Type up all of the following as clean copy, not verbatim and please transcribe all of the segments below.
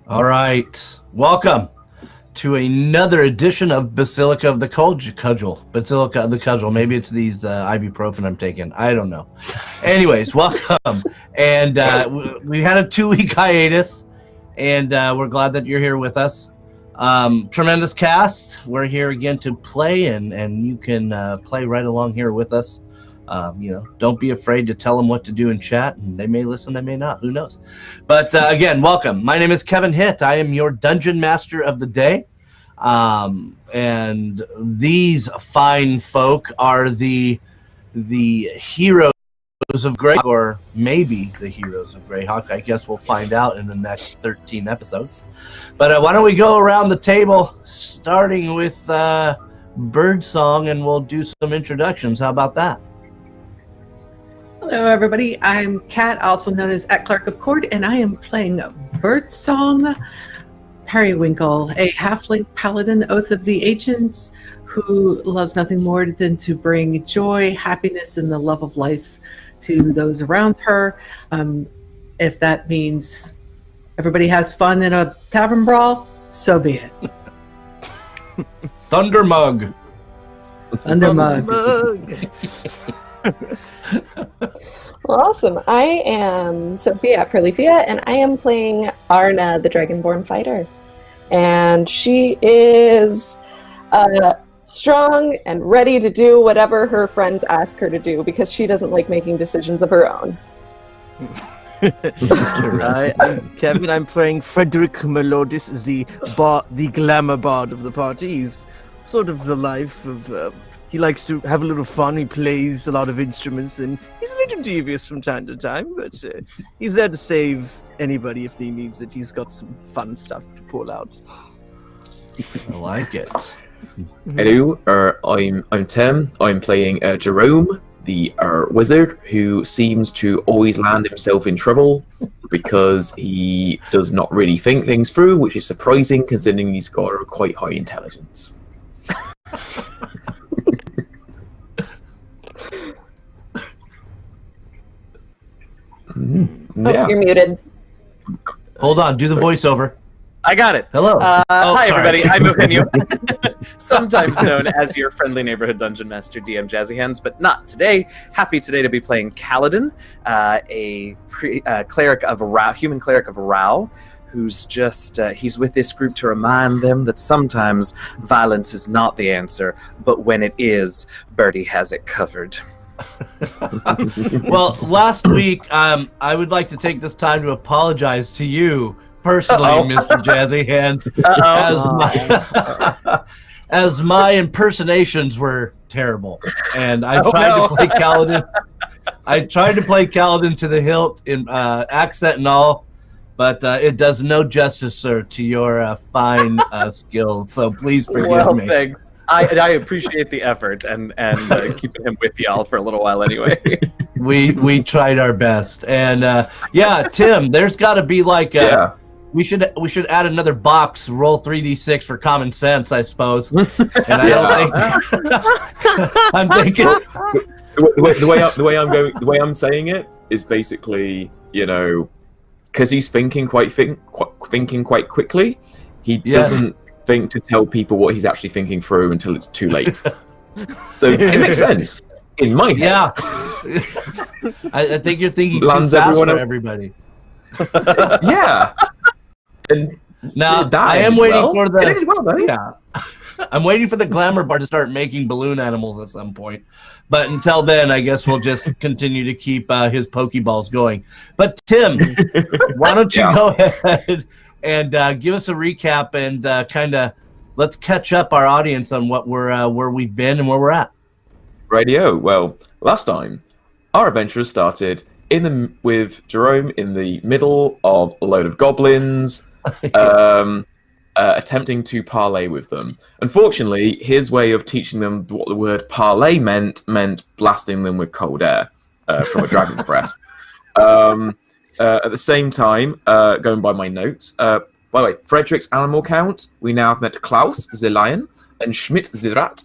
All right. Welcome to another edition of Basilica of the Cudgel. Basilica of the Cudgel. Maybe it's these ibuprofen I'm taking. I don't know. Anyways, welcome. And we had a 2-week hiatus, and we're glad that you're here with us. Tremendous cast. We're here again to play, and you can play right along here with us. Don't be afraid to tell them what to do in chat, and they may listen, they may not, who knows. But again, welcome. My name is Kevin Hitt. I am your Dungeon Master of the day. And these fine folk are the heroes of Greyhawk, or maybe the heroes of Greyhawk. I guess we'll find out in the next 13 episodes. But why don't we go around the table, starting with Birdsong, and we'll do some introductions. How about that? Hello, everybody. I'm Kat, also known as Clerk of Court, and I am playing Birdsong Periwinkle, a halfling paladin, Oath of the Ancients, who loves nothing more than to bring joy, happiness, and the love of life to those around her. If that means everybody has fun in a tavern brawl, so be it. Thunder Mug. Thunder Mug. Well, awesome. I am Sophia Perlifia, and I am playing Arna, the Dragonborn fighter. And she is strong and ready to do whatever her friends ask her to do, because she doesn't like making decisions of her own. I'm Kevin. I'm playing Frederick Melodis, the glamour bard of the party. He's sort of the life of... he likes to have a little fun. He plays a lot of instruments, and he's a little devious from time to time, but he's there to save anybody if he needs it. He's got some fun stuff to pull out. I like it. Hello, I'm Tim. I'm playing Jerome, the wizard, who seems to always land himself in trouble because he does not really think things through, which is surprising considering he's got a quite high intelligence. Oh, you're muted. Hold on, do the voiceover. I got it. Hello. Hi, sorry. everybody. I'm Eugenio, sometimes known as your friendly neighborhood dungeon master, DM Jazzy Hands, but not today. Happy today to be playing Kaladin, a cleric of Rao, human cleric of Rao, who's just, he's with this group to remind them that sometimes violence is not the answer, but when it is, Birdie has it covered. Well, last week, I would like to take this time to apologize to you personally, Mr. Jazzy Hands, as my impersonations were terrible, and I tried to play Kaladin. I tried to play Kaladin to the hilt in accent and all, but it does no justice, sir, to your fine skills. So please forgive me. Thanks. I appreciate the effort and keeping him with y'all for a little while anyway. We tried our best, and Tim, there's got to be like we should add another box, roll 3d6 for common sense, I suppose. And I don't think I'm thinking the way I'm saying it is basically, because he's thinking quite quickly. He doesn't think to tell people what he's actually thinking through until it's too late. So it makes sense in my head. Yeah. I think you're thinking Lands too fast everyone for up. everybody. Yeah. And Now that I am ended waiting well. for It ended well, though. I'm waiting for the glamour bar to start making balloon animals at some point. But until then, I guess we'll just continue to keep his Pokeballs going. But Tim, why don't you go ahead and give us a recap and kind of let's catch up our audience on what we're where we've been and where we're at. Radio. Well, last time our adventure started with Jerome in the middle of a load of goblins, attempting to parley with them. Unfortunately, his way of teaching them what the word parley meant blasting them with cold air from a dragon's breath. At the same time, going by my notes, by the way, Frederick's animal count, we now have met Klaus the lion and Schmidt the rat.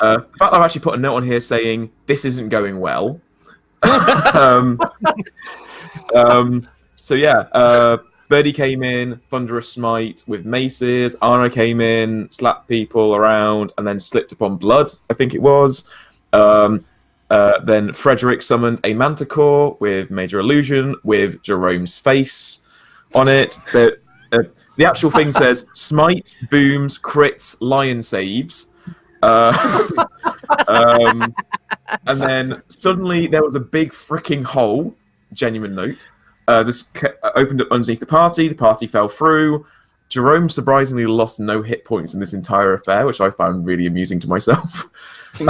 In fact, I've actually put a note on here saying this isn't going well. So yeah, Birdie came in, thunderous smite with maces. Arna came in, slapped people around, and then slipped upon blood, I think it was. Then Frederick summoned a manticore with major illusion with Jerome's face on it. The actual thing says smite, booms, crits, lion saves. And then suddenly there was a big freaking hole, genuine note, just opened up underneath the party fell through. Jerome surprisingly lost no hit points in this entire affair, which I found really amusing to myself. All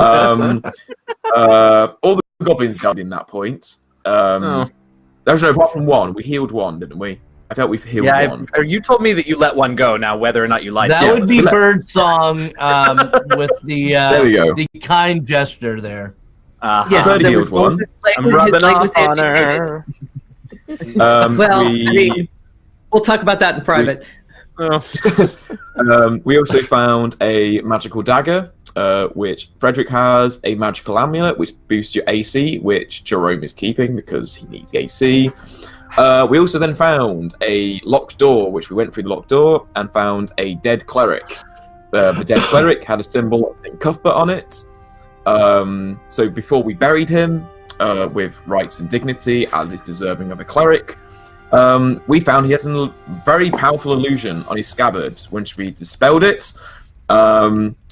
the goblins died in that point. There's no, apart from one. We healed one, didn't we? I felt we've healed one. You told me that you let one go. Now, whether or not you lied, that would be Birdsong with the there we go. the kind gesture there. Yes, Birdie there healed was one. I'm rubbing off on her. We'll talk about that in private. We also found a magical dagger, which Frederick has, a magical amulet, which boosts your AC, which Jerome is keeping because he needs AC. We also then found a locked door, which we went through the locked door and found a dead cleric. The dead cleric had a symbol of St. Cuthbert on it. So before we buried him, with rights and dignity, as is deserving of a cleric, we found he has a very powerful illusion on his scabbard. Once we dispelled it,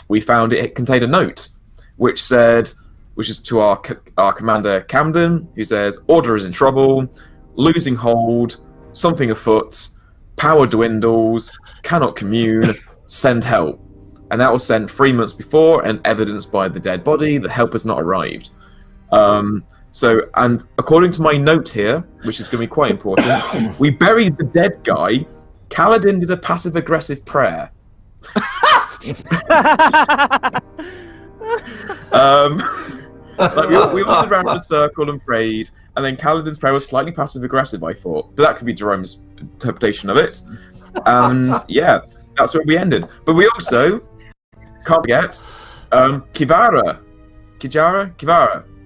we found it contained a note, which is to our commander Camden, who says, "Order is in trouble, losing hold, something afoot, power dwindles, cannot commune, send help." And that was sent 3 months before and evidenced by the dead body. The help has not arrived. And according to my note here, which is going to be quite important, we buried the dead guy. Kaladin did a passive-aggressive prayer. We all stood around in a circle and prayed, and then Kaladin's prayer was slightly passive-aggressive, I thought. But that could be Jerome's interpretation of it. And yeah, that's where we ended. But we also, can't forget,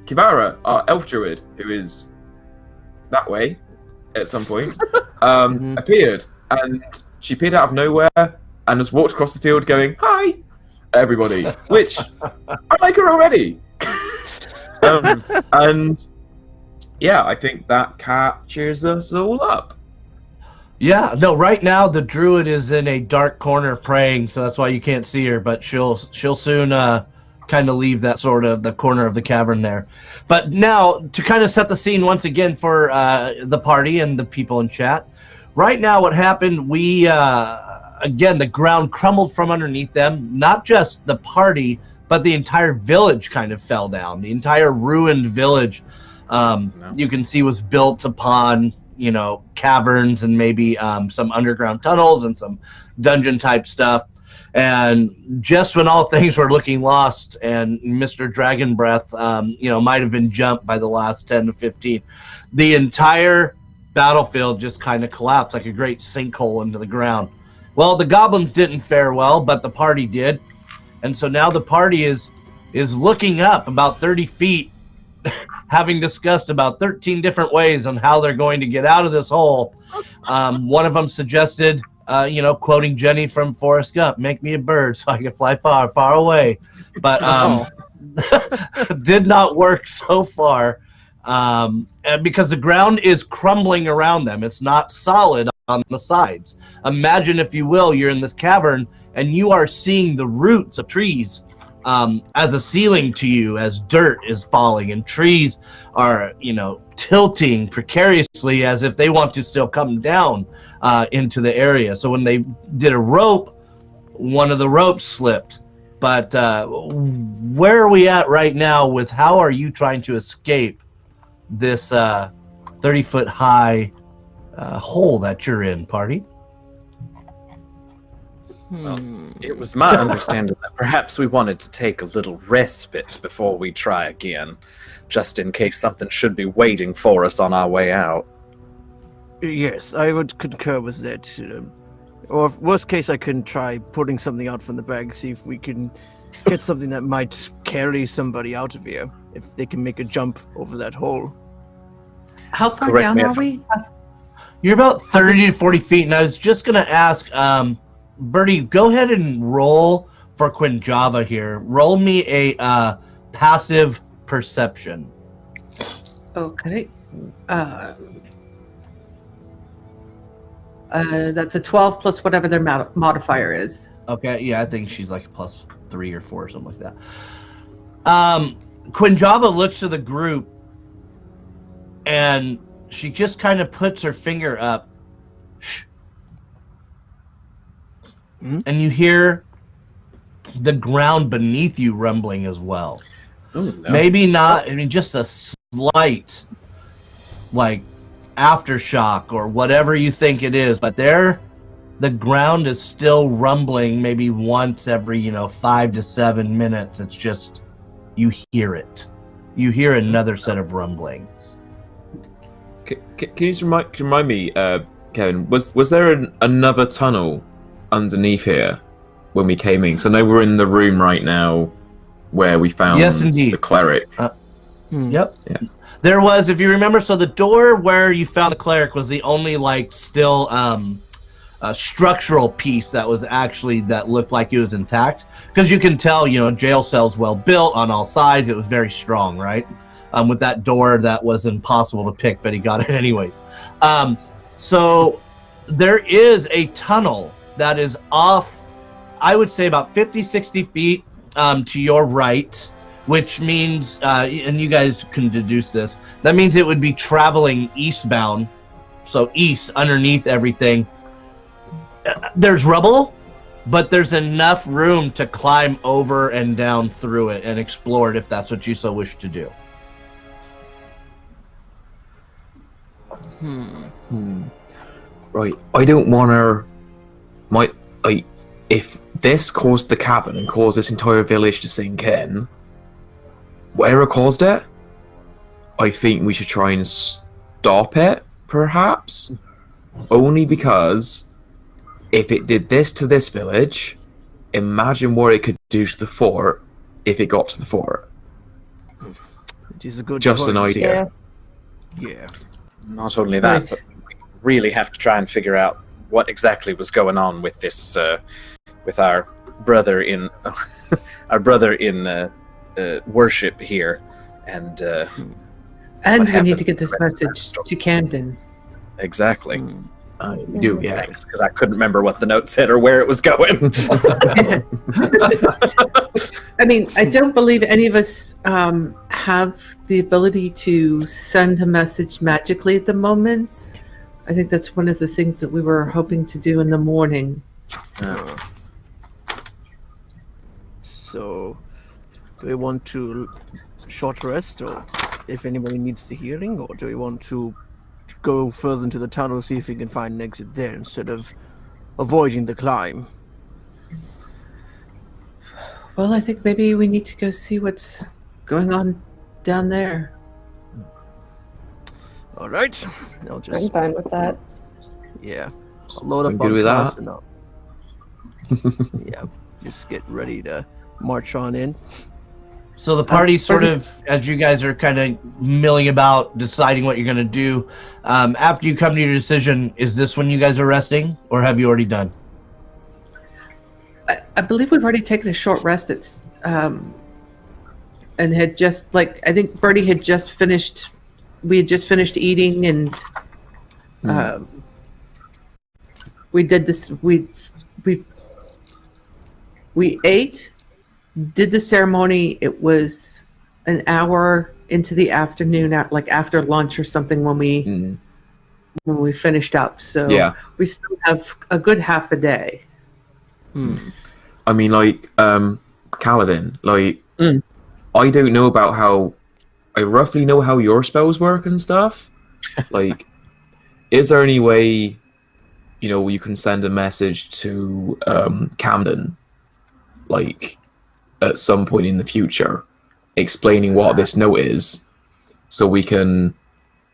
Kivara, our elf druid, who is that way at some point, appeared. And she appeared out of nowhere and just walked across the field going, "Hi, everybody," which I like her already. And yeah, I think that catches us all up. Yeah, no, right now the druid is in a dark corner praying, so that's why you can't see her, but she'll soon kind of leave that sort of the corner of the cavern there. But now, to kind of set the scene once again for the party and the people in chat, right now what happened, we, again, the ground crumbled from underneath them, not just the party, but the entire village kind of fell down. The entire ruined village, you can see, was built upon, caverns and maybe some underground tunnels and some dungeon type stuff. And just when all things were looking lost and Mr. Dragon Breath, might have been jumped by the last 10 to 15, the entire battlefield just kind of collapsed like a great sinkhole into the ground. Well, the goblins didn't fare well, but the party did. And so now the party is looking up about 30 feet, having discussed about 13 different ways on how they're going to get out of this hole. One of them suggested, quoting Jenny from Forrest Gump, "Make me a bird so I can fly far, far away." But did not work so far, and because the ground is crumbling around them. It's not solid on the sides. Imagine, if you will, you're in this cavern and you are seeing the roots of trees as a ceiling to you as dirt is falling, and trees are, tilting precariously as if they want to still come down into the area. So when they did a rope, one of the ropes slipped. But where are we at right now with how are you trying to escape this 30-foot high hole that you're in, party? Well, it was my understanding that perhaps we wanted to take a little respite before we try again, just in case something should be waiting for us on our way out. Yes, I would concur with that. Or worst case, I can try putting something out from the bag, see if we can get something that might carry somebody out of here, if they can make a jump over that hole. How far Correct down me are if- we? You're about 30 to 40 feet, and I was just going to ask, Bertie, go ahead and roll for Quinjava here. Roll me a passive perception. Okay. That's a 12 plus whatever their modifier is. Okay, yeah, I think she's like plus 3 or 4 or something like that. Quinjava looks to the group, and she just kind of puts her finger up. Shh. Hmm? And you hear the ground beneath you rumbling as well. Oh, no. Maybe not, I mean, just a slight, like, aftershock or whatever you think it is, but the ground is still rumbling maybe once every, 5 to 7 minutes. It's just, you hear it. You hear another set of rumblings. Can you just remind me, Kevin, was there another tunnel underneath here when we came in? So I know we're in the room right now where we found Yes, indeed. the cleric. Yep. Yeah. There was, if you remember, so the door where you found the cleric was the only, still structural piece that was actually, that looked like it was intact. Because you can tell, jail cells well built on all sides. It was very strong, right? With that door that was impossible to pick, but he got it anyways. So there is a tunnel that is off, I would say about 50, 60 feet to your right, which means, and you guys can deduce this, that means it would be traveling eastbound, so east underneath everything. There's rubble, but there's enough room to climb over and down through it and explore it if that's what you so wish to do. Right. I don't want her. If this caused the cavern and caused this entire village to sink in, whatever caused it, I think we should try and stop it, perhaps. Only because if it did this to this village, imagine what it could do to the fort if it got to the fort. It is a good Just point. an idea. Yeah. Not only that, Right. but we really have to try and figure out what exactly was going on with this, with our brother in worship here, and And What we need happened to get this with the rest of that message story? to Camden. exactly. We do, yeah. Thanks, because I couldn't remember what the note said or where it was going. I mean, I don't believe any of us have the ability to send a message magically at the moment. I think that's one of the things that we were hoping to do in the morning. So, do we want to short rest, or if anybody needs the healing, or do we want to go further into the tunnel, see if we can find an exit there instead of avoiding the climb? Well, I think maybe we need to go see what's going on down there. All right, I'll I'm just fine with that. I'll load up I'm good on with class that. and I'll just get ready to march on in. So the party sort Bertie's- of, as you guys are kind of milling about, deciding what you're going to do, after you come to your decision, is this when you guys are resting, or have you already done? I believe we've already taken a short rest. It's and had just I think Bertie had just finished. We had just finished eating, and we did this. We ate, did the ceremony. It was an hour into the afternoon, after lunch or something when we finished up. So Yeah. we still have a good half a day. I mean, Kaladin, I don't know about how. I roughly know how your spells work and stuff. Is there any way, you can send a message to Camden, at some point in the future, explaining what this note is, so we can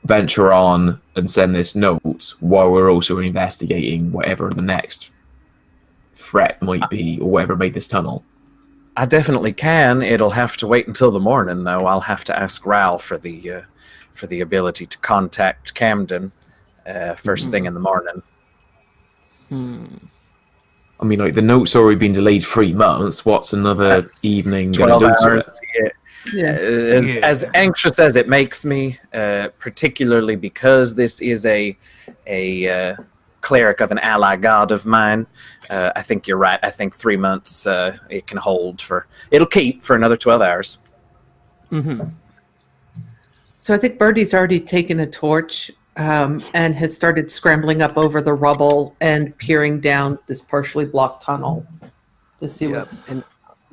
venture on and send this note while we're also investigating whatever the next threat might be, or whatever made this tunnel. I definitely can. It'll have to wait until the morning, though. I'll have to ask Ral for the ability to contact Camden. first thing in the morning. I mean, like, the note's already been delayed 3 months. What's another That's evening going to 12 do to it? hours. As anxious as it makes me, particularly because this is a cleric of an ally god of mine, I think you're right. I think 3 months it can hold for. It'll keep for another 12 hours. So I think Birdie's already taken a torch and has started scrambling up over the rubble and peering down this partially blocked tunnel to see what's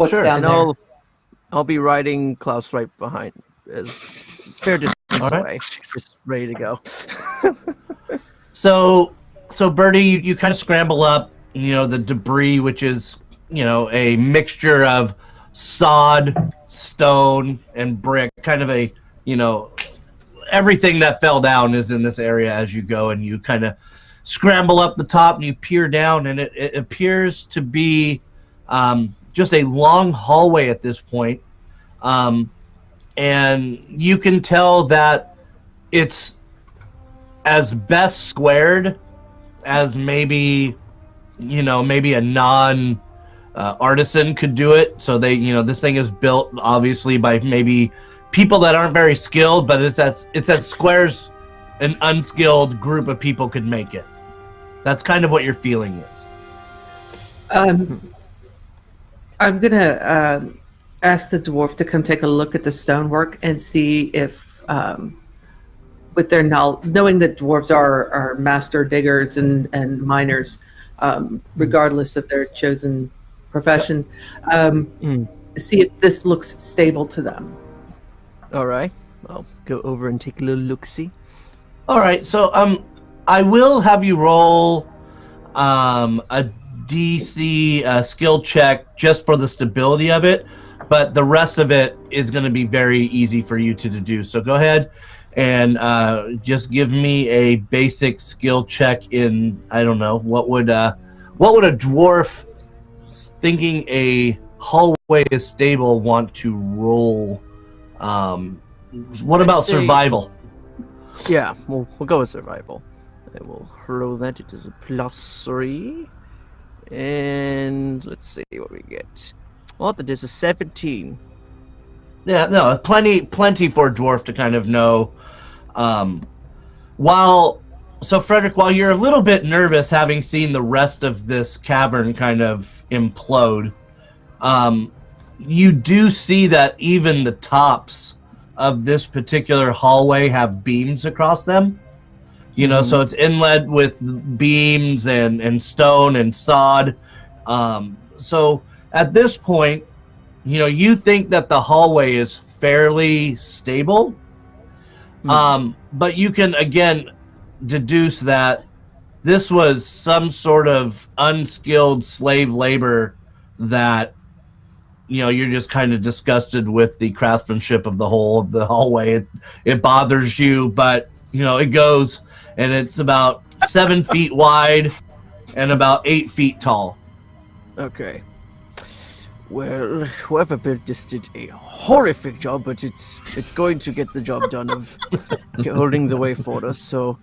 down there. I'll be riding Klaus right behind, as fair distance away, just ready to go. So Birdie, you kind of scramble up, the debris, which is, a mixture of sod, stone, and brick, kind of a, everything that fell down is in this area as you go, and you kind of scramble up the top and you peer down, and it appears to be just a long hallway at this point. And you can tell that it's as best squared as maybe a non artisan could do it. So they, this thing is built obviously by maybe people that aren't very skilled, but it's as square as an unskilled group of people could make it. That's kind of what your feeling is. I'm gonna ask the dwarf to come take a look at the stonework and see if, with their knowledge, knowing that dwarves are master diggers and miners, regardless of their chosen profession, see if this looks stable to them. All right, I'll go over and take a little look-see. All right, so I will have you roll a DC skill check just for the stability of it, but the rest of it is going to be very easy for you to deduce. So go ahead and just give me a basic skill check in, I don't know, what would a dwarf thinking a hallway is stable want to roll? What about survival? Yeah, we'll go with survival. I will hurl that. It is a +3. And let's see what we get. Well, that is a 17. Yeah, no, plenty for a dwarf to kind of know. Frederick, while you're a little bit nervous having seen the rest of this cavern kind of implode, you do see that even the tops of this particular hallway have beams across them. So it's inlaid with beams and stone and sod. So at this point, you think that the hallway is fairly stable. But you can, again, deduce that this was some sort of unskilled slave labor that, you're just kind of disgusted with the craftsmanship of the whole of the hallway. It bothers you, but, it goes, and it's about 7 feet wide and about 8 feet tall. Okay. Well, whoever built this did a horrific job, but it's going to get the job done of holding the way for us. So,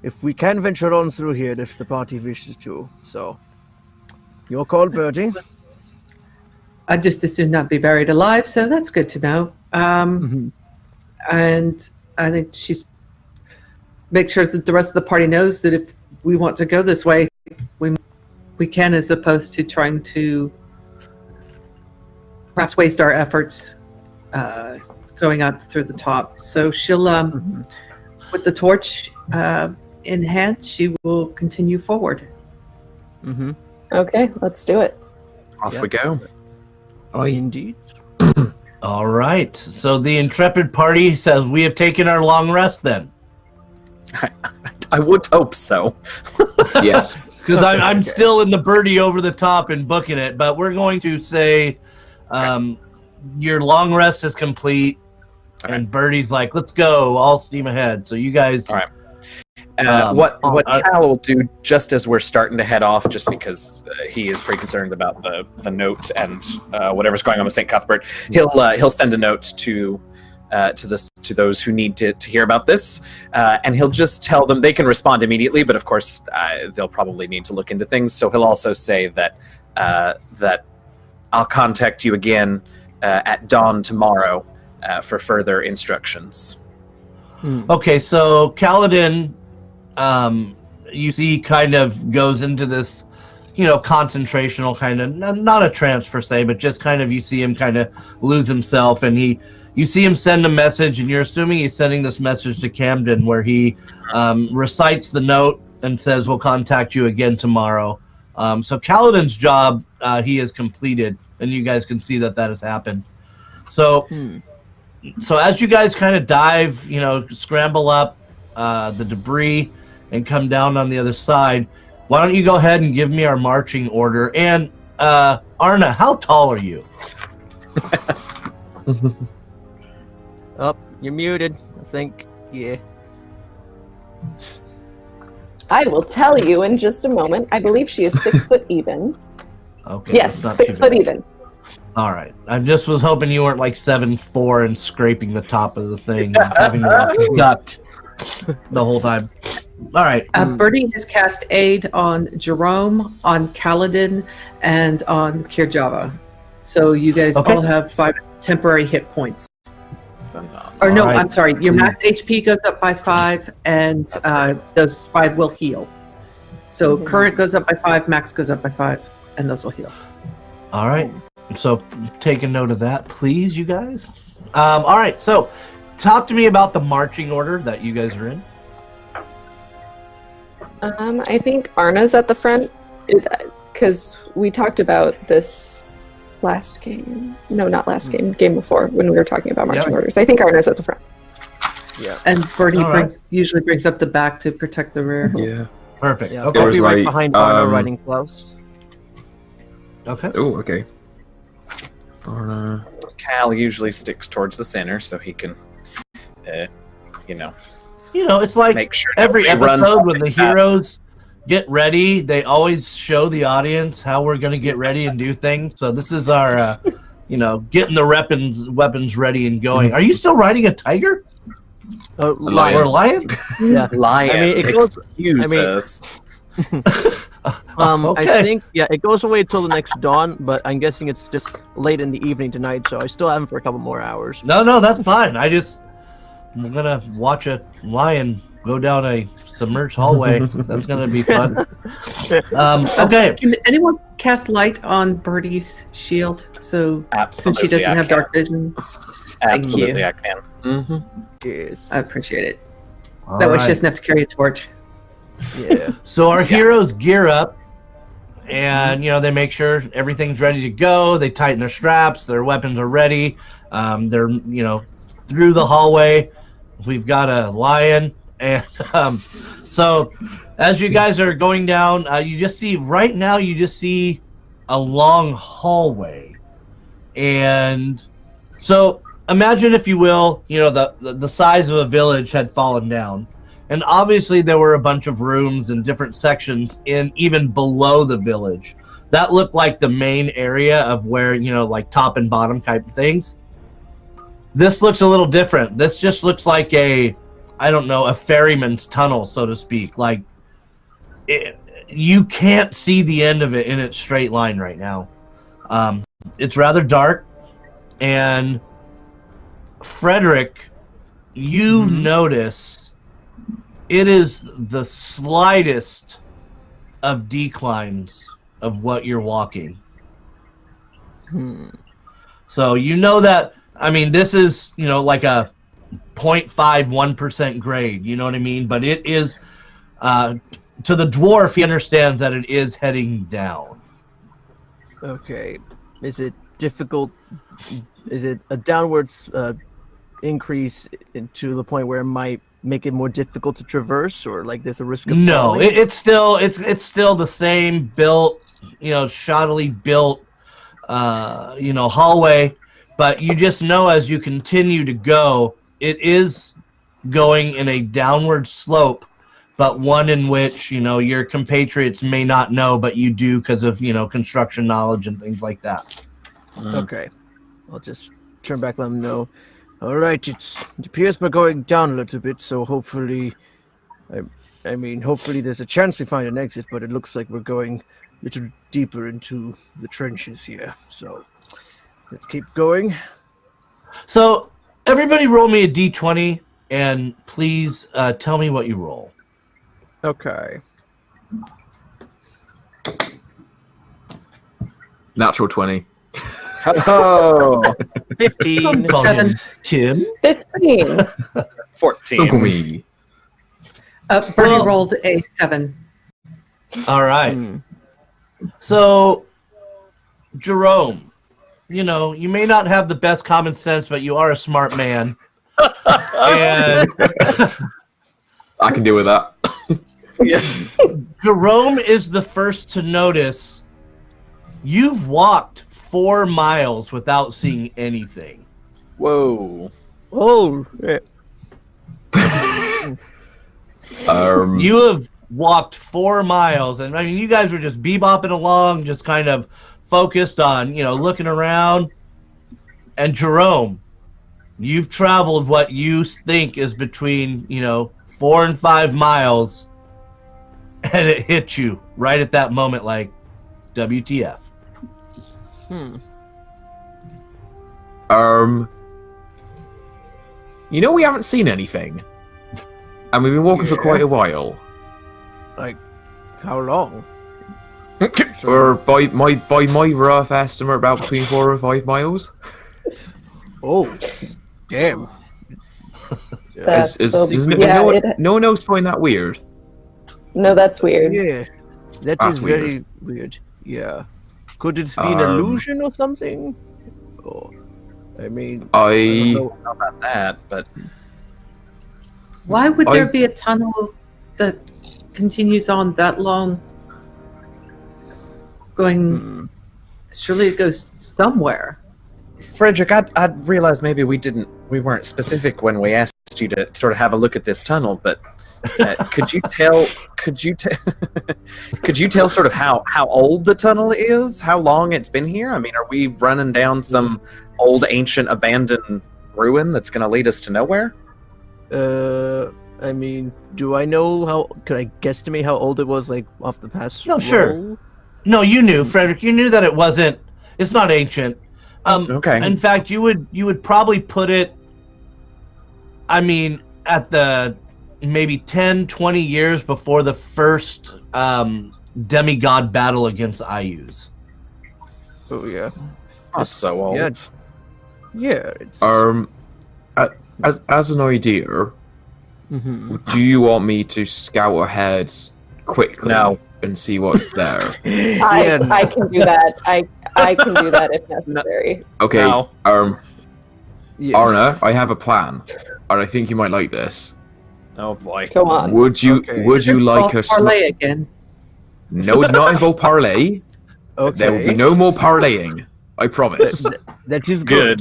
if we can venture on through here, if the party wishes to. So, your call, Bertie. I'd just as soon not be buried alive, so that's good to know. And I think she's make sure that the rest of the party knows that if we want to go this way, we can, as opposed to trying to perhaps waste our efforts going out through the top. So she'll, with the torch in hand, she will continue forward. Okay, let's do it. Off we go. Oh, indeed. All right. So the intrepid party says we have taken our long rest then. I would hope so. Yes. Because I'm still in the birdie over the top and booking it, but we're going to say your long rest is complete, and Birdie's like, let's go, all steam ahead. So you guys... All right. What Cal will do just as we're starting to head off, just because he is pretty concerned about the note and whatever's going on with St. Cuthbert, he'll send a note to to those who need to hear about this, and he'll just tell them. They can respond immediately, but of course they'll probably need to look into things. So he'll also say that I'll contact you again at dawn tomorrow for further instructions. Okay, so Kaladin, you see, kind of goes into this, concentrational kind of, not a trance per se, but just kind of, you see him kind of lose himself, and you see him send a message, and you're assuming he's sending this message to Camden, where he recites the note and says, we'll contact you again tomorrow. So Kaladin's job, he has completed, and you guys can see that has happened. So as you guys kind of dive, scramble up the debris and come down on the other side, why don't you go ahead and give me our marching order? And Arna, how tall are you? Oh, you're muted, I think. Yeah. I will tell you in just a moment. I believe she is 6 foot even. Okay. Yes, that's not 6 too foot bad. even. All right. I just was hoping you weren't like 7'4" and scraping the top of the thing and having to walk ducked the whole time. All right. Bertie has cast aid on Jerome, on Kaladin, and on Kirjava. So you guys Okay. all have 5 temporary hit points. Phenomenal. Or no, All right. I'm sorry. Your max HP goes up by 5, and those 5 will heal. So current goes up by 5, max goes up by 5, and those will heal. All right. So take a note of that, please, you guys. All right. So talk to me about the marching order that you guys are in. I think Arna's at the front, because we talked about this last game. No, not last game. Game before, when we were talking about marching Yeah. orders. I think Arna's at the front. Yeah. And Bertie All right. usually brings up the back to protect the rear. Yeah. Perfect. Yeah. Okay. I'll was be right like, behind Arno riding Klaus. Okay. Oh, okay. Arna. Cal usually sticks towards the center so he can, It's like make sure every nobody runs episode up when the and back. heroes get ready, they always show the audience how we're going to get ready and do things. So this is our, getting the weapons ready and going. Are you still riding a tiger lion. or a lion? Yeah. Lion, I mean, it goes- excuse I mean- us. Okay. I think, it goes away till the next dawn, but I'm guessing it's just late in the evening tonight, so I still have him for a couple more hours. No, that's fine. I'm gonna watch a lion go down a submerged hallway. That's gonna be fun. Okay. Can anyone cast light on Bertie's shield? So Absolutely, since she doesn't I have can. dark vision, Absolutely, you. I can. Mm-hmm. Yes. I appreciate it. All That way she right. doesn't have to carry a torch. Yeah. So our heroes gear up, and they make sure everything's ready to go. They tighten their straps. Their weapons are ready. They're through the hallway. We've got a lion, and so as you guys are going down, you just see a long hallway, and so imagine, if you will, the size of a village had fallen down. And obviously there were a bunch of rooms and different sections even below the village. That looked like the main area of where, like top and bottom type of things. This looks a little different. This just looks like a ferryman's tunnel, so to speak. Like, you can't see the end of it in its straight line right now. It's rather dark. And Frederick, you notice it is the slightest of declines of what you're walking. So that, this is, like a 0.51% grade, you know what I mean? But it is, to the dwarf, he understands that it is heading down. Okay. Is it difficult? Is it a downwards increase to the point where it might make it more difficult to traverse, or like there's a risk of No, falling? it's still the same built, shoddily built, hallway. But you just know, as you continue to go, it is going in a downward slope, but one in which your compatriots may not know, but you do because of construction knowledge and things like that. Okay. I'll just turn back, let them know. All right, it appears we're going down a little bit, so hopefully, hopefully there's a chance we find an exit, but it looks like we're going a little deeper into the trenches here. So let's keep going. So everybody roll me a d20, and please tell me what you roll. Okay. Natural 20. Oh, 15. Call him 7. Tim. 15. 14. Uncle me. Bernie Well- rolled a 7. All right. Hmm. So, Jerome, you may not have the best common sense, but you are a smart man. And I can deal with that. Jerome is the first to notice you've walked 4 miles without seeing anything. Whoa. Oh, yeah. You have walked 4 miles, and I mean, you guys were just bebopping along, just kind of focused on, looking around. And Jerome, you've traveled what you think is between, 4 and 5 miles, and it hit you right at that moment, like, WTF. We haven't seen anything. And we've been walking for quite a while. Like, how long? For by my rough estimate, about between 4 or 5 miles. Oh, damn. That's Is so- yeah, no one else find that weird? No, that's weird. Yeah, that That's is very weird. Yeah. Could it be an illusion or something? Or, I mean, I don't know. How about that? But Why would there be a tunnel that continues on that long? Going, surely it goes somewhere. Frederick, I realized maybe we weren't specific when we asked you to sort of have a look at this tunnel, but could you tell sort of how old the tunnel is, how long it's been here? I mean, are we running down some old ancient abandoned ruin that's going to lead us to nowhere? I mean, do I know could I guesstimate how old it was, like, off the past No, sure. roll? No, you knew, Frederick. You knew that it's not ancient. Okay. In fact, you would probably put it, I mean, at the maybe 10, 20 years before the first demigod battle against Ayus. Oh, yeah. It's not so old. Yeah, it's... as an idea, Mhm. do you want me to scout ahead quickly No. and see what's there? I can do that. I can do that if necessary. Okay. No. Yes. Arna, I have a plan, and I think you might like this. Oh boy. Go on. Would you like a parlay again? No, not involve parlay. Okay. There will be no more parlaying. I promise. That is good.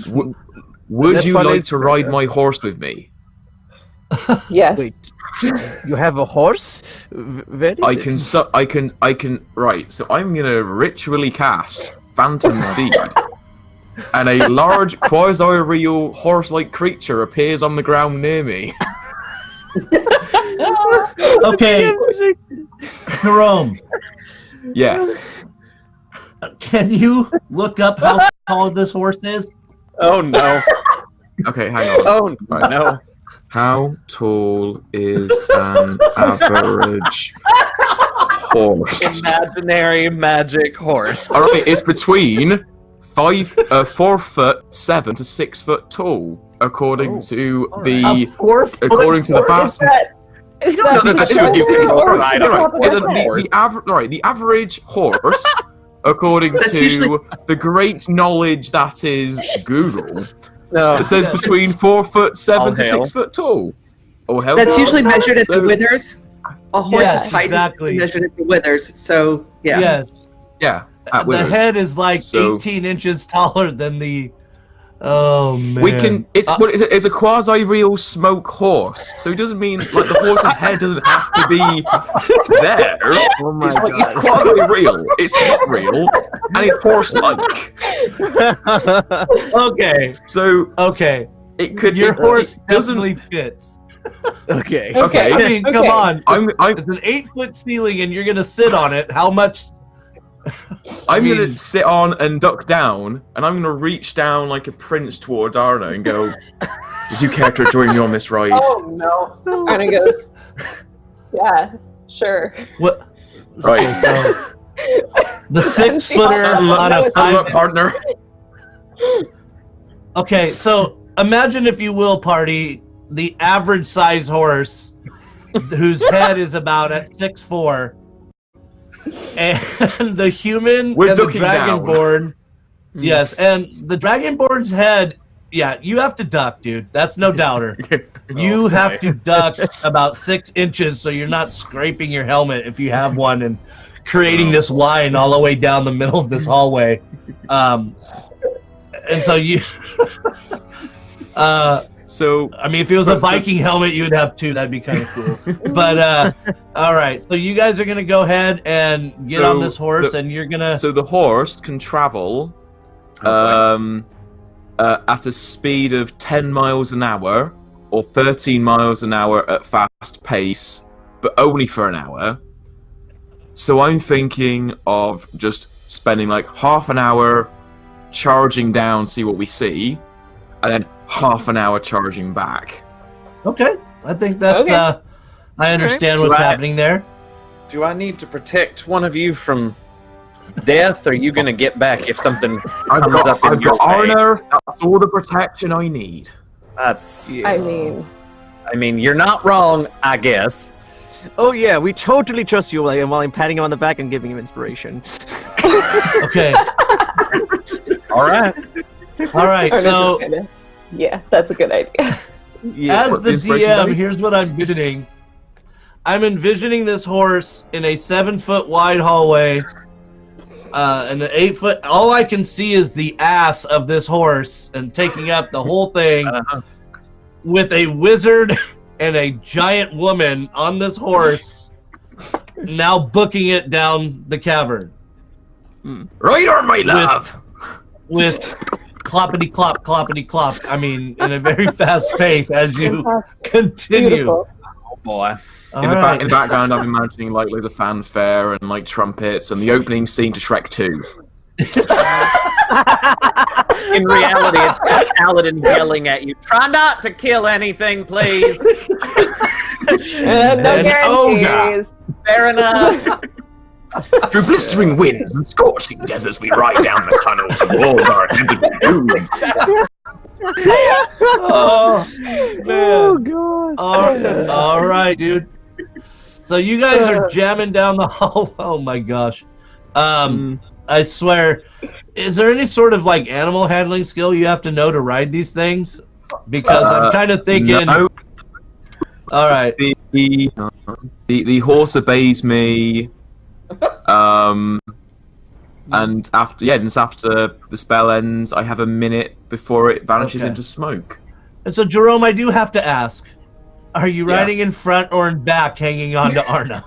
Would That's you parlay like is to good, ride yeah. my horse with me? Yes. Wait, you have a horse? Where is I it? can. Right. So I'm gonna ritually cast Phantom Steed, and a large quasi-real horse-like creature appears on the ground near me. Okay, Jerome, Yes. can you look up how tall this horse is? Oh no. Okay, hang on. Oh Right. no. How tall is an average horse? Imaginary magic horse. All right, it's between 4'7" to 6 foot tall, according to the according to the Is Basilica. that? Is don't know that that should give you or- a ride on a horse. The average horse, according That's to usually- the great knowledge that is Google, No. it says between 4'7" to All hail. 6 foot tall. Oh hell! That's usually measured at So- the withers. A horse's Yeah, height exactly. is measured at the withers. So yeah. Yes. Yeah, at The Withers. head is like So- 18 inches taller than the. Oh man. We can. It's a quasi-real smoke horse, so it doesn't mean like the horse's head doesn't have to be there. Oh my It's like it's god. quasi-real. It's not real, and it's horse-like. Okay. So Okay. It could. Your horse doesn't. definitely fits. Okay. Okay. I mean, come Okay. on. I'm It's an 8-foot ceiling, and you're gonna sit on it. How much? I'm mean- gonna sit on and duck down, and I'm gonna reach down like a prince towards Arna and go, "Would you care to join me on this ride?" Oh no. Arna goes, yeah, sure. What? Right. Okay, so the 6-footer Saddle on a up, saddle up, 5. partner. Okay, so imagine, if you will, party, the average size horse whose head is about at 6'4", and the human We're and the ducking down. dragonborn. Yes, and the dragonborn's head. Yeah, you have to duck, dude. That's no doubter. You have to duck about 6 inches so you're not scraping your helmet if you have one and creating this line all the way down the middle of this hallway. And so you. So I mean, if it was a Viking helmet, you would have 2. That'd be kind of cool. But all right, so you guys are gonna go ahead and get So on this horse, and you're gonna. So the horse can travel at a speed of 10 miles an hour or 13 miles an hour at fast pace, but only for an hour. So I'm thinking of just spending like half an hour charging down, see what we see, and then half an hour charging back. Okay, I think that's. Okay. I understand Right. what's Right. happening there. Do I need to protect one of you from death? Or are you going to get back if something comes up in I've your got way? honor. That's all the protection I need. That's. I mean, You're not wrong, I guess. Oh yeah, we totally trust you. While I'm patting him on the back and giving him inspiration. Okay, All right. all right. Arna's So just kinda, yeah, that's a good idea. Yeah. as What's the the inspiration, DM, buddy? here's what I'm envisioning. I'm envisioning this horse in a 7-foot wide hallway, and an 8-foot. All I can see is the ass of this horse, and taking up the whole thing, with a wizard and a giant woman on this horse, now booking it down the cavern Right on, my love. with cloppity clop, cloppity clop. I mean, in a very fast pace as you Fantastic. continue. Beautiful. Oh boy. All In the right. background, I'm imagining like loads of fanfare and like trumpets and the opening scene to Shrek 2. In reality, it's Paladin yelling at you. Try not to kill anything, please. No And guarantees. Fair enough. Through blistering winds and scorching deserts, we ride down the tunnel towards our inevitable doom. Oh, man. Oh god. All right, dude. So you guys are jamming down the hall. Oh my gosh. I swear. Is there any sort of like animal handling skill you have to know to ride these things? Because I'm kind of thinking. No, All right. the horse obeys me. And just after the spell ends, I have a minute before it vanishes Okay. into smoke. And so, Jerome, I do have to ask: are you Yes. riding in front or in back, hanging on to Arna?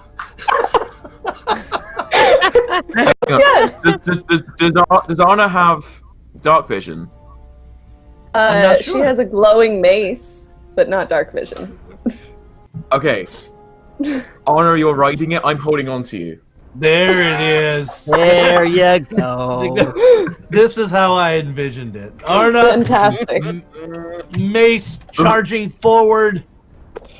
Yes. Does Arna have dark vision? I'm not She sure. has a glowing mace, but not dark vision. Okay. Arna, you're riding it. I'm holding on to you. There it is. There you go. This is how I envisioned it. Arna, Fantastic. mace charging forward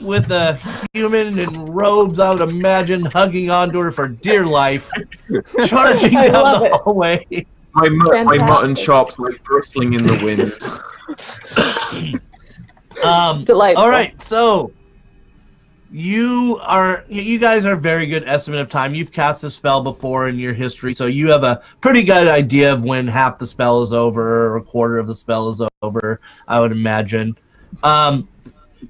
with a human in robes, I would imagine, hugging onto her for dear life, charging I down love the it. hallway. My mutton Fantastic. chops like bristling in the wind. Delightful. All right, so you guys are very good estimate of time. You've cast a spell before in your history, so you have a pretty good idea of when half the spell is over or a quarter of the spell is over, I would imagine.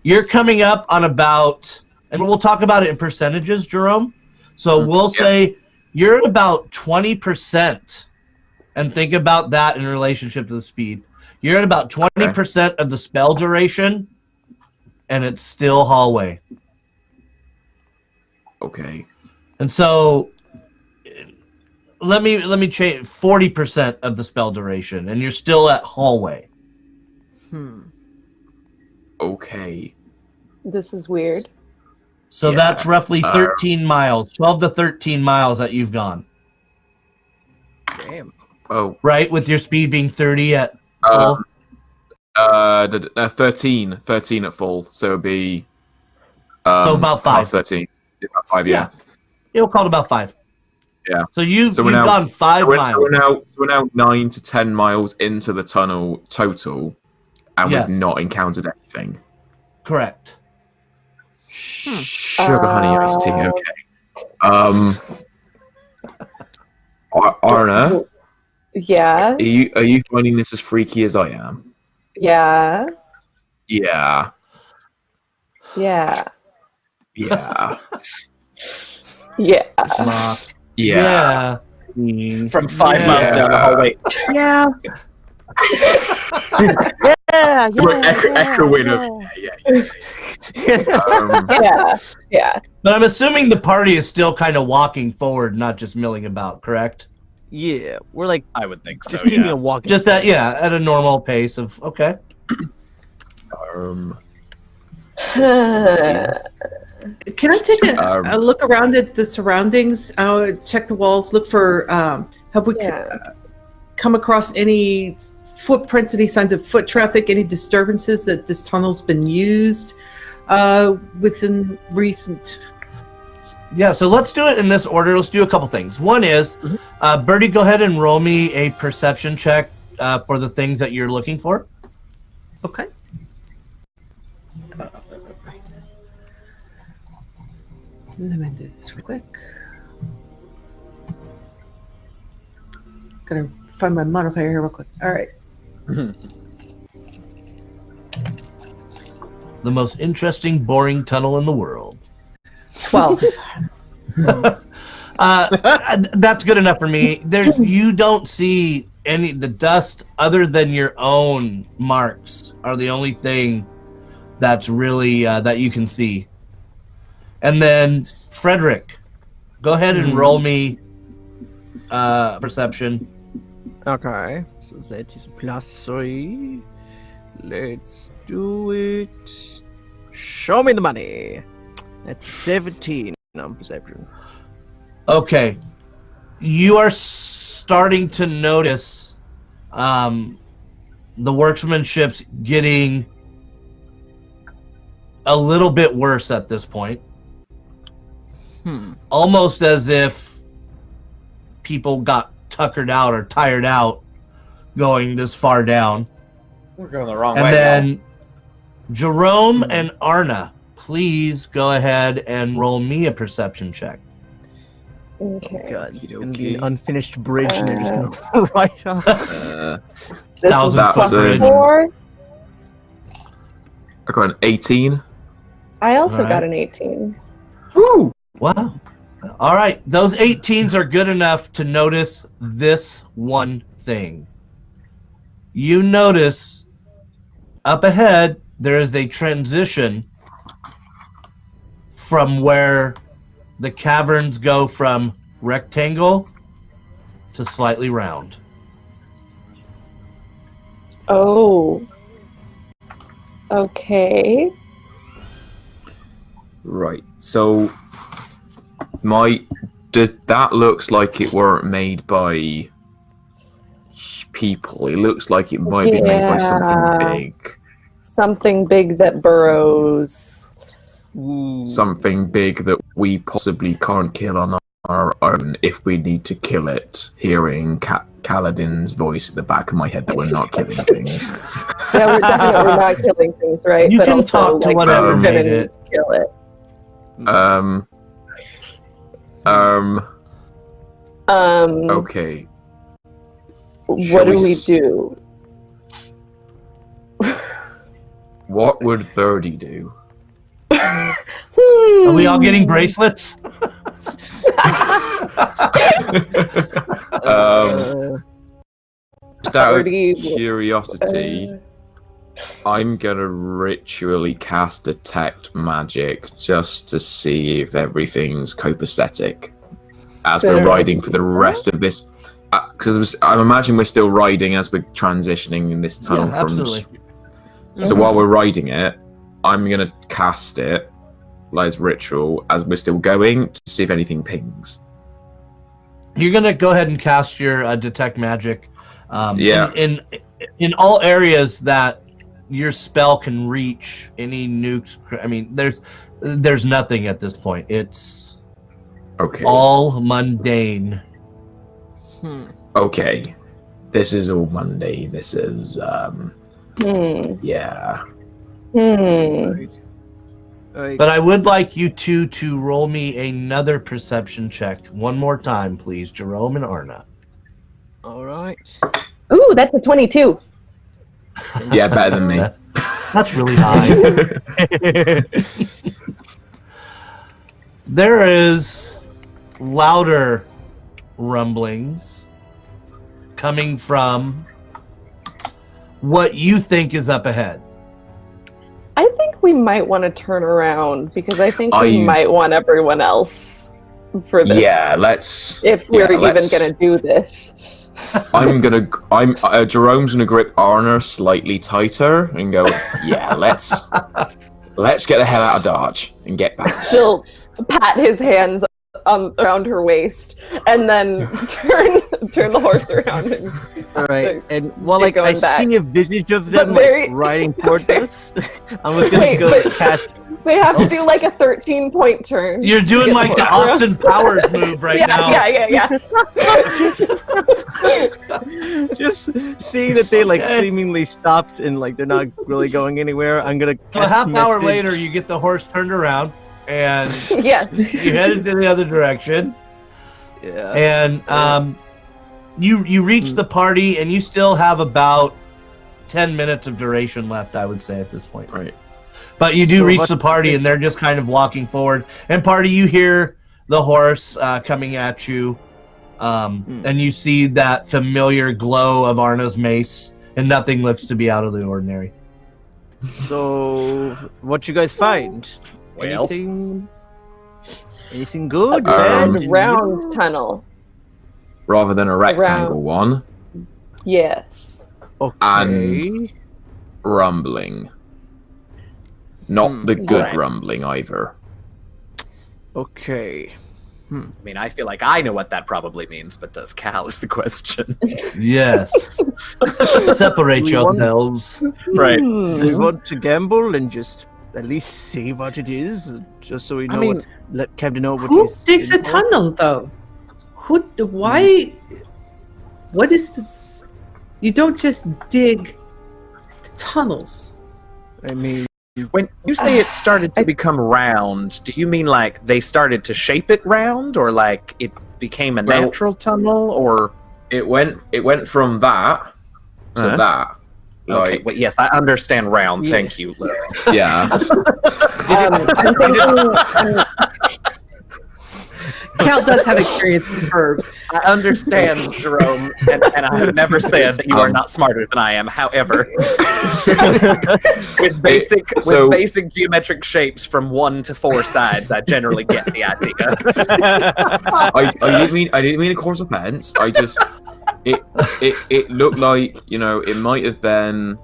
You're coming up on about, and we'll talk about it in percentages, Jerome. So we'll say you're at about 20%, and think about that in relationship to the speed. You're at about 20% of the spell duration, and it's still hallway. Okay. And so let me change 40% of the spell duration, and you're still at hallway. Okay. This is weird. So Yeah. that's roughly 13 miles, 12 to 13 miles that you've gone. Damn. Oh. Right? With your speed being 30 at Um, full? 13 at full, so it'd be So about 5. 13. About 5, yeah. It'll call it about 5. Yeah. So you've So we're now- gone 5 miles. So we're now 9 to 10 miles into the tunnel total, and Yes. we've not encountered anything. Correct. Sugar honey iced tea. Okay. Arna, Yeah. are you finding this as freaky as I am? Yeah. Yeah. Yeah. Yeah. Yeah. Block. Yeah. Yeah. From 5 Yeah. miles down the hallway. Yeah. Yeah. It's like echoing of Yeah. Yeah. But I'm assuming the party is still kind of walking forward, not just milling about, correct? Yeah. We're like I would think so. just keeping Yeah. a walking. Just at at a normal pace of okay. Can I take Um, a look around at the surroundings? Check the walls. Look for have we come across any footprints, any signs of foot traffic, any disturbances that this tunnel's been used within recent. Yeah, so let's do it in this order. Let's do a couple things. One is, Birdie, go ahead and roll me a perception check for the things that you're looking for. Okay. Let me do this real quick. Gotta find my modifier here real quick. All right. The most interesting, boring tunnel in the world. 12. That's good enough for me. You don't see the dust other than your own marks are the only thing that's really that you can see. And then Frederick, go ahead and roll me perception. Okay. So that is +3. Let's do it. Show me the money. That's 17 on perception. Okay. You are starting to notice the workmanship's getting a little bit worse at this point. Almost as if people got tuckered out or tired out going this far down. We're going the wrong And way. then Jerome and Arna, please go ahead and roll me a perception check. Okay. God, it's gonna be Okey-dokey. an unfinished bridge, and they're just gonna write off. This is 1,000-foot bridge. +4. I got an 18. I also Alright. got an 18. Woo! Wow. All right. Those 18s are good enough to notice this one thing. You notice up ahead, there is a transition from where the caverns go from rectangle to slightly round. Oh. Okay. Right. So that looks like it weren't made by people. It looks like it might be made by something Yeah. big. Something big that burrows. Something big that we possibly can't kill on our own if we need to kill it. Hearing Kaladin's voice in the back of my head that we're not killing things. Yeah, we're definitely not killing things, right? You but can also, talk to like, whatever we're gonna made need it. to kill it. Okay. What Shall do we we s- do? What would Birdie do? Are we all getting bracelets? Just out of Birdie- curiosity, I'm gonna ritually cast Detect Magic just to see if everything's copacetic as we're Fair riding for the rest of this. Because I'm imagining we're still riding as we're transitioning in this tunnel Yeah, from. absolutely. So while we're riding it, I'm gonna cast it, as ritual, as we're still going to see if anything pings. You're gonna go ahead and cast your detect magic. Yeah. In all areas that your spell can reach, any nukes. I mean, there's nothing at this point. It's Okay. all mundane. Okay. This is all Monday. This is yeah. But I would like you two to roll me another perception check one more time, please, Jerome and Arna. All right. Ooh, that's a 22. Yeah, better than me. That's really high. There is louder rumblings coming from what you think is up ahead. I think we might want to turn around because I think we might want everyone else for this. Yeah, let's. If we're even going to do this. Jerome's gonna grip Arna slightly tighter and go, yeah, let's get the hell out of Dodge and get back. She'll pat his hands around her waist and then turn the horse around. And all right, and while I back. see a visage of them riding towards us, I was gonna cast. They have to do like a 13-point turn. You're doing like the Austin Powers move now. Yeah. Just seeing that they seemingly stopped and they're not really going anywhere. I'm gonna. So a half hour later, you get the horse turned around and you headed to the other direction. Yeah. And you reach the party, and you still have about 10 minutes of duration left, I would say, at this point. Right. But you do reach the party, and they're just kind of walking forward. And party, you hear the horse coming at you, and you see that familiar glow of Arna's mace, and nothing looks to be out of the ordinary. So, what you guys find? Well, anything good? A round tunnel. Rather than a rectangle one. Yes. Okay. And rumbling. Not the good rumbling either. Okay. I mean, I feel like I know what that probably means, but does Cal is the question. Yes. Separate yourselves. Right. Do you want to gamble and just at least see what it is, just so we know let Captain know what Who digs a tunnel, though? Why? What is the... You don't just dig tunnels. I mean... When you say it started to become round, do you mean like they started to shape it round, or like it became a natural tunnel, or it went from that to that? Okay, well, yes, I understand round. Yeah. Thank you. Yeah. Cal does have experience with verbs. I understand, Jerome, and I have never said that you are not smarter than I am. However, with basic geometric shapes from 1 to 4 sides, I generally get the idea. I didn't mean to cause offense. I just it looked like, it might have been.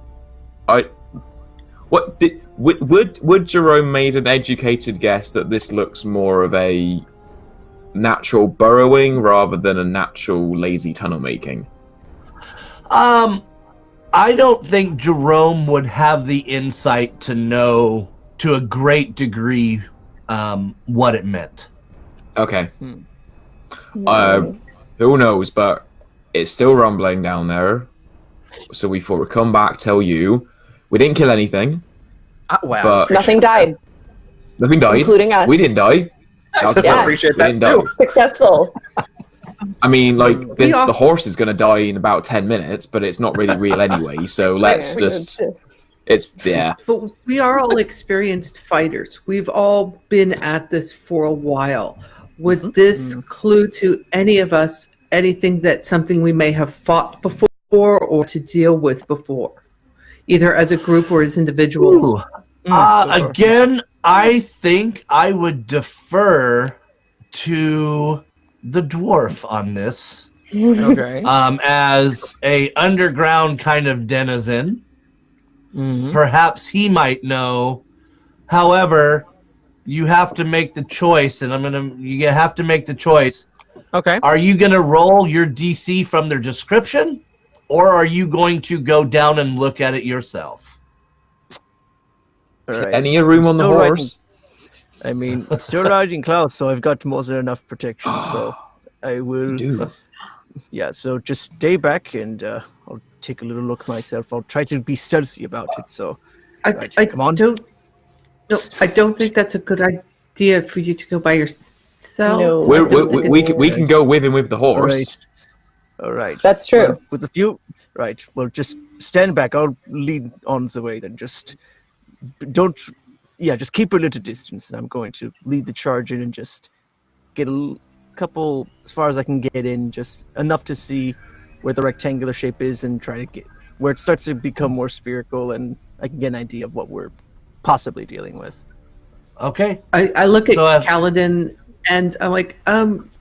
Would Jerome made an educated guess that this looks more of a natural burrowing rather than a natural lazy tunnel making? I don't think Jerome would have the insight to know to a great degree what it meant. Okay. Who knows, but it's still rumbling down there. So we thought we'd come back, tell you. We didn't kill anything. Wow. But Nothing died. Nothing died. Including us. We didn't die. I appreciate that too. Successful. I mean, the horse is going to die in about 10 minutes, but it's not really real anyway, so let's just... But we are all experienced fighters. We've all been at this for a while. Would this clue to any of us anything that something we may have fought before or to deal with before? Either as a group or as individuals? Again, I think I would defer to the dwarf on this. Okay. As a underground kind of denizen, perhaps he might know However, you have to make the choice, and you have to make the choice. Okay. Are you gonna roll your DC from their description, or are you going to go down and look at it yourself? All right. Any room on the Still horse? Still riding Klaus, so I've got more than enough protection. So I will. You do. Yeah. So just stay back, and I'll take a little look myself. I'll try to be stealthy about it. So right, come on. I don't think that's a good idea for you to go by yourself. No. We can go with him with the horse. All right. That's true. Well, with a few. Right. Well, just stand back. I'll lead on the way. Then just don't. Yeah, just keep a little distance, and I'm going to lead the charge in and just get a couple, as far as I can get in, just enough to see where the rectangular shape is, and try to get where it starts to become more spherical, and I can get an idea of what we're possibly dealing with. Okay. I look at Kaladin and I'm like,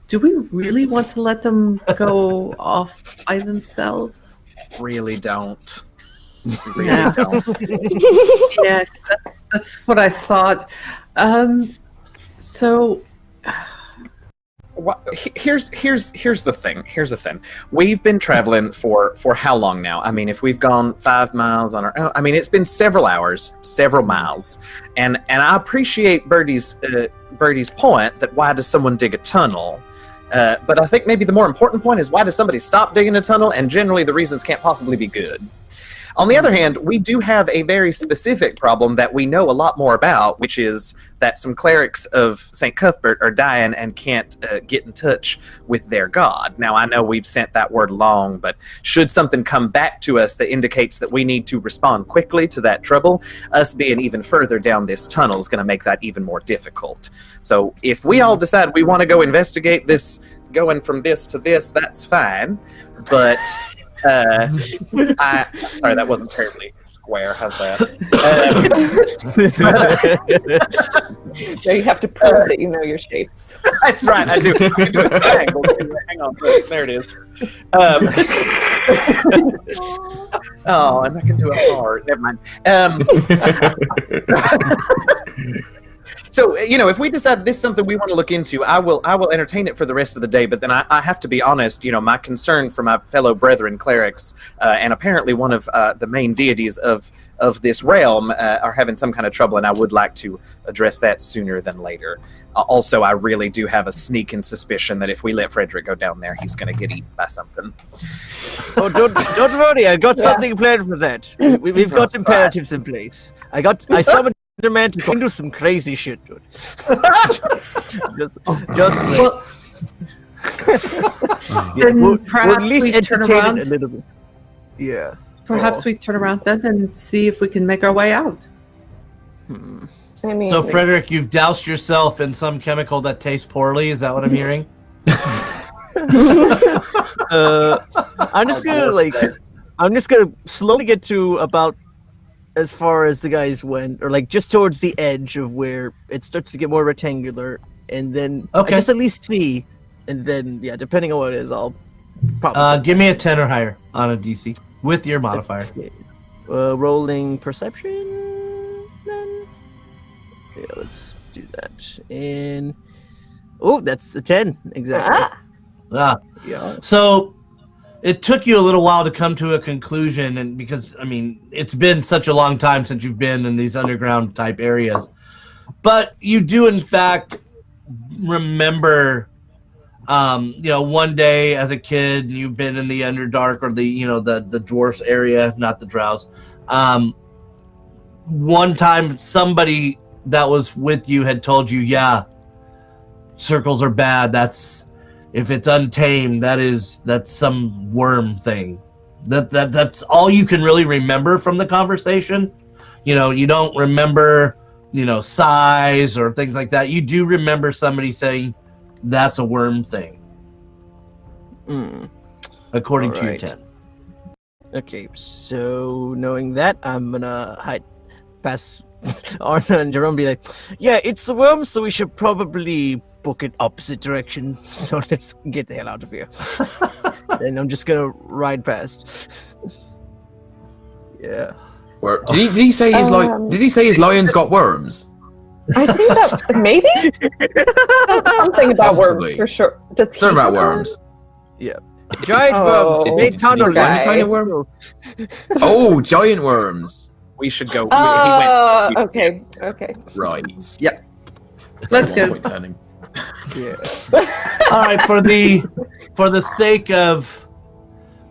do we really want to let them go off by themselves? Really don't. Really Yeah. don't. Yes, that's what I thought. So Here's the thing. We've been traveling for how long now? I mean, if we've gone 5 miles on our own, I mean, it's been several hours, several miles, and I appreciate Birdie's point that why does someone dig a tunnel? But I think maybe the more important point is why does somebody stop digging a tunnel? And generally, the reasons can't possibly be good. On the other hand, we do have a very specific problem that we know a lot more about, which is that some clerics of St. Cuthbert are dying and can't get in touch with their god. Now, I know we've sent that word along, but should something come back to us that indicates that we need to respond quickly to that trouble, us being even further down this tunnel is going to make that even more difficult. So if we all decide we want to go investigate this, going from this to this, that's fine, but... sorry, that wasn't terribly square. How's that? So you have to prove that you know your shapes. That's right, I do. I can do a triangle. Hang on, there it is. Oh, and I can do a heart. Never mind. So, if we decide this is something we want to look into, I will entertain it for the rest of the day. But then I have to be honest, my concern for my fellow brethren clerics, and apparently one of the main deities of this realm are having some kind of trouble, and I would like to address that sooner than later. Also, I really do have a sneaking suspicion that if we let Frederick go down there, he's going to get eaten by something. Oh, don't worry, I got something planned for that. We've got imperatives in place. I summoned the man to go do some crazy shit, dude. just then perhaps at least we turn entertain around. it a little bit. Yeah. Perhaps we turn around then and see if we can make our way out. I mean, So, Frederick, you've doused yourself in some chemical that tastes poorly. Is that what I'm hearing? I'm just gonna slowly get to about as far as the guys went, or like just towards the edge of where it starts to get more rectangular, and then I just at least see, and then depending on what it is, I'll probably give me a 10 or higher on a DC with your modifier. Rolling perception. Then let's do that. And that's a 10 exactly. Yeah. So it took you a little while to come to a conclusion, and because it's been such a long time since you've been in these underground type areas, but you do in fact remember, one day as a kid you've been in the Underdark or the dwarfs area, not the drows. One time somebody that was with you had told you, circles are bad. If it's untamed, that's some worm thing. That's all you can really remember from the conversation. You don't remember, size or things like that. You do remember somebody saying that's a worm thing. According to your 10. Okay, so knowing that, I'm gonna hide past Arna and Jerome, be like, yeah, it's a worm, so we should probably book it opposite direction, so let's get the hell out of here. Then I'm just gonna ride past. Yeah. Did he say his lions got worms? I think that maybe something about worms Possibly. for sure. Does he Something about know? worms. Giant Oh, worms. They tunnel you guys. tiny worm. Oh, giant worms. We should go. Okay. Okay. Right. Let's One go. point turning. Yeah. All right, for the sake of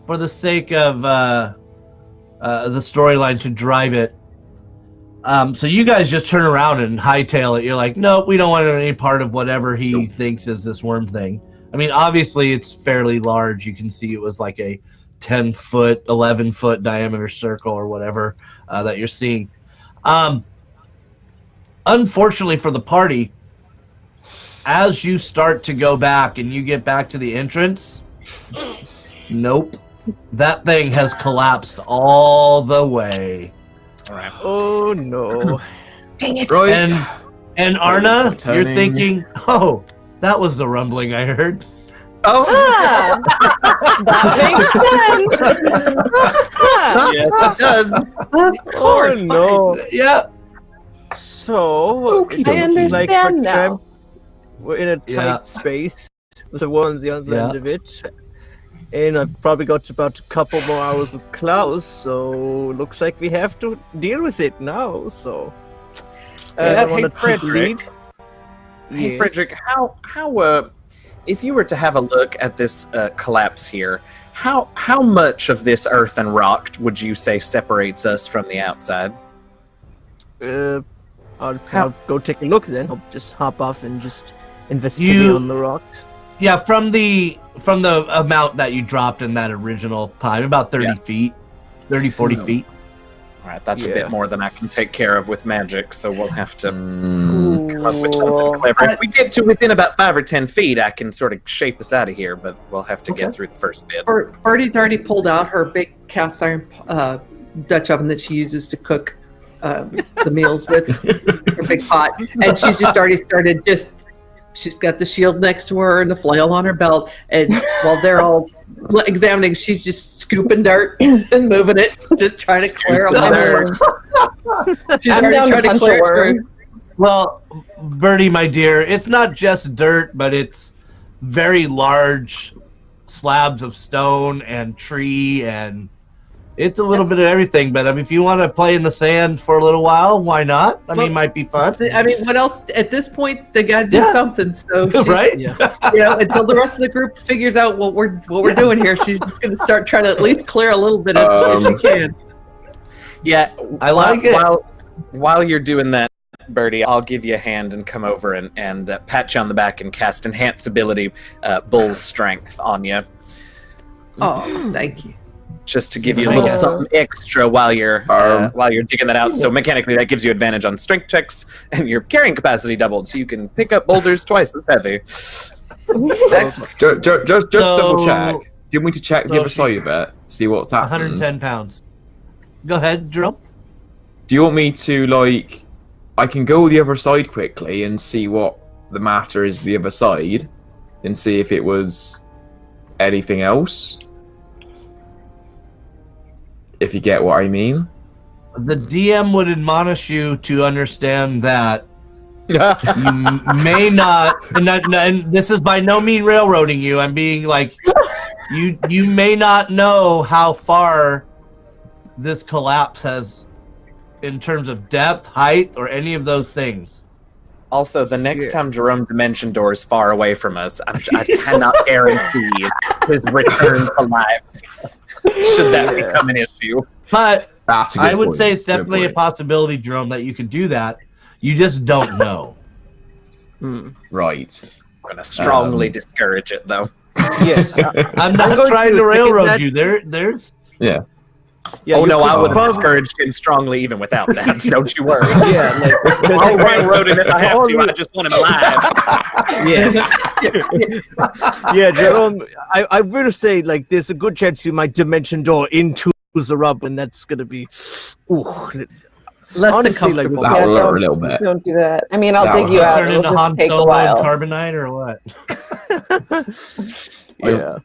the storyline to drive it. So you guys just turn around and hightail it. You're like, nope, we don't want any part of whatever he thinks is this worm thing. I mean, obviously it's fairly large. You can see it was like a 10-foot, 11-foot diameter circle or whatever that you're seeing. Unfortunately for the party, as you start to go back and you get back to the entrance, nope, that thing has collapsed all the way. Oh no. Dang it. Right. And Arna, you're Turning. thinking, oh, that was the rumbling I heard. Oh, Ah, that makes sense. Huh. yes, it does. Of course. Oh no. Yeah. So Okie it dokie. looks like Understand we're now. trapped- We're in a tight Yeah. space. There's a one on the other Yeah. end of it. And I've probably got about a couple more hours with Klaus, so looks like we have to deal with it now. So Yeah, I want hey, to Frederick. lead. Hey, Yes. Frederick, how if you were to have a look at this collapse here, how much of this earth and rock would you say separates us from the outside? I'll go take a look then. I'll just hop off and just investigate You- on the rocks. Yeah, from the amount that you dropped in that original pile, about 30 feet, 30, 40 No. feet. All right, that's a Yeah. bit more than I can take care of with magic, so we'll have to Mm, come up with something Ooh. clever. If we get to within about 5 or 10 feet, I can sort of shape us out of here, but we'll have to Okay. get through the first bit. Birdie's already pulled out her big cast iron Dutch oven that she uses to cook the meals with, her big pot, and she's just already started. She's got the shield next to her and the flail on her belt, and while they're all examining, she's just scooping dirt and moving it, just trying to clear away. She's I'm already down to trying to punch a clear it worm. through. Well, Bertie, my dear, it's not just dirt, but it's very large slabs of stone and tree, and it's a little bit of everything. But I mean, if you want to play in the sand for a little while, why not? I mean, it might be fun. I mean, what else? At this point, they got to do Yeah. something. So, she's, Right? Yeah. until the rest of the group figures out what we're doing here, she's just going to start trying to at least clear a little bit of if she can. Yeah, I like it. While you're doing that, Birdie, I'll give you a hand and come over and pat you on the back and cast Enhance Ability Bull's Strength on you, Oh, thank you. just to give you a little Yeah. something extra while you're digging that out. So mechanically, that gives you advantage on strength checks, and your carrying capacity doubled, so you can pick up boulders twice as heavy. Excellent. just So- double check. Do you want me to check the So other if side of it? See what's happened? 110 pounds. Go ahead, Jerome. Do you want me to, like, I can go the other side quickly and see what the matter is the other side and see if it was anything else? If you get what I mean. The DM would admonish you to understand that you may not, and this is by no mean railroading you. I'm being like, you may not know how far this collapse has, in terms of depth, height, or any of those things. Also, the next Yeah. time Jerome Dimension Door is far away from us, I cannot guarantee his return to life. Should that become an issue? But That's a good I would point. say it's Good definitely a point. possibility, Jerome, that you can do that. You just don't know. Right. I'm going to strongly discourage it, though. Yes. I'm not going trying to to railroad that- you. There's Yeah, oh, you no, could I would have prob- discouraged him strongly even without that. Don't you worry. Yeah, like, I'll railroad him if I have to. I just want him alive. yeah, Jerome. I will say, like, there's a good chance you might dimension door into the rub, and that's gonna be, ooh, Less Honestly, than like, comfortable. That Yeah, will hurt don't- a little bit. Don't do that. I mean, I'll That dig will you hurt. out. turn It'll into Han just take a Solo and while. Carbonite or what? yeah.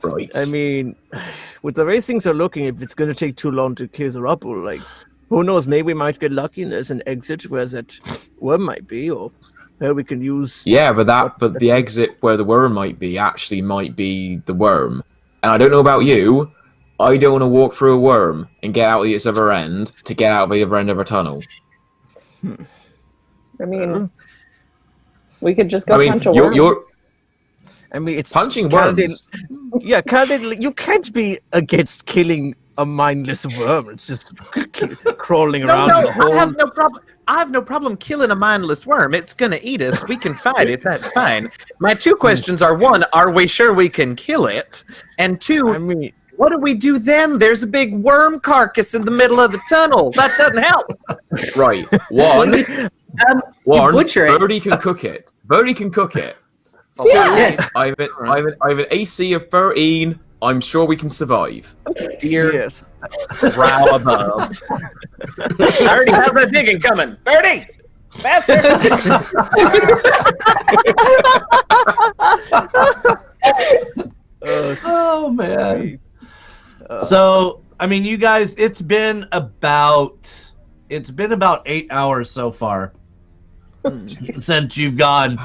Right. I mean, with the way things are looking, if it's gonna take too long to clear the rubble, like, Who knows? Maybe we might get lucky and there's an exit where that worm might be, or where we can use. Yeah, but the exit where the worm might be actually might be the worm. And I don't know about you, I don't want to walk through a worm and get out the other end to get out the other end of a tunnel. I mean, we could just go punch a worm. I mean, it's Punching Kaladin, worms. Yeah, Kaladin, you can't be against killing a mindless worm. It's just crawling around the hole. I have no problem. I have no problem killing a mindless worm. It's gonna eat us. We can fight it. That's fine. My two questions are: one, are we sure we can kill it? And two, I mean, what do we do then? There's a big worm carcass in the middle of the tunnel. That doesn't help. Right. One, butcher it. Birdie can cook it. Birdie can cook it. Yes. I have an AC of 13. I'm sure we can survive. Dear yes. brow above. Birdie, how's that digging coming? Birdie! Faster! Oh man. So I mean, you guys, it's been about 8 hours so far since you've gone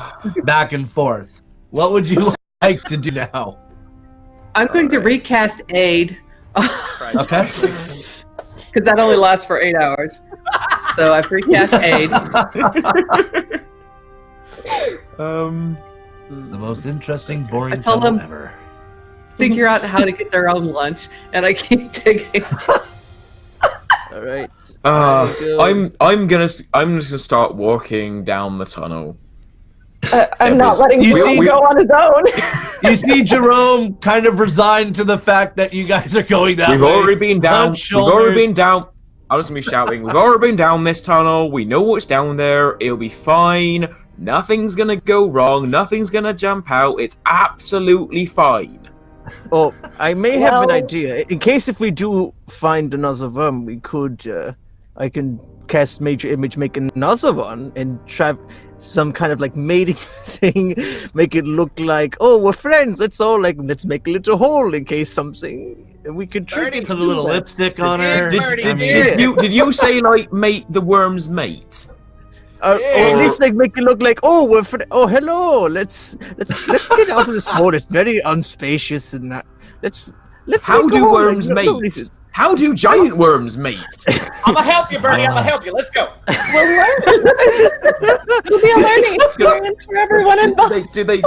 back and forth. What would you like to do now? I'm going to recast aid. Okay. Because that only lasts for 8 hours. So I've recast aid. The most interesting, boring I told tunnel them- ever. Figure out how to get their own lunch, and I keep digging. All right. I'm just gonna start walking down the tunnel. I'm not letting You Jerome see- go on his own. You see Jerome kind of resigned to the fact that you guys are going that We've way. already been down. Hunched We've already shoulders. been down. I was gonna be shouting. We've already been down this tunnel. We know what's down there. It'll be fine. Nothing's gonna go wrong. Nothing's gonna jump out. It's absolutely fine. Oh, I may have an Well- idea. In case if we do find another worm, we could. I can cast Major Image, make another one, and try some kind of like mating thing. Make it look like, oh, we're friends. Let's make a little hole in case something. And we could trick it. Put a little lipstick on her. Did you say like mate the worm's mate? Or at least like make it look like, oh, we're oh, hello. Let's get out of this hole. It's very unspacious and that. Let's. How make a do hole. worms Like, mate? nobody's- How do giant worms mate? I'm gonna help you, Birdie. I'm gonna help you. Let's go. We'll learn. It'll be a learning experience for everyone involved. Do they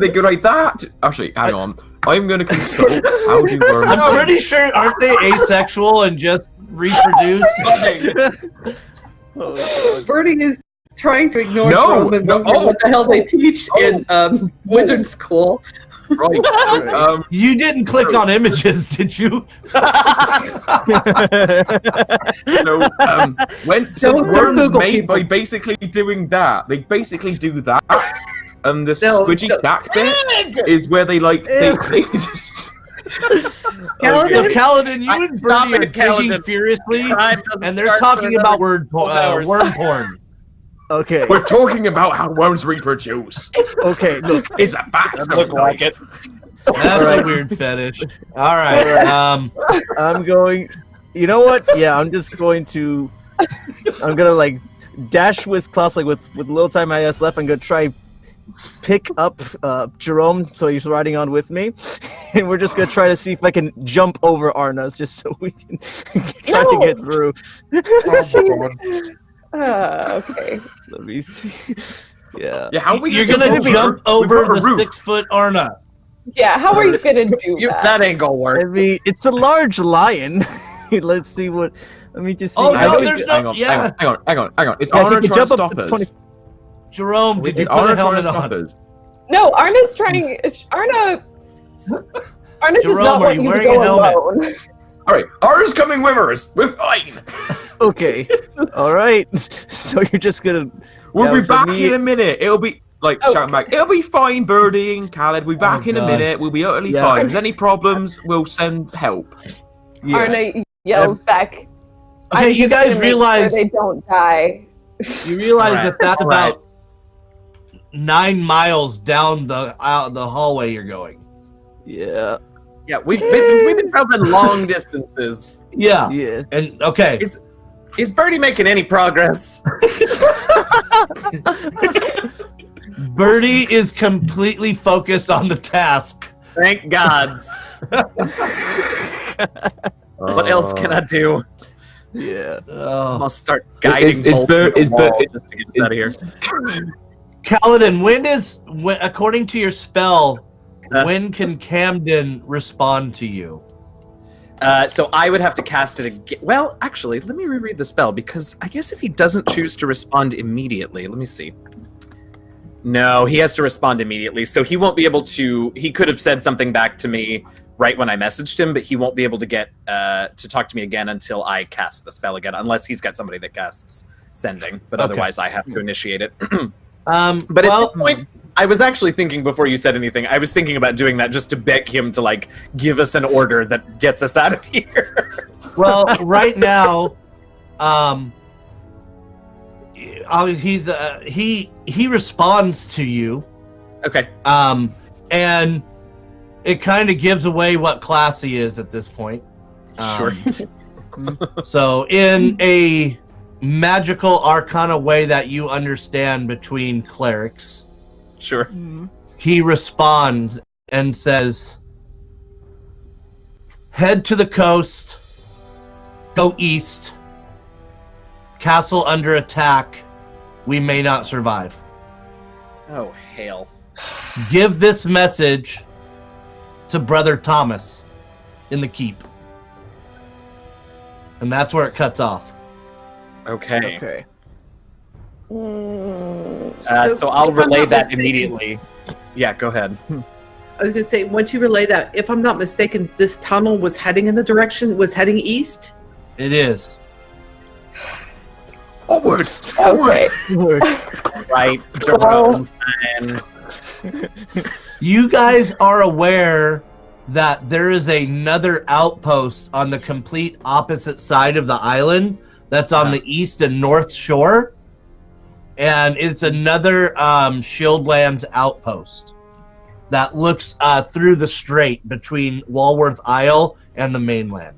go like that? Actually, hang on. I'm gonna consult. How do worms? I'm pretty sure, aren't they asexual and just reproduce? Birdie is trying to ignore No, Jerome and no, wondering what the hell they teach in wizard school. Right. You didn't click on images, did you? So, when Don't worms Google mate people. by basically doing that, they basically do that, and the No, squidgy don't- sack bit is where they like they just. Kaladin? So Kaladin, you and Stop Birdie are it, Kaladin. digging furiously, Crime doesn't and they're start talking for about another 12 hours. worm porn. Okay. We're talking about how worms reproduce. Okay. Look. It's a fact. Look like it. That's a weird fetish. All right. I'm going. You know what? Yeah, I'm just going to. I'm gonna like dash with Klaus, like with little time I has left. I'm gonna try pick up Jerome, so he's riding on with me, and we're just gonna try to see if I can jump over Arna's, just so we can try to get through. Okay. Let me see. Yeah. Yeah, how are we You're gonna gonna jump over the 6-foot Arna. Yeah, how are you gonna do that? That ain't gonna work. I mean, it's a large lion. Let's see what. Let me just see. Oh, I no, know there's Hang no. on, Yeah, hang on. Is Yeah, he Arna can trying to jump up stop to us? 20 Jerome, did you Is put a Arna trying to helmet stop on? us? No, Arna's trying. Arna does Jerome, not are want you you to wearing go a helmet? alone. All right, Arna's coming with us. We're fine. Okay. All right. So you're just gonna. We'll Yeah, be so back me- in a minute. It'll be like Okay. shouting back. It'll be fine, Birdie and Khaled. We'll be back in a God. minute. We'll be utterly Yeah. fine. If there's any problems, we'll send help. Arna yells back. Okay, "I'm you just guys gonna make realize sure they don't die. you realize Alright, that that's alright. about 9 miles down the hallway you're going. Yeah. Yeah, we've been traveling long distances. Yeah, Yeah. and okay. Is Is Birdie making any progress? Birdie is completely focused on the task. Thank gods. What else can I do? Yeah. I'll start guiding Is bolts Bird- in is the Bird- wall just to get us out of here. Kaladin, according to your spell, Huh? when can Camden respond to you? So I would have to cast it again. Well, actually, let me reread the spell, because I guess if he doesn't choose to respond immediately, let me see. No, he has to respond immediately, so he won't be able to. He could have said something back to me right when I messaged him, but he won't be able to get to talk to me again until I cast the spell again, unless he's got somebody that casts sending. But Okay. otherwise, I have to initiate it. But But at this point, I was actually thinking before you said anything. I was thinking about doing that just to beg him to like give us an order that gets us out of here. well, right now, he responds to you, Okay. and it kind of gives away what class he is at this point. Sure. So, in a magical arcana way that you understand between clerics, Sure. he responds and says, head to the coast, go east, castle under attack, we may not survive. Oh, hail. Give this message to Brother Thomas in the keep. And that's where it cuts off. Okay. Okay. So I'll if I'm relay not that mistaken- immediately. Yeah, go ahead. I was going to say, once you relay that, if I'm not mistaken, this tunnel was heading east. It is. Onward! Okay. Right. Well- And You guys are aware that there is another outpost on the complete opposite side of the island that's on the east and north shore. And it's another Shieldlands outpost that looks through the strait between Walworth Isle and the mainland.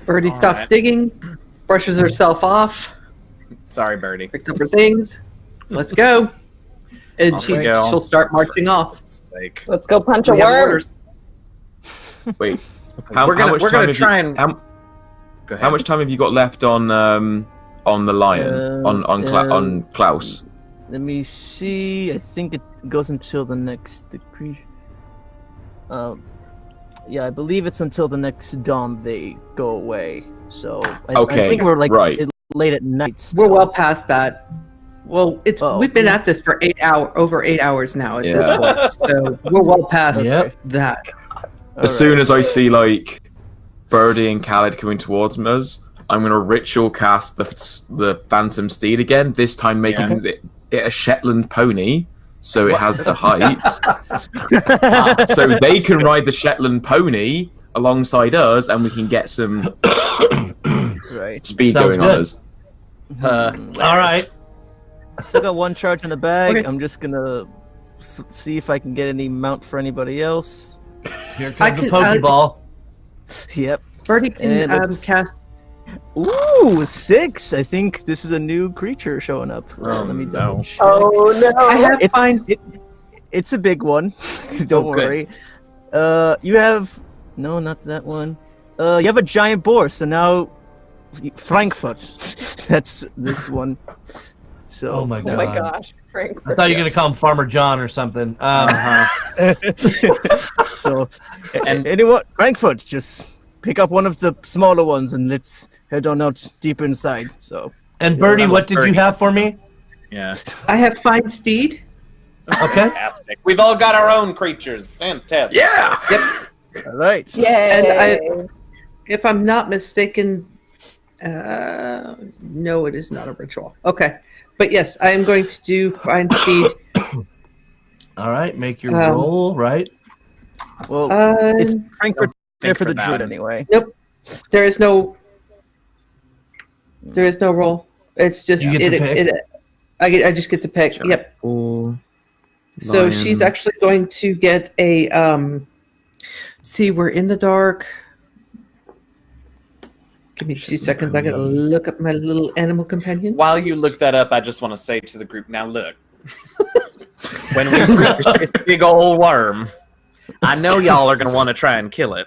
Birdie All stops right. digging, brushes herself off, sorry, Birdie. picks up her things. Let's go. And Off we go. she'll start marching off. Sake. Let's go punch a We have worm. orders. Wait. We're gonna try and How, go ahead. how much time have you got left on the lion on Klaus? Let me see. I think it goes until the next decree. Yeah, I believe it's until the next dawn they go away. So I Okay, think we're like right. late at night. Still. We're well past that. Well, Oh, we've been yeah. at this for over 8 hours now at Yeah. this point, so we're well past Yep. that. As soon as I see like Birdie and Khaled coming towards us, I'm gonna ritual cast the Phantom Steed again. This time making it a Shetland pony, so it has the height, so they can ride the Shetland pony alongside us, and we can get some Right. speed Sounds going on good. us. All right. I still got one charge in the bag. Okay. I'm just gonna see if I can get any mount for anybody else. Here I comes the can- Pokeball. Yep. Birdie can And let's- cast. Ooh, 6. I think this is a new creature showing up. Let me no. double check. Oh no! I have It's a big one. Don't Oh, good. worry. You have no, not that one. You have a giant boar. So now Frankfurt. That's this one. So Oh my Oh god. my gosh, Frank. I thought you were going to call him Farmer John or something. so And- anyone Frankfurt, just pick up one of the smaller ones and let's head on out deep inside. So And Birdie, sounds what like did Birdie. you have for me? Yeah. I have Fine Steed. Okay. Fantastic. We've all got our own creatures. Fantastic. Yeah. all right. Yay! If I'm not mistaken, no, it is not a ritual. Okay, but yes, I am going to do Fine Steed. All right. Make your Um, roll, right? Well, Uh, it's Frankfurt there think for for the that. druid anyway. there is no roll. It's just You get to pick? I just get to pick. Sure. Yep. Or So lion. she's actually going to get a see, we're in the dark. Give me 2 seconds. I gotta look up my little animal companion. While you look that up, I just want to say to the group, now look. When we reach this big old worm, I know y'all are going to want to try and kill it.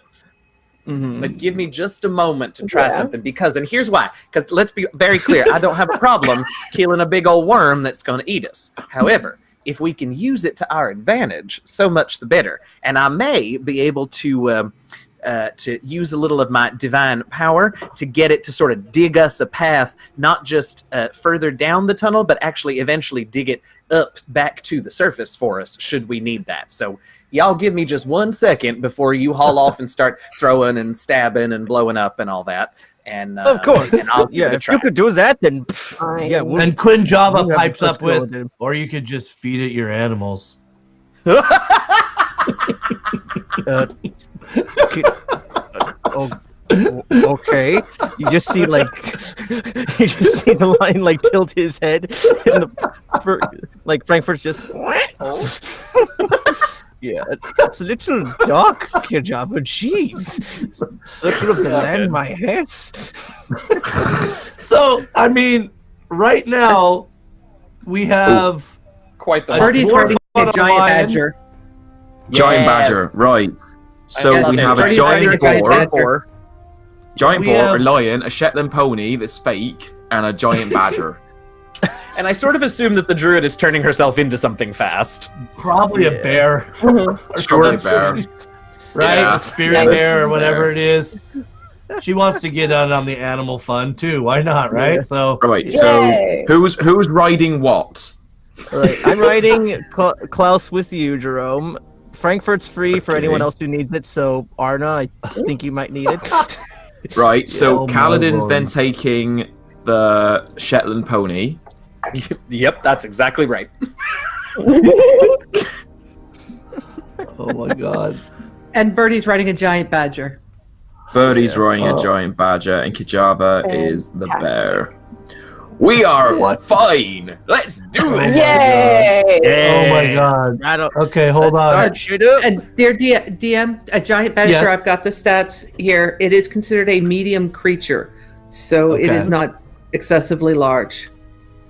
But give me just a moment to try something and here's why. Because let's be very clear, I don't have a problem killing a big old worm that's going to eat us. However, if we can use it to our advantage, so much the better. And I may be able to use a little of my divine power to get it to sort of dig us a path, not just further down the tunnel, but actually eventually dig it up back to the surface for us, should we need that. So y'all give me just 1 second before you haul off and start throwing and stabbing and blowing up and all that. And of course, and I'll give it a if try. you could do that, then And Quinn Java we'll pipes let's up go with, then. or you could just feed it your animals. Okay. You just see the lion like tilt his head, and Frankfurt's just. Yeah, it's a little dark, Java. Jeez, circle of the land, my hats. So, I mean, right now we have Quite the Birdie's dwarf riding on a a giant lion. badger. Giant Yes. badger, right. So Yes, we have a Birdie's riding giant giant boar, badger. We have- a lion, a Shetland pony that's fake, and a giant badger. And I sort of assume that the druid is turning herself into something fast. probably a bear, Surely bear. right? Yeah. A spirit Yeah, bear or whatever bear. it is. She wants to get on the animal fun too. Why not, right? Yeah. So Right. So Yay. who's riding what? Right, I'm riding Klaus with you, Jerome. Frankfurt's free for Okay. anyone else who needs it, so Arna, I think you might need it. Right. So Oh my Kaladin's lord. then taking the Shetland pony. Yep, that's exactly right. oh my god. And Birdie's riding a giant badger. Birdie's riding a Oh. giant badger, and Kijaba is the Fantastic. bear. We are What? fine. Let's do Oh this. my Yay! Oh my god. I don't. Okay, hold on. Start shit up. And dear DM, a giant badger, Yeah. I've got the stats here. It is considered a medium creature, so it Okay. is not excessively large.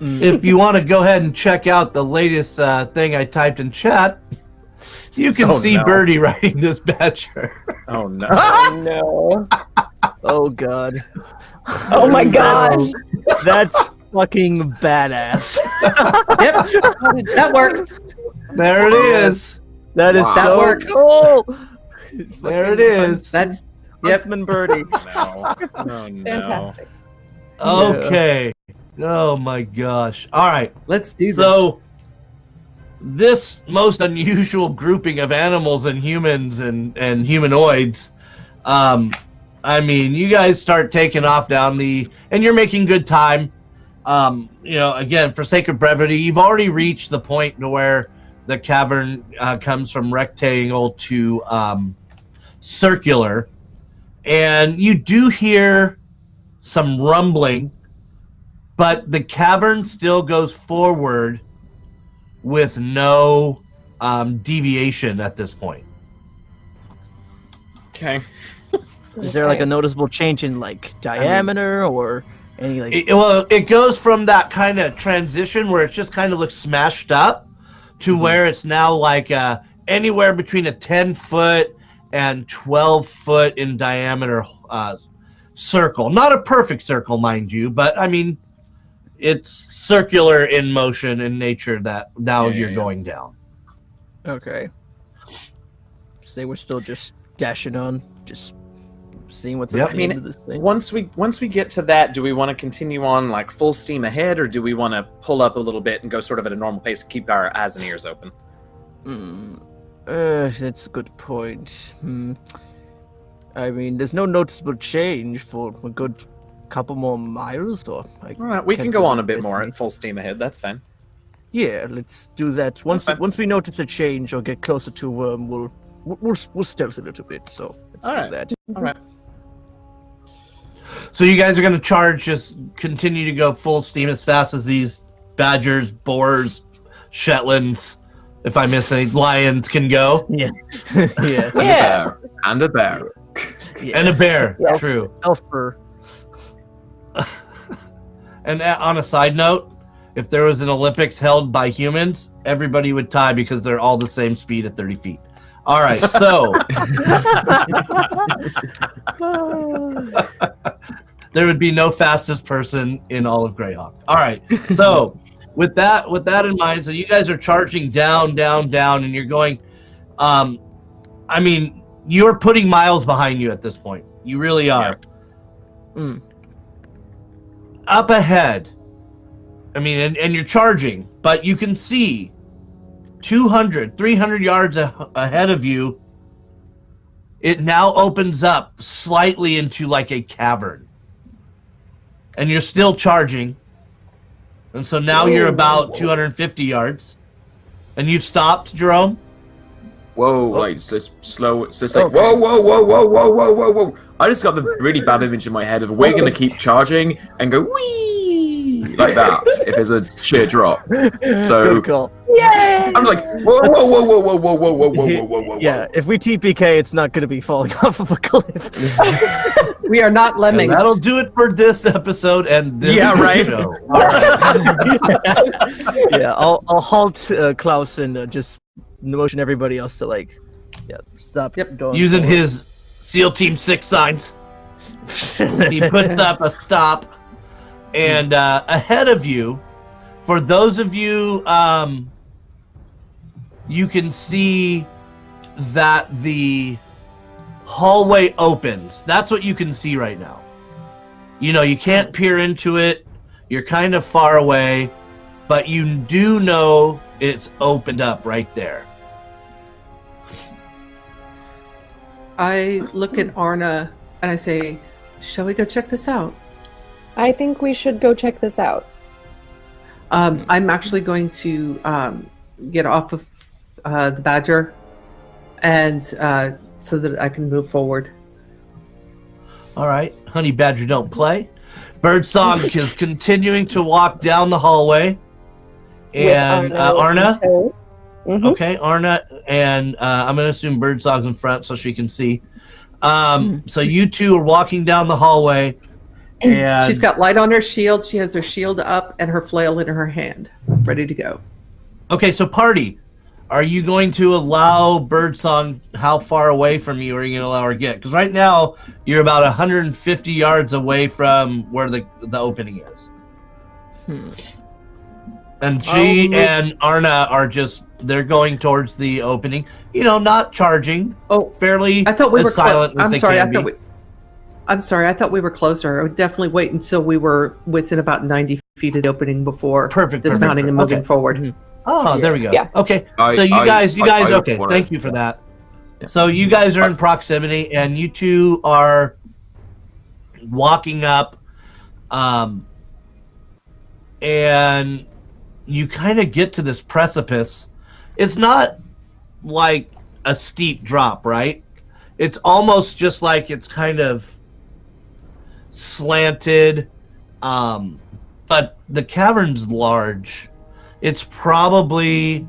If you want to go ahead and check out the latest thing I typed in chat, you can Oh, see no. Birdie riding this badger. Oh no. Oh no! Oh god, Oh my gosh! that's fucking badass. Yep, that works. There it is. That is Wow. That so works. cool. It's There it fucking is. That's yep. Huntsman Birdie. No. Oh no. Fantastic. Okay. Oh my gosh. All right. Let's do this. So this most unusual grouping of animals and humans and humanoids, I mean, you guys start taking off down and you're making good time. Again, for sake of brevity, you've already reached the point to where the cavern comes from rectangle to circular, and you do hear some rumbling, but the cavern still goes forward with no deviation at this point. Okay. Is there like a noticeable change in like diameter or any like? It goes from that kind of transition where it just kind of looks smashed up to where it's now like anywhere between a 10-foot and 12-foot in diameter circle. Not a perfect circle, mind you, but I mean, it's circular in motion in nature that now you're going down. Okay. Say we're still just dashing on, just seeing what's Yep. at the end of this thing. Once we get to that, do we want to continue on like full steam ahead, or do we want to pull up a little bit and go sort of at a normal pace and keep our eyes and ears open? That's a good point. I mean, there's no noticeable change for a good couple more miles, or All right, we can go on a bit more at full steam ahead. That's fine. Yeah, let's do that. Once fine. once we notice a change or get closer to we'll stealth a little bit. So let's All do right. that. All right. So you guys are going to charge, just continue to go full steam as fast as these badgers, boars, Shetlands, if I miss any, lions can go. Yeah. Yeah. And a bear. And a bear, Yeah. true. Elf fur. And on a side note, if there was an Olympics held by humans, everybody would tie because they're all the same speed at 30 feet. All right, so there would be no fastest person in all of Greyhawk. All right, so with that in mind, so you guys are charging down, and you're going. I mean, you're putting miles behind you at this point. You really are. Yeah. Up ahead. I mean, and you're charging, but you can see 200, 300 yards ahead of you. It now opens up slightly into like a cavern. And you're still charging. And so now you're about 250 yards. And you've stopped, Jerome? Whoa, like it's this slow. It's just like whoa. I just got the really bad image in my head of we're gonna keep charging and go wee like that if there's a sheer drop. So Good call. Yay! I'm like whoa. Yeah, if we TPK, it's not going to be falling off of a cliff. We are not And lemmings. that'll do it for this episode and this show. All right. Yeah, I'll halt Klaus and just motion everybody else to stop. Yep. Going Using forward. his SEAL Team 6 signs. He puts up a stop. And ahead of you, for those of you, you can see that the hallway opens. That's what you can see right now. You know, you can't peer into it. You're kind of far away, but you do know it's opened up right there. I look at Arna and I say, shall we go check this out? I think we should go check this out. I'm actually going to get off of the Badger and so that I can move forward. All right, Honey Badger don't play. Birdsong is continuing to walk down the hallway. And Arna? Mm-hmm. Okay, Arna, and I'm going to assume Birdsong's in front so she can see. So you two are walking down the hallway. And She's got light on her shield. She has her shield up and her flail in her hand, ready to go. Okay, so party, are you going to allow Birdsong how far away from you are you going to allow her to get? Because right now you're about 150 yards away from where the opening is. And she and Arna are they're going towards the opening. You know, not charging. Oh, fairly I thought we were silent as I'm they sorry. can I thought be. I'm sorry. I thought we were closer. I would definitely wait until we were within about 90 feet of the opening before dismounting and moving forward. Oh, there we go. Yeah. Okay. So you guys, okay. Thank you for that. Yeah. So you guys are in proximity, and you two are walking up, and you kind of get to this precipice. It's not like a steep drop, right? It's almost just like it's kind of slanted, but the cavern's large. It's probably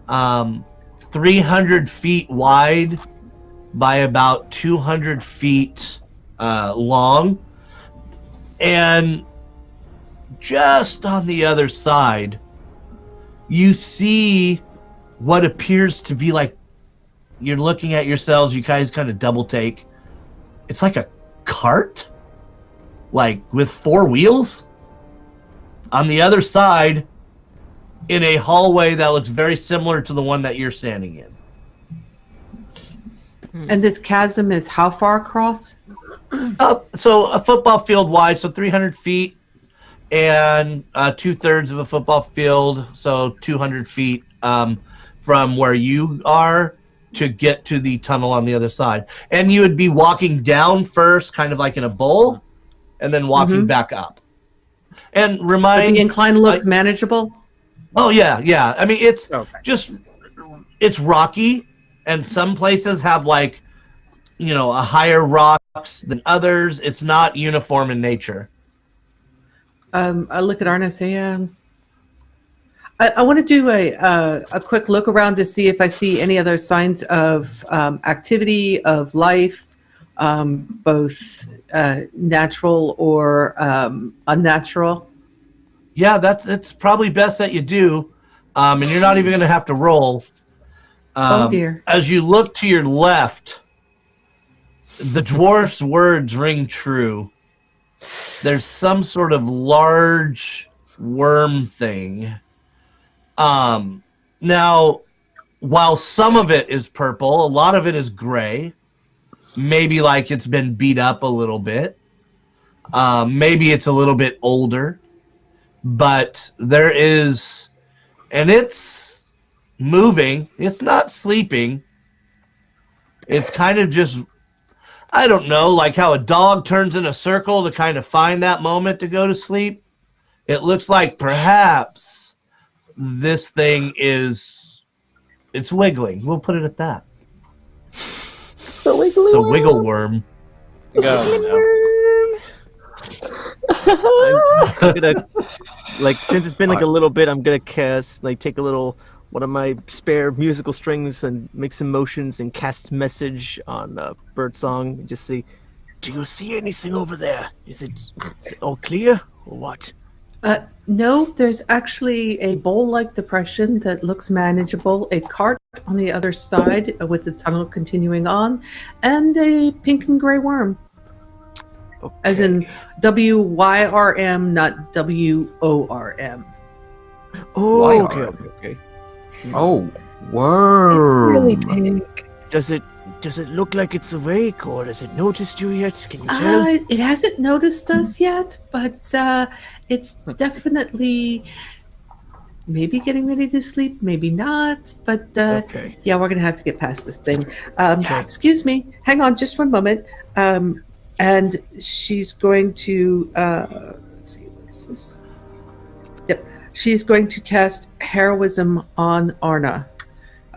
300 feet wide by about 200 feet long. And just on the other side, you see what appears to be like, you're looking at yourselves, you guys kind of double take. It's like a cart, like with 4 wheels. On the other side, in a hallway that looks very similar to the one that you're standing in. And this chasm is how far across? So a football field wide, so 300 feet, and 2/3 of a football field, so 200 feet from where you are to get to the tunnel on the other side. And you would be walking down first, kind of like in a bowl, and then walking back up. And But the incline looks manageable? Oh, yeah. I mean, it's Okay. it's rocky, and some places have like, you know, a higher rocks than others. It's not uniform in nature. I look at Arna and say, I want to do a quick look around to see if I see any other signs of activity, of life, both natural or unnatural? Yeah, it's probably best that you do, and you're not even going to have to roll. Oh dear. As you look to your left, the dwarf's words ring true. There's some sort of large worm thing. Now, while some of it is purple, a lot of it is gray. Maybe like it's been beat up a little bit. Maybe it's a little bit older. But there is, and it's moving. It's not sleeping. It's kind of just, I don't know, like how a dog turns in a circle to kind of find that moment to go to sleep. It looks like perhaps this thing it's wiggling. We'll put it at that. It's a wiggly It's a worm. wiggle worm. I'm gonna, like, since it's been like a little bit, I'm gonna cast, like, take a little one of my spare musical strings and make some motions and cast message on Birdsong and just say, "Do you see anything over there? Is it all clear or what?" No, there's actually a bowl-like depression that looks manageable, a cart on the other side with the tunnel continuing on, and a pink and gray worm. Okay. As in WYRM, not WORM. Oh, Why okay, are- okay. Oh, worm. It's really pink. Does it look like it's awake, or has it noticed you yet? Can you tell? It hasn't noticed us yet, but it's definitely maybe getting ready to sleep, maybe not. But Okay. yeah, we're gonna have to get past this thing. Excuse me, hang on just one moment. And she's going to let's see, what is this? Yep, she's going to cast Heroism on Arna.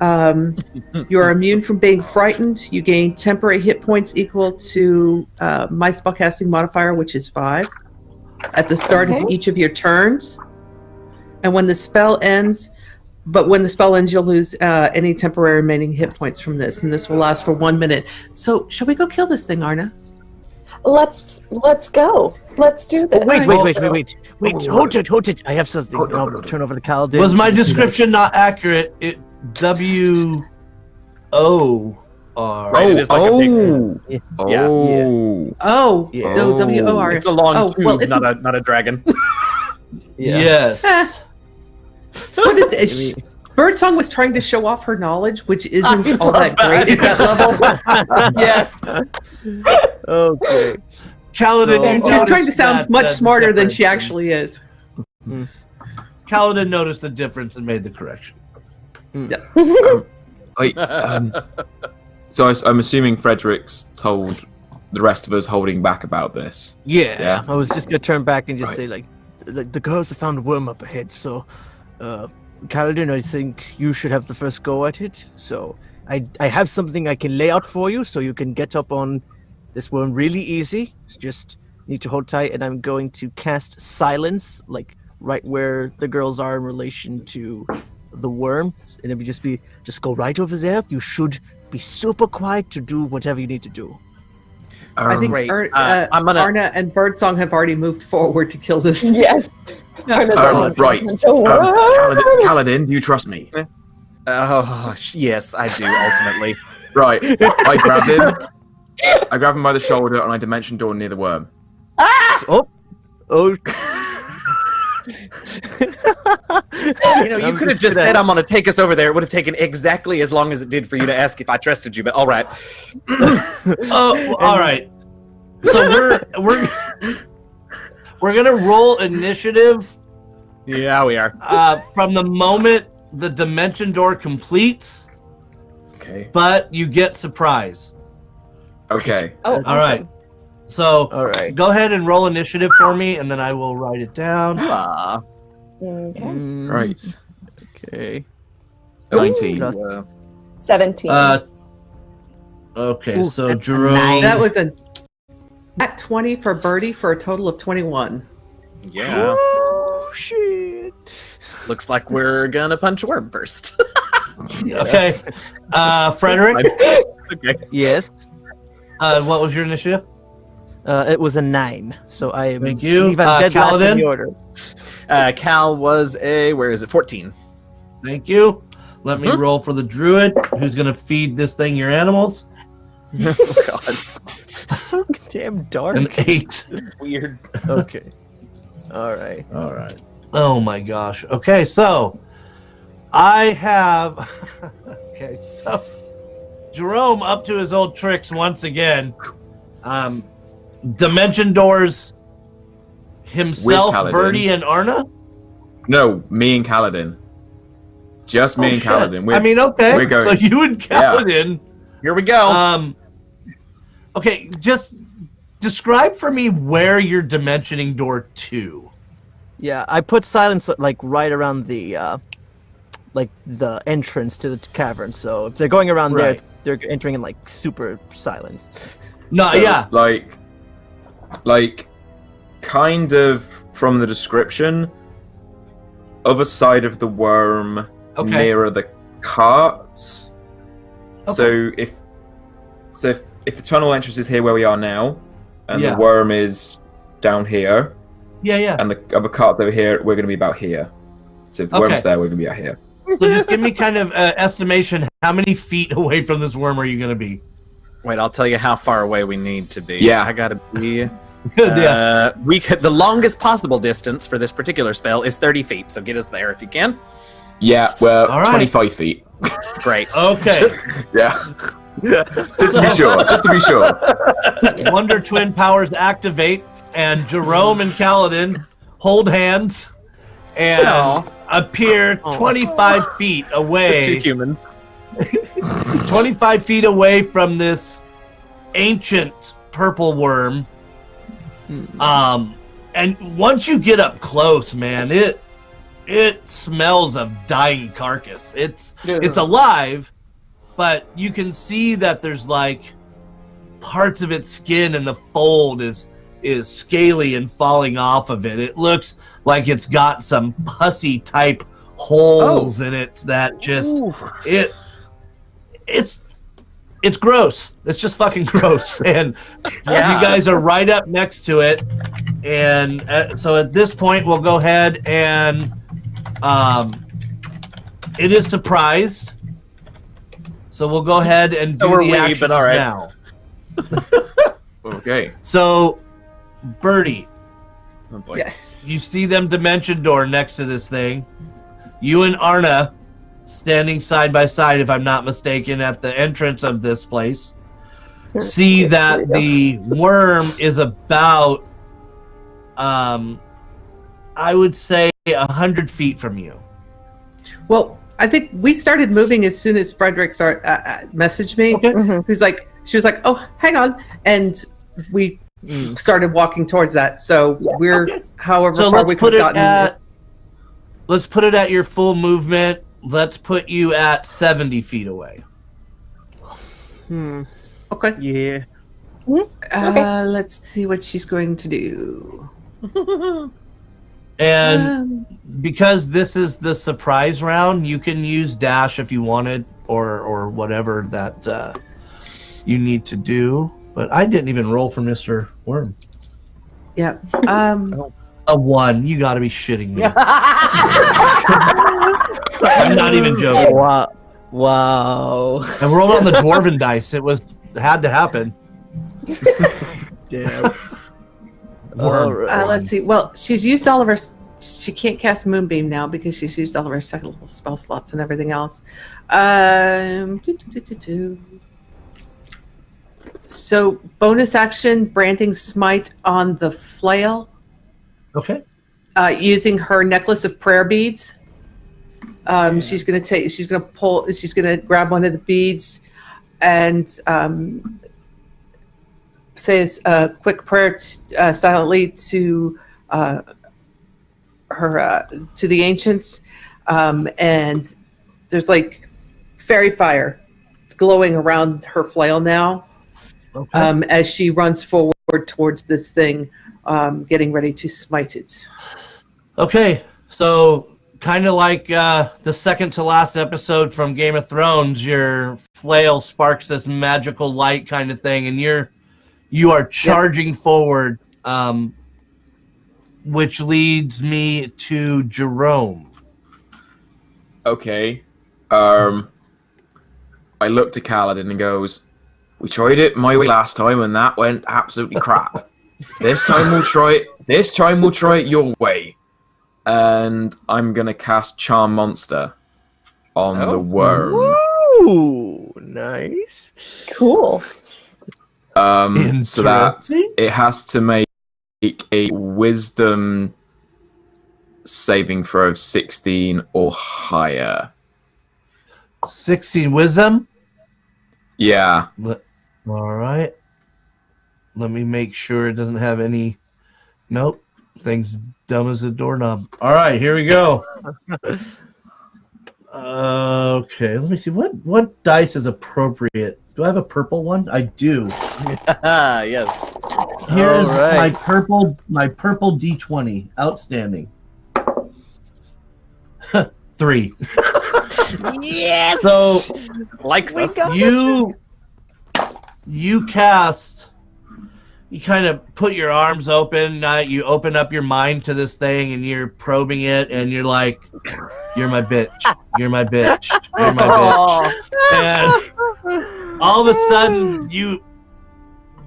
You are immune from being frightened. You gain temporary hit points equal to my spellcasting modifier, which is 5, at the start of each of your turns. And when the spell ends, you'll lose any temporary remaining hit points from this, and this will last for 1 minute. So, shall we go kill this thing, Arna? Let's go. Let's do this. Wait, hold it. I have something. I'll turn over to Kaladin. Was my description not accurate? It WOR. Right, it is like a big. Oh. Oh, Yeah. WOR. It's a long tube, well, it's not a dragon. Yeah. Yes. What did this? Birdsong was trying to show off her knowledge, which isn't all that great at that level. Yes. Okay. Kaladin, you She's trying to noticed sound that, much the smarter than she difference. actually is. Kaladin noticed the difference and made the correction. Yes. Wait, so I'm assuming Frederick's told the rest of us holding back about this. Yeah. Yeah. I was just gonna turn back and just Right. say like the girls have found a worm up ahead, so Kaladin, I think you should have the first go at it. So I have something I can lay out for you so you can get up on this worm really easy. So just need to hold tight, and I'm going to cast silence, like right where the girls are in relation to the worm. And it would just go right over there. You should be super quiet to do whatever you need to do. I think Great. I'm gonna- Arna and Birdsong have already moved forward to kill this. Yes. Arna's like, Right. "What?" Kaladin, do you trust me? Oh, yes, I do. Ultimately, Right. I grab him. I grab him by the shoulder and I dimension door near the worm. Oh. you could have just said, "I'm going to take us over there." It would have taken exactly as long as it did for you to ask if I trusted you. But all right. Oh, all right. So we're gonna roll initiative Yeah, we are. from the moment the dimension door completes, Okay. but you get surprise. Okay. Oh, All right. So All right. go ahead and roll initiative for me, and then I will write it down. Okay. Right. Okay. 19. Just- 17. Okay, Ooh, so that's a Jerome. 9. That was a nat 20 for Birdie for a total of 21. Yeah. Oh shit. Looks like we're gonna punch a worm first. Okay, Frederick. Okay. Yes. what was your initiative? It was a 9, so I am. Thank you. believe I'm dead last in Kaladin? the order. Cal was where is it? 14. Thank you. Let me roll for the druid, who's going to feed this thing your animals. Oh, God. So damn dark. An 8. Weird. Okay. All right. All right. Oh my gosh. Okay, so I have. Okay, so Jerome up to his old tricks once again. Dimension doors himself, Kaladin. Birdie, and Arna. No, me and Kaladin. Just me and shit. Kaladin. I mean, okay. we're going- So you and Kaladin. Here we go. Okay, just describe for me where you're dimensioning door to. Yeah, I put silence like right around the entrance to the cavern. So if they're going around Right. there, they're entering in like super silence. No, So, yeah. Like, kind of from the description, other side of the worm, Okay. nearer the carts. Okay. So if the tunnel entrance is here where we are now, and Yeah. the worm is down here, Yeah. and the other carts over here, we're going to be about here. So if the Okay. worm's there, we're going to be out here. So just give me kind of estimation. How many feet away from this worm are you going to be? Wait, I'll tell you how far away we need to be. Yeah. I gotta be. Yeah. We could. The longest possible distance for this particular spell is 30 feet. So get us there if you can. Yeah, well, All right. 25 feet. Great. Okay. Yeah. Just to be sure. Just to be sure. Wonder Twin powers activate, and Jerome and Kaladin hold hands and Aw. appear 25 feet The two away. humans. 25 feet away from this ancient purple worm. And once you get up close, man, it smells of dying carcass. It's alive, but you can see that there's like parts of its skin and the fold is scaly and falling off of it. It looks like it's got some pussy type holes in it that just it's gross. It's just fucking gross. And Yeah. you guys are right up next to it. And so at this point, we'll go ahead and it is surprised. So we'll go ahead and So do are the we, actions but all right. now. Okay. So, Birdie, Oh boy. Yes. you see them dimension door next to this thing. You and Arna standing side by side, if I'm not mistaken, at the entrance of this place. See that the worm is about, I would say, 100 feet from you. Well, I think we started moving as soon as Frederick messaged me. Okay. She was like, "Oh, hang on," and we started walking towards that. So we're however So far let's we put could have it gotten. at. Let's put it at your full movement. Let's put you at 70 feet away. Okay. Yeah. Let's see what she's going to do. And because this is the surprise round, you can use dash if you wanted, or whatever that you need to do. But I didn't even roll for Mr. Worm. Yeah. A 1. You got to be shitting me. I'm not even joking. Wow. I rolled on the dwarven dice. It had to happen. Damn. Worm. Let's see. Well, she's used all of her. She can't cast Moonbeam now because she's used all of her second level spell slots and everything else. So bonus action, branding smite on the flail, Okay. using her necklace of prayer beads. She's gonna grab one of the beads and says a quick prayer silently to to the ancients, and there's like fairy fire glowing around her flail now. Okay. As she runs forward towards this thing, getting ready to smite it. Okay. So, kind of like the second to last episode from Game of Thrones, your flail sparks this magical light kind of thing, and you are charging forward, which leads me to Jerome. Okay. I look to Kaladin and goes, "We tried it my way last time, and that went absolutely crap. This time we'll try it. This time we'll try it your way." And I'm gonna cast Charm Monster on the worm. Ooh, nice. Cool. So that it has to make a Wisdom saving throw of 16 or higher. 16 wisdom? Yeah. All right. Let me make sure it doesn't have any... Nope. Thing's dumb as a doorknob. All right, here we go. Okay, let me see. What dice is appropriate? Do I have a purple one? I do. Yes. Here's All right. my purple D20. Outstanding. 3. Yes. So Likes us. you cast. You kind of put your arms open. You open up your mind to this thing, and you're probing it, and you're like, "You're my bitch. You're my bitch. You're my bitch." And all of a sudden,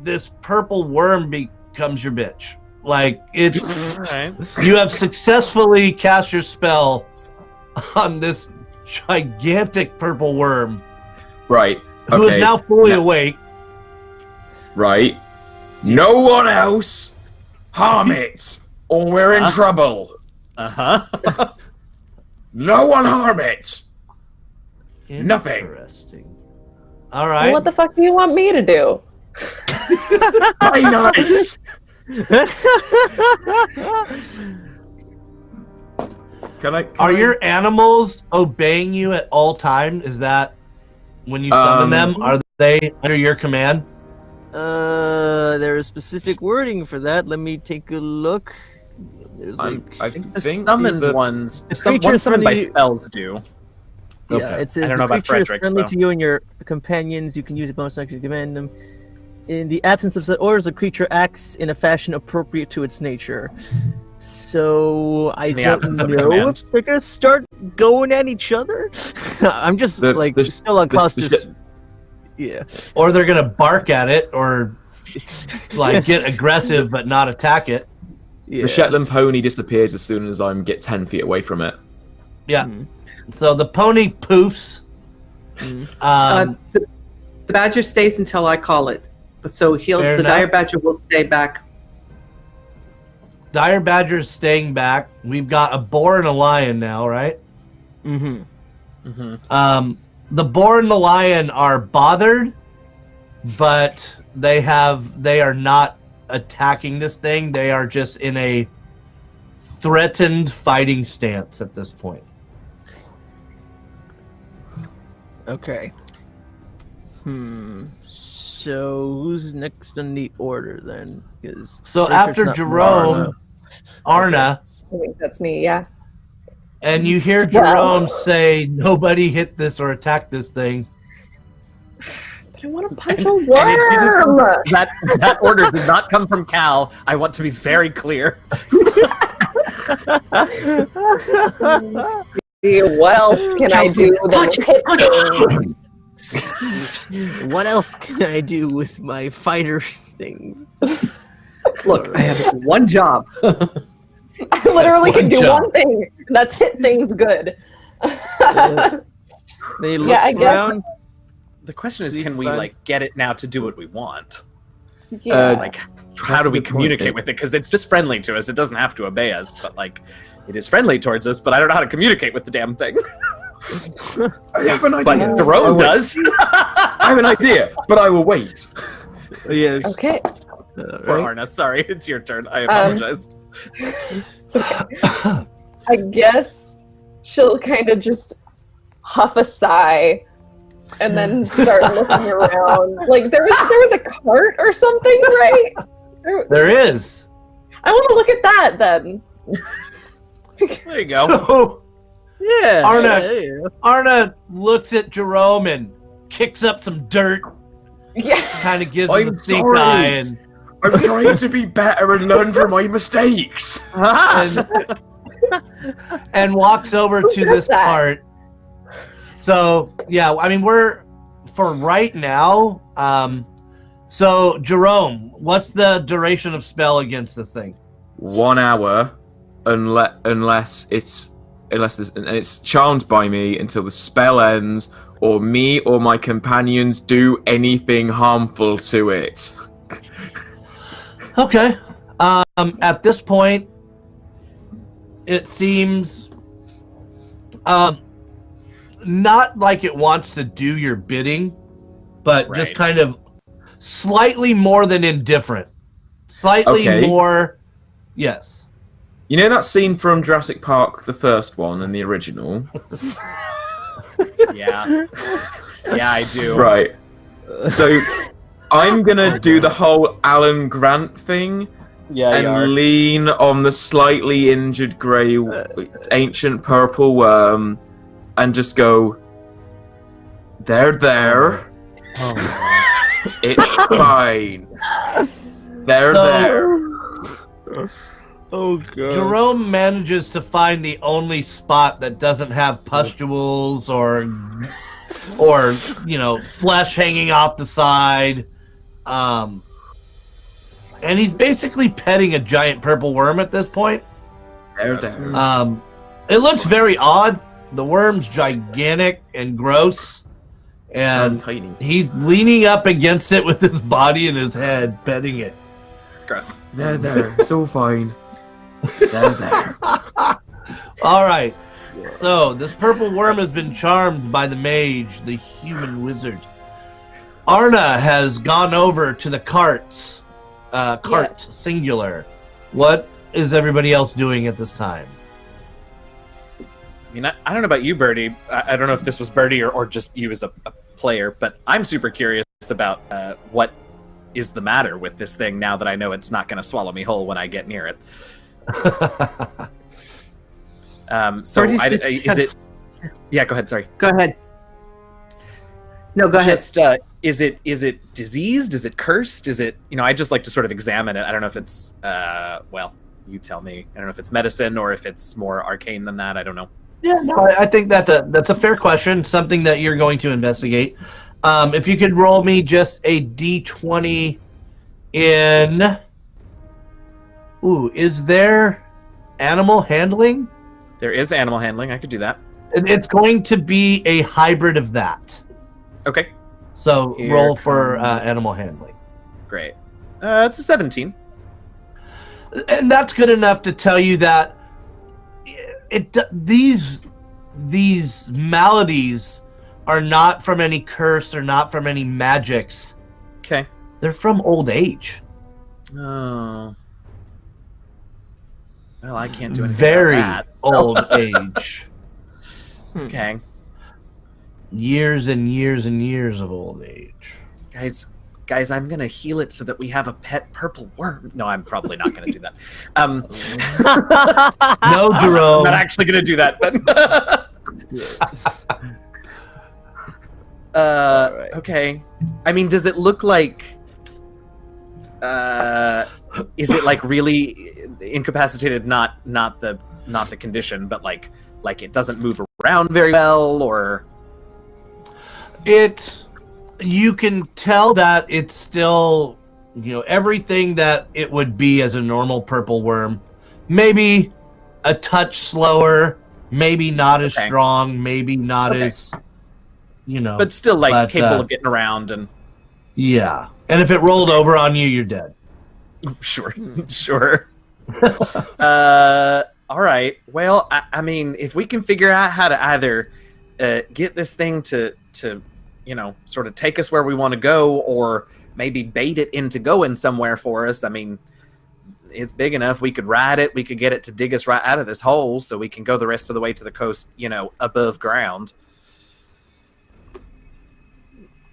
this purple worm becomes your bitch. Like it's. All right. You have successfully cast your spell on this gigantic purple worm, Right. who is now fully awake. Right. No one else harm it, or we're in trouble. Uh-huh. No one harm it. Nothing. Interesting. All right. Well, what the fuck do you want me to do? Play nice. Are your animals obeying you at all time? Is that when you summon them? Are they under your command? There is specific wording for that. Let me take a look. There's I like The think summoned the- ones, the some creatures ones summoned by friendly- spells do. yeah, Okay. it says I don't the know about creature is Frederick's, friendly though. to you and your companions. You can use a bonus action to command them. In the absence of such orders, a creature acts in a fashion appropriate to its nature. So I the don't absence of a know command. if they're gonna start going at each other. I'm just The- still on Klaus's. shit- Yeah. Or they're gonna bark at it, or like get aggressive but not attack it? Yeah. The Shetland pony disappears as soon as I get 10 feet away from it. Yeah. Mhm. So the pony poofs. The badger stays until I call it. So Fair the enough. dire badger will stay back. Dire Badger's staying back. We've got a boar and a lion now, right? Mm-hmm. The boar and the lion are bothered, but they are not attacking this thing. They are just in a threatened fighting stance at this point. Okay. So who's next in the order then? Because So after Jerome, Arna, I think that's me, yeah. and you hear Well- Jerome say, "Nobody hit this or attack this thing." But I want to punch a And it didn't come- worm! that order did not come from Cal. I want to be very clear. See, what else can I do than hit things? what else can I do with my fighter things? Look, I have one job. I literally can do job. one thing, and that's hit things good. They look Yeah, I guess- around. The question is, See, can we friends? like get it now to do what we want? Yeah. Like, how do a we good point, communicate Dave. with it? Because it's just friendly to us. It doesn't have to obey us, but like, it is friendly towards us. But I don't know how to communicate with the damn thing. I have an But idea. Jerome does. I have an idea, but I will wait. Yes. Okay. Or Arna, sorry, it's your turn. I apologize. It's okay. I guess she'll kind of just huff a sigh and then start looking around. Like there was a cart or something, right? There is. I want to look at that then. There you go. So Yeah. Arna. yeah. Arna looks at Jerome and kicks up some dirt, Yeah. kind of gives him I'm the stink sorry. eye, and I'm trying to be better and learn from my mistakes. and walks over to does this that? cart. So yeah, I mean we're for right now. So Jerome, what's the duration of spell against this thing? 1 hour, unless it's charmed by me until the spell ends, or me or my companions do anything harmful to it. Okay. At this point, it seems not like it wants to do your bidding, but just Right. kind of slightly more than indifferent. Slightly Okay. more, yes. You know that scene from Jurassic Park, the first one and the original? Yeah. Yeah, I do. Right. So I'm gonna do the whole Alan Grant thing Yeah, you are. and lean on the slightly injured grey ancient purple worm and just go, there. It's fine. There. Oh god. Jerome manages to find the only spot that doesn't have pustules or flesh hanging off the side. And he's basically petting a giant purple worm at this point. There. It looks very odd. The worm's gigantic and gross, and Tiny. he's leaning up against it with his body and his head, petting it. Gross. There. It's all fine. There. All right. So this purple worm has been charmed by the mage, the human wizard. Arna has gone over to the carts. Cart singular. What is everybody else doing at this time? I mean, I don't know about you, Birdie. I don't know if this was Birdie or just you as a player, but I'm super curious about what is the matter with this thing now that I know it's not going to swallow me whole when I get near it. So Birdie's is it? Yeah, go ahead. Sorry. Go ahead. No, go ahead. Just is it diseased? Is it cursed? Is it I just like to sort of examine it. I don't know if it's well, you tell me. I don't know if it's medicine or if it's more arcane than that. I don't know. Yeah, no, I think that's a fair question. Something that you're going to investigate. If you could roll me just a d20 in. Ooh, is there animal handling? There is animal handling. I could do that. It's going to be a hybrid of that. Okay, So Here roll for comes- animal handling. great. It's a 17. And that's good enough to tell you that these maladies are not from any curse or not from any magics. Okay. They're from old age. Oh. Well, I can't do anything Very about that. so- old age. Okay. Years and years and years of old age. Guys, I'm gonna heal it so that we have a pet purple worm. No, I'm probably not gonna do that. No, Jerome. I'm not actually gonna do that, but Alright. okay. I mean, does it look like is it like really incapacitated, not the condition, but like it doesn't move around very well, or You can tell that it's still, everything that it would be as a normal purple worm. Maybe a touch slower, maybe not as Okay. strong, maybe not Okay. as, but still like but, capable of getting around and yeah. And if it rolled over on you, you're dead. sure. All right. Well, I mean, if we can figure out how to either get this thing to sort of take us where we want to go, or maybe bait it into going somewhere for us. I mean, it's big enough. We could ride it. We could get it to dig us right out of this hole so we can go the rest of the way to the coast, above ground.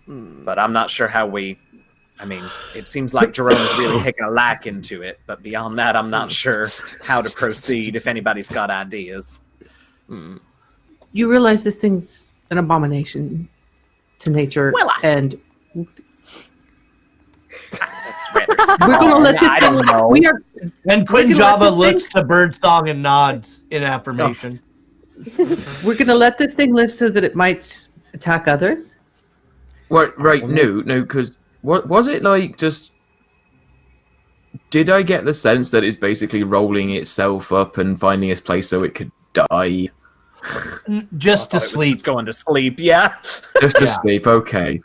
But I'm not sure how it seems like Jerome's really taken a liking to it. But beyond that, I'm not sure how to proceed if anybody's got ideas. you realize this thing's an abomination to nature, Well, and That's rather we're going to let this I don't thing. know. We are. And Quinn We're gonna let Java this looks to Birdsong and nods in affirmation. We're going to let this thing live so that it might attack others. What? Right? No, because what was it like? Just did I get the sense that it's basically rolling itself up and finding its place so it could die? Just to It's sleep. going to sleep. Yeah. Just to Yeah. sleep, okay.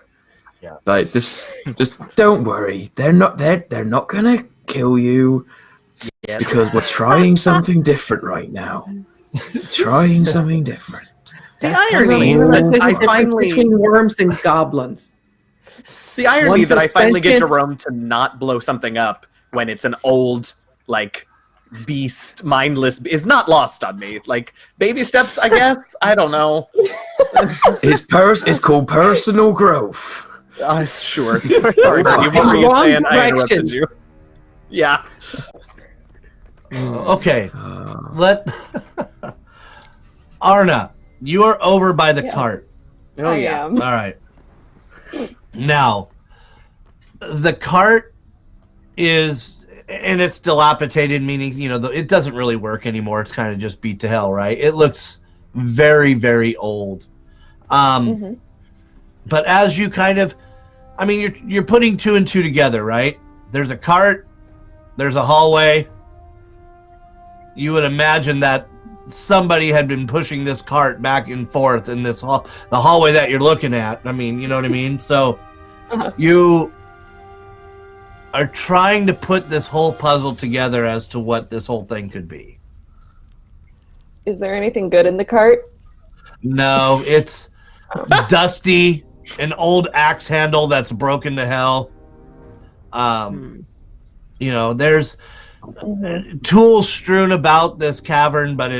Yeah. Like just don't worry. They're not gonna kill you because we're trying something different right now. Trying something different. The irony Remember that the I difference finally, between worms and goblins. the irony One's that I finally get suspension- Jerome to not blow something up when it's an old like beast, mindless, is not lost on me. Like baby steps, I guess. I don't know. It's called personal growth. Sure. Sorry, Freddie. What were you Wrong saying? I direction. interrupted you. Yeah. Okay. Let Arna, you are over by the Yes. cart. I am. All right. Now, the cart is, and it's dilapidated, meaning, it doesn't really work anymore. It's kind of just beat to hell, right? It looks very, very old. But as you you're putting two and two together, right? There's a cart, there's a hallway. You would imagine that somebody had been pushing this cart back and forth in the hallway that you're looking at. You know what I mean? So you are trying to put this whole puzzle together as to what this whole thing could be. Is there anything good in the cart? No, it's dusty, an old axe handle that's broken to hell. There's tools strewn about this cavern, but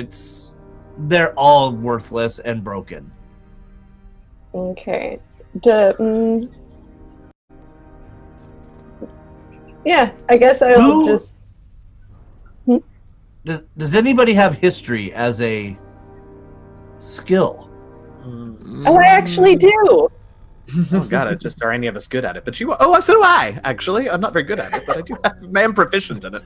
they're all worthless and broken. Okay. Yeah, I guess I'll Who- just. Does anybody have history as a skill? Oh, I actually do. Oh god, are any of us good at it? But you so do I, actually. I'm not very good at it, but I am proficient in it.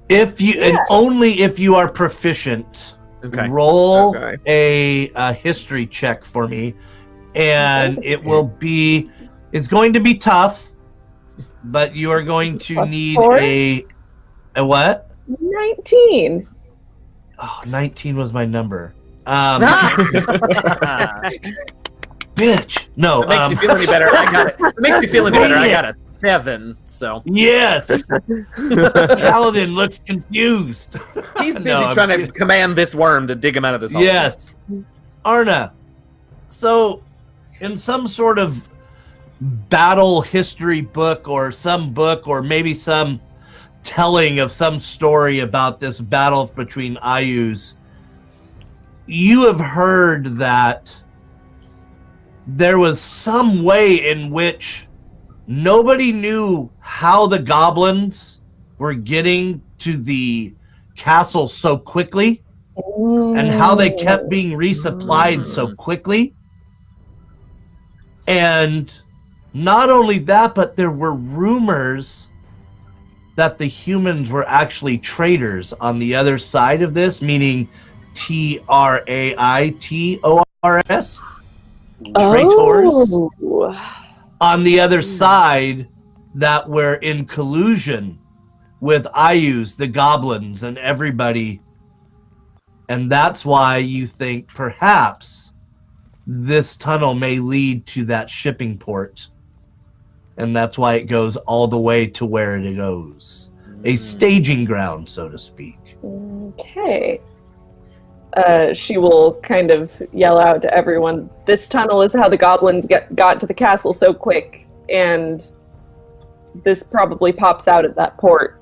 If you and only if you are proficient, Okay. roll Okay. a history check for me, and it's going to be tough, but you are going to Plus need 4? a what? 19. Oh, 19 was my number. Bitch. No. If it makes you feel any better, I got it. If it makes me feel any better, I got a 7. So Yes. Kaladin looks confused. he's busy No, I'm trying to kidding. command this worm to dig him out of this hole. Yes. Arna, so in some sort of battle history book or maybe some telling of some story about this battle between Ayus, you have heard that there was some way in which nobody knew how the goblins were getting to the castle so quickly and how they kept being resupplied so quickly. And not only that, but there were rumors that the humans were actually traitors on the other side of this, meaning Traitors. Traitors. Oh. On the other side, that were in collusion with Ayus, the goblins, and everybody. And that's why you think perhaps this tunnel may lead to that shipping port. And that's why it goes all the way to where it goes. A staging ground, so to speak. Okay. She will kind of yell out to everyone, this tunnel is how the goblins got to the castle so quick, and this probably pops out at that port.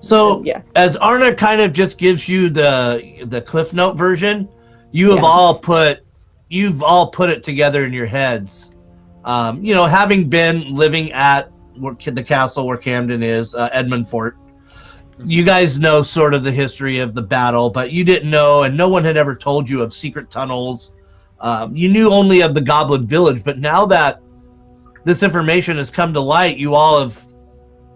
So, Yeah. as Arna kind of just gives you the Cliff Note version, you've all put it together in your heads. Having been living at the castle where Camden is, Edmund Fort, You guys know sort of the history of the battle, but you didn't know, and no one had ever told you of secret tunnels. You knew only of the Goblin Village, but now that this information has come to light, you all have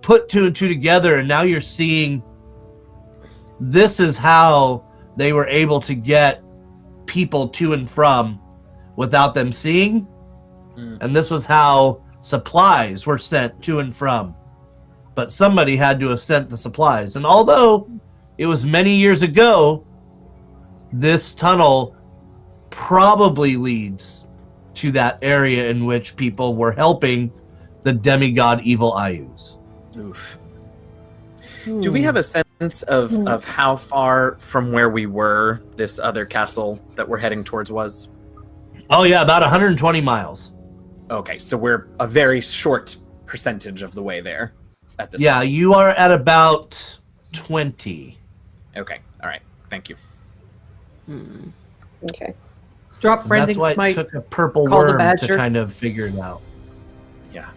put two and two together, and now you're seeing this is how they were able to get people to and from without them seeing. And this was how supplies were sent to and from. But somebody had to have sent the supplies. And although it was many years ago, this tunnel probably leads to that area in which people were helping the demigod evil Ayus. Oof. Do we have a sense of how far from where we were this other castle that we're heading towards was? Oh yeah, about 120 miles. Okay, so we're a very short percentage of the way there at this Yeah, point. you are at about 20. Okay, all right. Thank you. Okay. Drop And branding that's why smite. it took a purple call the worm to badger. kind of figure it out. Yeah. All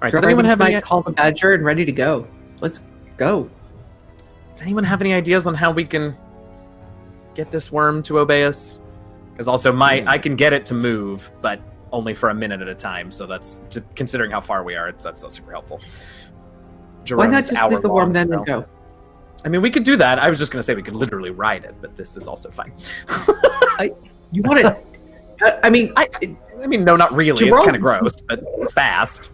right, Drop does anyone branding have smite, any call the badger, and ready to go. Let's go. Does anyone have any ideas on how we can get this worm to obey us? Because also I can get it to move, but only for a minute at a time. So that's considering how far we are. That's not super helpful. Why not Jerome's just leave the worm hour-long then spell. and go? I mean, we could do that. I was just going to say we could literally ride it, but this is also fine. You want it? I mean, I mean, no, not really. It's Jerome- kind of gross, but it's fast.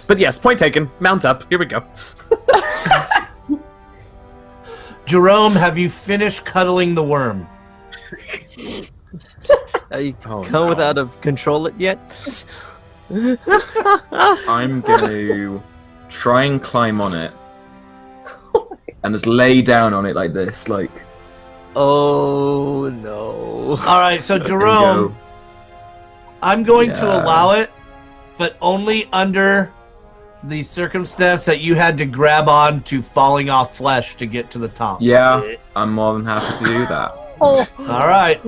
but yes, point taken. Mount up. Here we go. Jerome, have you finished cuddling the worm? Are you Oh, come no. without of control it yet? I'm going to try and climb on it. And just lay down on it like this, like... Oh no. All right, so and Jerome, go, I'm going to Yeah. allow it, but only under the circumstance that you had to grab on to falling off flesh to get to the top. Yeah, I'm more than happy to do that. All right.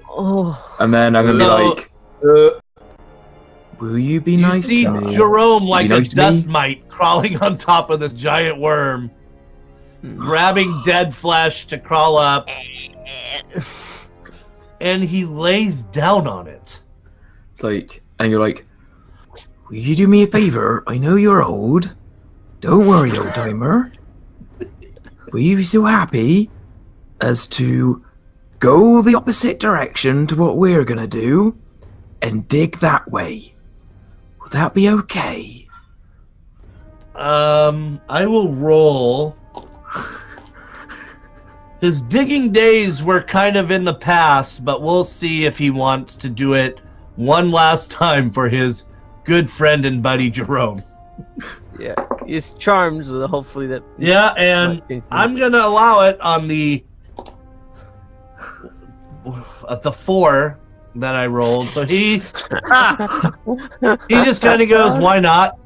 Oh. And then I'm going to So- be like... will you be You nice see to me? Jerome like You a nice to me? dust mite crawling on top of this giant worm, grabbing dead flesh to crawl up, and he lays down on it. It's like... And you're like... will you do me a favor? I know you're old. Don't worry, old timer. Will you be so happy as to go the opposite direction to what we're gonna do and dig that way? Will that be okay? I will roll. His digging days were kind of in the past, but we'll see if he wants to do it one last time for his good friend and buddy Jerome. Yeah. It's charmed, so hopefully that. Yeah, and I'm gonna allow it on the 4 that I rolled. So he just kind of goes, "Why not?"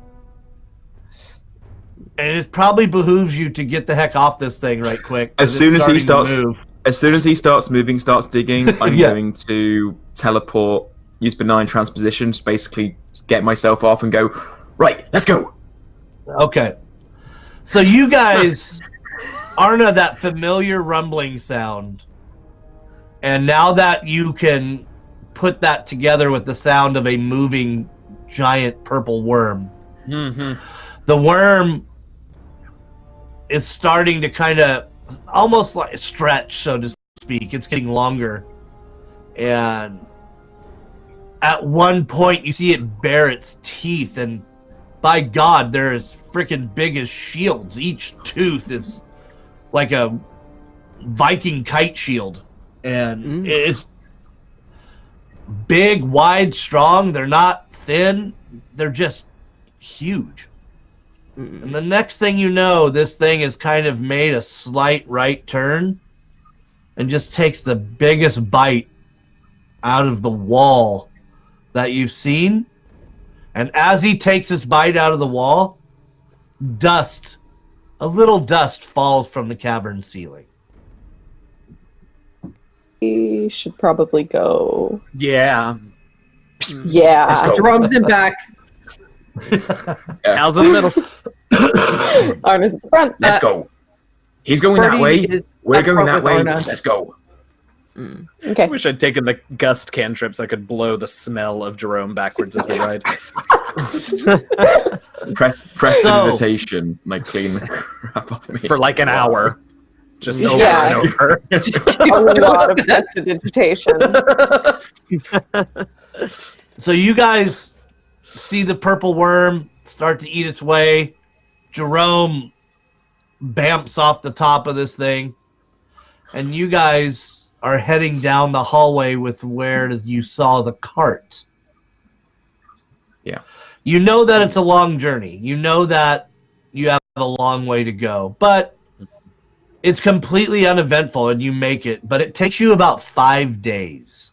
And it probably behooves you to get the heck off this thing right quick. 'cause As soon it's as he starting to starts- move. As soon as he starts moving, starts digging, I'm Yeah. going to teleport, use benign transposition to basically get myself off and go, right, let's go. Okay. So you guys, Arna, that familiar rumbling sound. And now that you can put that together with the sound of a moving giant purple worm, Mm-hmm. the worm is starting to kind of almost like stretch, so to speak. It's getting longer. And at one point, you see it bare its teeth, and by God, they're as freaking big as shields. Each tooth is like a Viking kite shield. And it's big, wide, strong. They're not thin. They're just huge. And the next thing you know, this thing has kind of made a slight right turn and just takes the biggest bite out of the wall that you've seen. And as he takes this bite out of the wall, dust, a little dust falls from the cavern ceiling. We should probably go. Yeah. Yeah. Let's go. Jerome's in back. Al's in the middle. Arna's at the front. Let's go. He's going that Birdie way. is We're up going front that with way. Arna. Let's go. Okay. I wish I'd taken the gust cantrip so I could blow the smell of Jerome backwards as we ride. Press the So- invitation, like clean the crap off me. For like an hour. Just over Yeah. and over. A lot of prestidigitation. So you guys see the purple worm start to eat its way. Jerome bamps off the top of this thing. And you guys are heading down the hallway with where you saw the cart. Yeah. You know that it's a long journey. You know that you have a long way to go. But it's completely uneventful and you make it. But it takes you about 5 days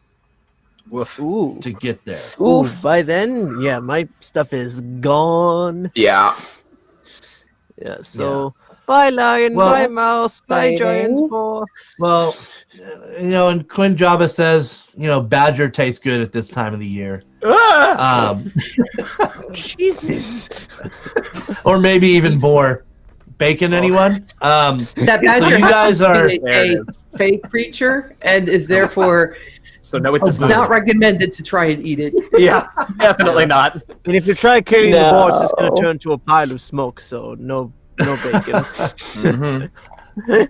Woof. Ooh. to get there. Ooh, by then, yeah, my stuff is gone. Yeah. Yeah, so bye lion, Well- bye mouse, bye Exciting. giant paw. Well, and Quinn Java says, badger tastes good at this time of the year. Jesus. Or maybe even boar. Bacon, anyone? That badger you guys are- is There it a fake creature and is therefore So no, it does not not. recommended to try and eat it. Yeah, definitely not. And if you try carrying the ball, it's just No. gonna turn to a pile of smoke, so no bacon. Mhm.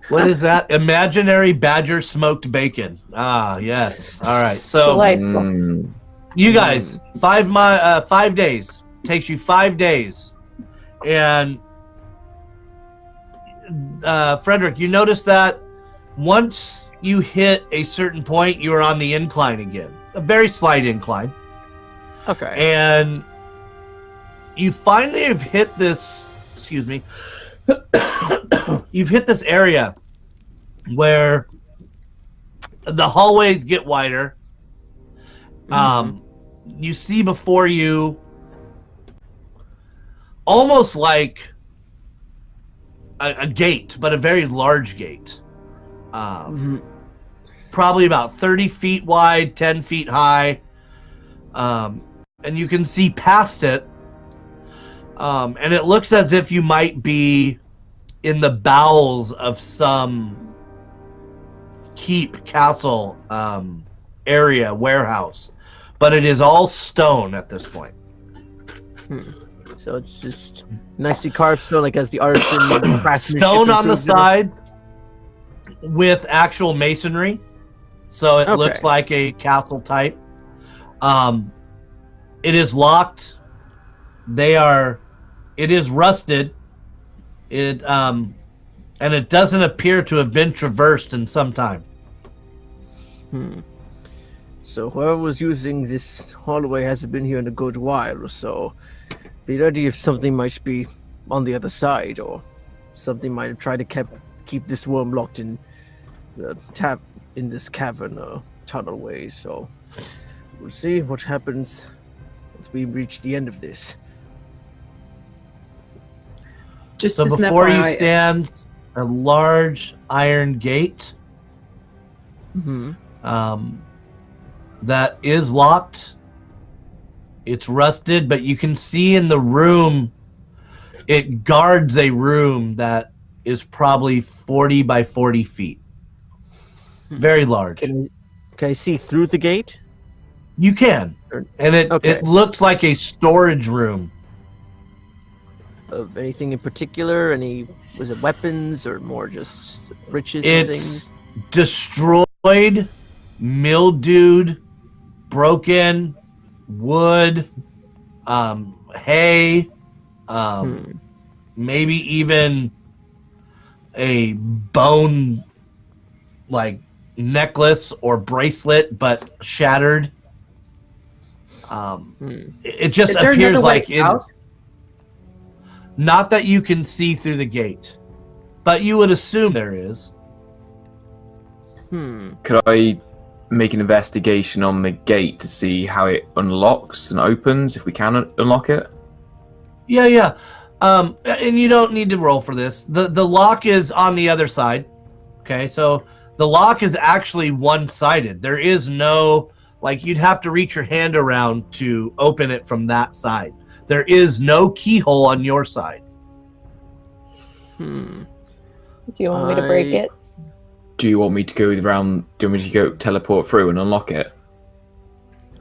What is that? Imaginary badger smoked bacon. Ah, yes. All right. So Delightful. Mm. you guys, 5 days. Takes you 5 days. And Frederick, you notice that once you hit a certain point, you are on the incline again. A very slight incline. Okay. And you finally have hit this, excuse me, you've hit this area where the hallways get wider. You see before you almost like a gate, but a very large gate. Probably about 30 feet wide, 10 feet high. And you can see past it. And it looks as if you might be in the bowels of some keep, castle, area, warehouse. But it is all stone at this point. So it's just nicely carved stone, like as the artisan craftsmanship Stone on the improves, you know? side with actual masonry. So it looks Okay. like a castle type. It is locked. It is rusted. And it doesn't appear to have been traversed in some time. So whoever was using this hallway hasn't been here in a good while or so. Be ready if something might be on the other side, or something might have tried to keep this worm locked in the in this cavern or tunnel way. So we'll see what happens once we reach the end of this. Just So as an before you FYI, stands a large iron gate that is locked. It's rusted, but you can see in the room, it guards a room that is probably 40 by 40 feet. Very large. Can I see through the gate? You can. And Okay. it looks like a storage room. Of anything in particular? Was it weapons or more just riches and It's things? destroyed, mildewed, broken, wood, hay, maybe even a bone like necklace or bracelet, but shattered. It just is there appears another way like it. out? Not that you can see through the gate, but you would assume there is. Could I make an investigation on the gate to see how it unlocks and opens, if we can unlock it? Yeah. And you don't need to roll for this. The lock is on the other side. Okay, so the lock is actually one-sided. There is no, you'd have to reach your hand around to open it from that side. There is no keyhole on your side. Do you want me to break it? Do you want me to go around? Do you want me to go teleport through and unlock it?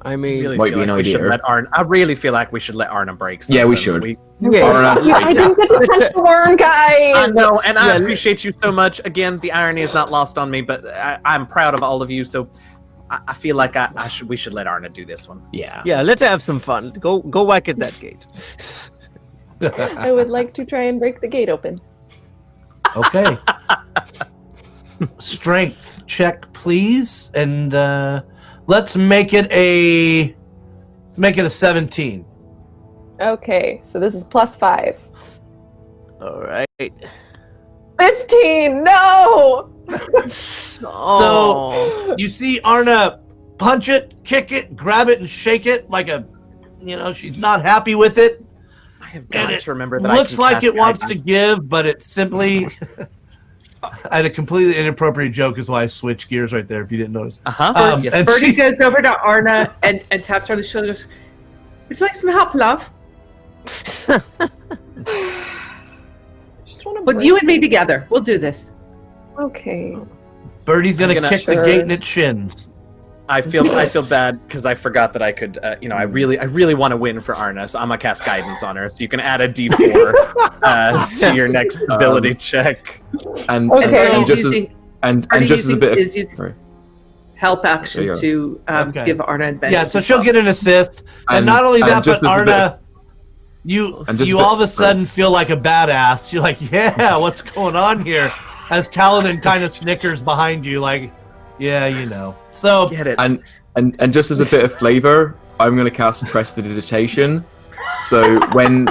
I mean, Really might feel be an like we should idea. let Arna. I really feel like we should let Arna break. Yeah, we something. should. Okay. Yeah. I didn't get to punch the worm, guys. I know, and I appreciate you so much. Again, the irony is not lost on me, but I'm proud of all of you. So I feel like we should let Arna do this one. Yeah. yeah, let's have some fun. Go whack at that gate. I would like to try and break the gate open. Okay. Strength check, please, and let's make it a 17. Okay, so this is +5. All right. 15. No. So you see Arna punch it, kick it, grab it, and shake it like she's not happy with it. I have And got it to remember that. looks I can like cast it wants to guidance. give, but it's simply. I had a completely inappropriate joke, is why I switched gears right there. If you didn't notice, Yes. and Birdie she- goes over to Arna and taps her on the shoulder. Goes, would you like some help, love? Just want to. Put you and me together. We'll do this. Okay. Birdie's gonna I'm gonna- kick the Sure. gate in its shins. I feel bad because I forgot that I could. I really want to win for Arna, so I'm gonna cast guidance on her. So you can add a D4 to your next ability check. And Okay. and just as, Using- and Arna just as a bit is of using sorry. help There action you go. to Okay. give Arna advantage. Yeah, so as she'll well. get an assist, and And- not only and that, just but as a bit- Arna, you And just a all of bit- a sudden feel like a badass. You're like, yeah, what's going on here? As Kaladin kind of snickers behind you, like, yeah, So Get it? And just as a bit of flavor, I'm going to cast Prestidigitation. So when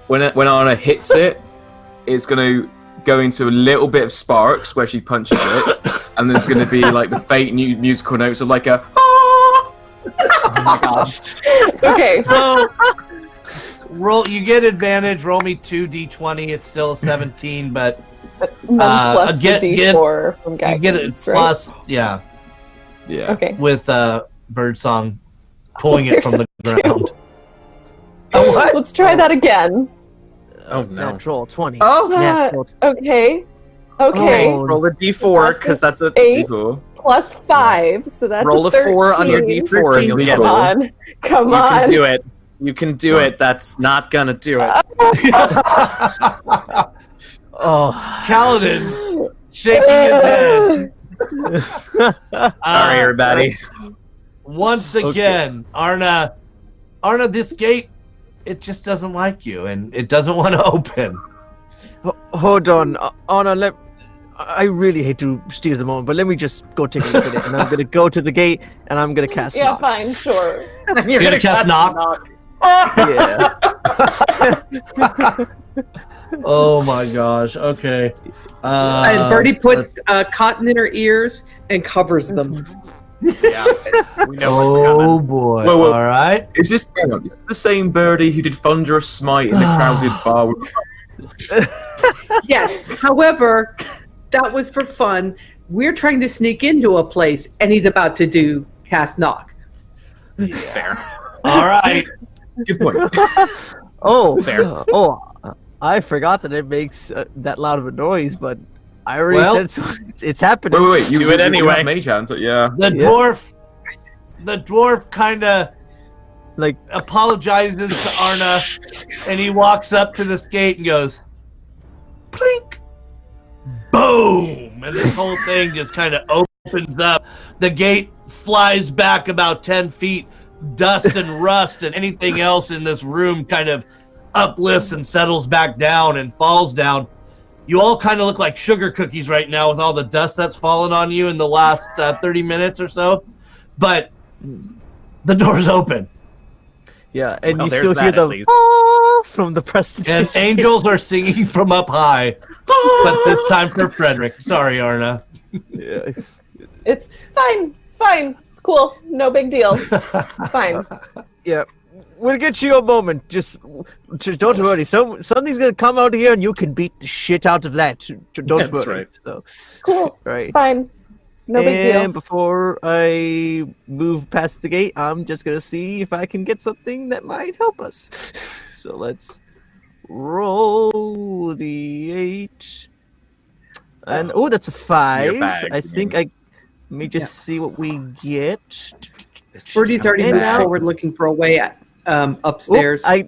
Arna hits it, it's going to go into a little bit of sparks where she punches it, and there's going to be like the fake new musical notes of like a. Okay. So roll. You get advantage. Roll me 2d20. It's still a 17, but And then plus get- the get- D4 from you get it guidance, right? plus, yeah, Yeah. Okay. with Birdsong pulling it from the There's a ground. What? Let's try that again. Oh no! Natural 20. Oh, Natural Okay. Okay. Oh, roll a D4 because that's a 8 D4. plus 5, so that's roll a 4 on your 13. D4 and you'll get Come it. on. Come You can on. do it. You can do it. That's not gonna do it. oh. Kaladin shaking his head. Sorry, everybody. Once again, Arna, this gate, it just doesn't like you, and it doesn't want to open. Hold on, Anna. I really hate to steal the moment, but let me just go take a look at it. And I'm gonna go to the gate, and I'm gonna cast Yeah, knock. fine, sure. You're gonna cast knock? Yeah. Oh my gosh. Okay. And Birdie puts cotton in her ears and covers them. Yeah, we know what's Oh coming. boy. Whoa, whoa. All right. Is this the same birdie who did Thunderous Smite in the crowded bar? With... Yes. However, that was for fun. We're trying to sneak into a place, and he's about to do cast knock. Fair. All right. Good point. Oh, Fair. Oh, I forgot that it makes that loud of a noise, but I already Well- said so. It's happening. Wait. You Do it anyway. have mage hands, yeah. The dwarf kind of Like, apologizes to Arna, and he walks up to this gate and goes, plink, boom, and this whole thing just kind of opens up. The gate flies back about 10 feet. Dust and rust and anything else in this room kind of uplifts and settles back down and falls down. You all kind of look like sugar cookies right now with all the dust that's fallen on you in the last 30 minutes or so. But the door's open. yeah, and Well, you there's still hear that, the at least. "Ah" from the presentation. And angels are singing from up high. But this time for Frederick. Sorry, Arna. Yeah. It's fine. It's fine. It's cool. No big deal. It's fine. Yeah, we'll get you a moment. Just don't worry. Something's gonna come out here, and you can beat the shit out of that. Don't That's worry. right. So, Cool. right. It's fine. No big And deal. before I move past the gate, I'm just gonna see if I can get something that might help us. So let's roll the 8. And oh, that's a 5. bag, I you think mean. let me just see what we get. Birdie's already And moved now- forward looking for a way upstairs. Oh,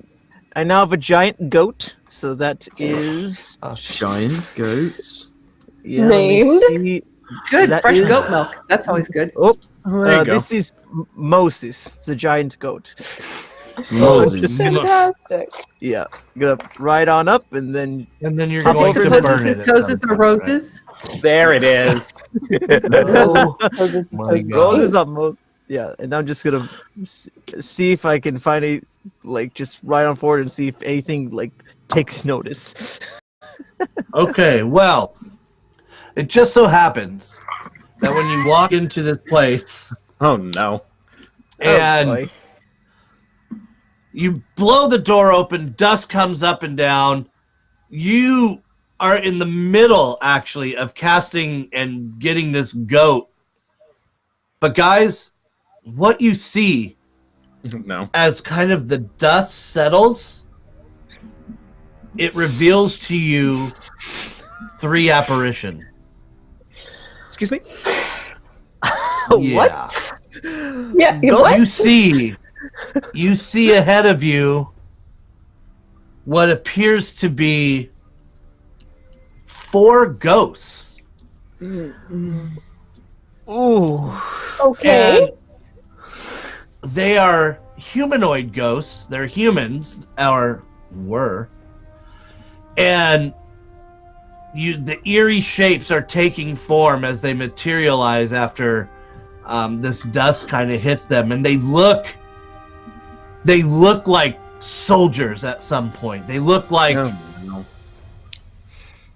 I now have a giant goat, so that is Giant goats. let me Named? see. Good, that fresh is- goat milk. That's always good. Oh, There you go. this is Moses, the giant goat. Moses. Fantastic. Yeah, gonna ride on up, and then And then you're Does going it to suppose burn his it. at toes some are point, right? roses. There it is. Oh, Moses my toes. God. Moses up Moses. Yeah, and I'm just gonna see if I can find just ride on forward and see if anything takes notice. Okay, well, it just so happens that when you walk into this place Oh no. and Oh, boy. you blow the door open, dust comes up and down, you are in the middle, actually, of casting and getting this goat. But guys, what you see No. as kind of the dust settles, it reveals to you 3 apparition. Excuse me? Yeah. Yeah, Go- what? You see ahead of you what appears to be 4 ghosts. Ooh. Okay. And they are humanoid ghosts. They're humans, or were. And the eerie shapes are taking form as they materialize after this dust kind of hits them, and they look like soldiers at some point. They look like Oh, no.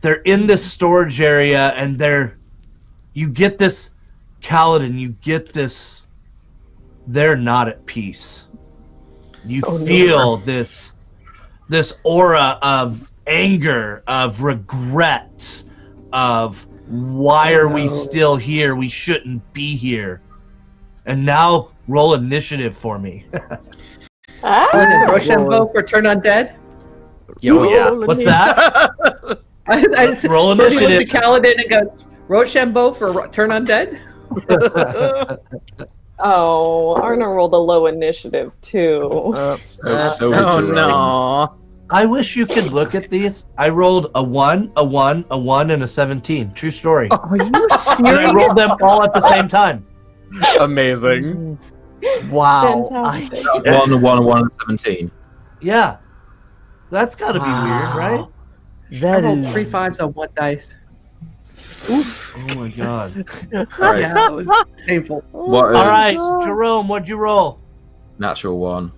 they're in this storage area, and you get this, Kaladin, you get this, they're not at peace. You Oh, no. feel this aura of anger, of regret, of why are we no. still here? We shouldn't be here. And now roll initiative for me. Rochambeau for turn undead. Oh, yeah. What's that? I Roll Birdie looks initiative. at Kaladin and goes, Rochambeau for turn undead? Oh, Arna rolled a low initiative too. So did Oh Jerome. no. I wish you could look at these. I rolled a 1, a 1, a 1, and a 17. True story. Are you And I serious? rolled them all at the same time. Amazing. Wow. Fantastic. 1, 1, 1, and 17. Yeah. That's got to be weird, right? I That rolled is 3 5s on 1 dice. Oh my god. All right. Yeah, it was painful. What is All right, Jerome, what'd you roll? natural 1?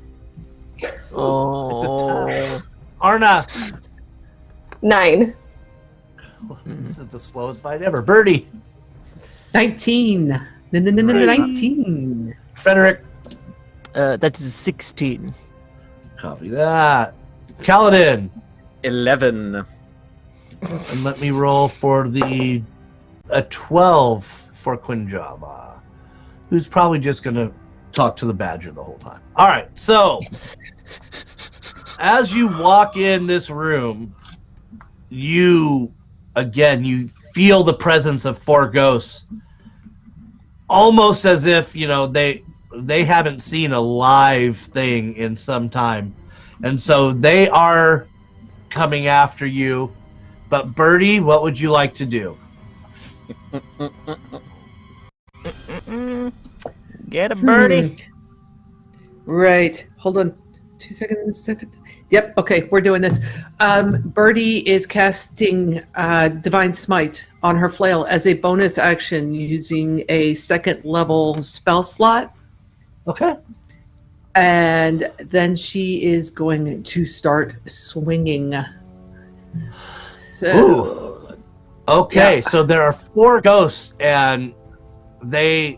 Oh. Arna. 9. This is the slowest fight ever. Birdie. 19. 19. Frederick. That is 16. Copy that. Kaladin. 11. And let me roll for a 12 for Quinjava, who's probably just going to talk to the badger the whole time. All right, so as you walk in this room, you feel the presence of 4 ghosts, almost as if, they haven't seen a live thing in some time. And so they are coming after you. But Birdie, what would you like to do? Get a birdie. Right. Hold on 2 seconds. Yep. Okay, we're doing this. Birdie is casting Divine Smite on her flail as a bonus action using a 2nd level spell slot. Okay. And then she is going to start swinging. So, Okay, Yeah. so there are 4 ghosts, and if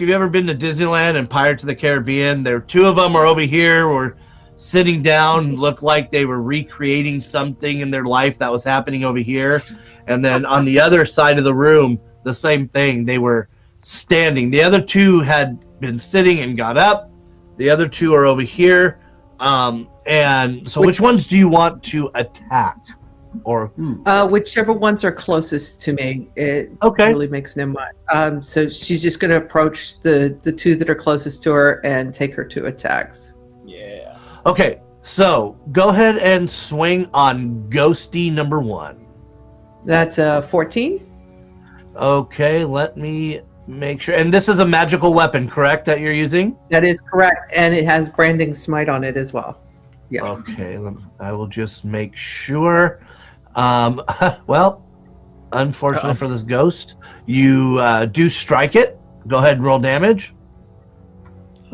you've ever been to Disneyland and Pirates of the Caribbean, 2 of them are over here, were sitting down, looked like they were recreating something in their life that was happening over here. And then on the other side of the room, the same thing. They were standing. The other 2 had been sitting and got up. The other 2 are over here. And so which ones do you want to attack? Or whichever ones are closest to me. It really makes no much. So she's just going to approach the two that are closest to her and take her two attacks. Yeah. Okay, so go ahead and swing on Ghosty number 1. That's a 14. Okay, let me make sure. And this is a magical weapon, correct, that you're using? That is correct, and it has branding smite on it as well. Yeah. Okay, I will just make sure. Well, unfortunately for this ghost, you do strike it. Go ahead and roll damage.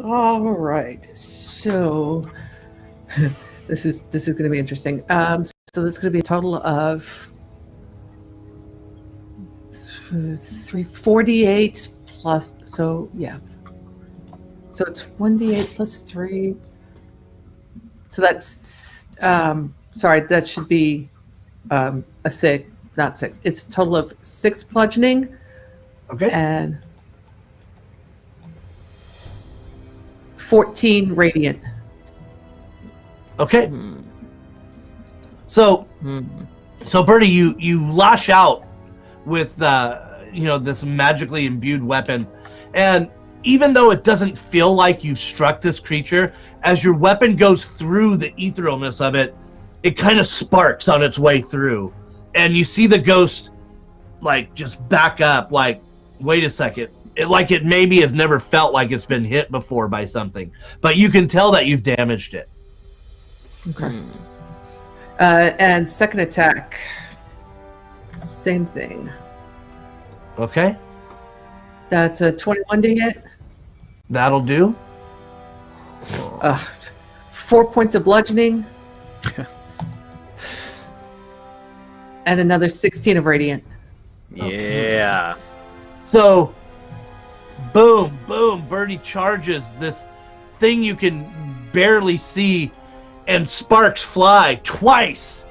All right. So this is going to be interesting. So that's going to be a total of 348 plus. So yeah. So it's 1d8 plus 3. So that's sorry. That should be. A 6, not 6. It's a total of 6 bludgeoning. Okay. And 14 radiant. Okay. So, Bertie, you lash out with this magically imbued weapon, and even though it doesn't feel like you've struck this creature, as your weapon goes through the etherealness of it, it kind of sparks on its way through, and you see the ghost just back up, wait a second. It maybe has never felt like it's been hit before by something, but you can tell that you've damaged it. Okay. And second attack, same thing. Okay. That's a 21 to hit. That'll do. 4 points of bludgeoning. And another 16 of radiant. Yeah. So, boom, boom, Bertie charges this thing you can barely see, and sparks fly twice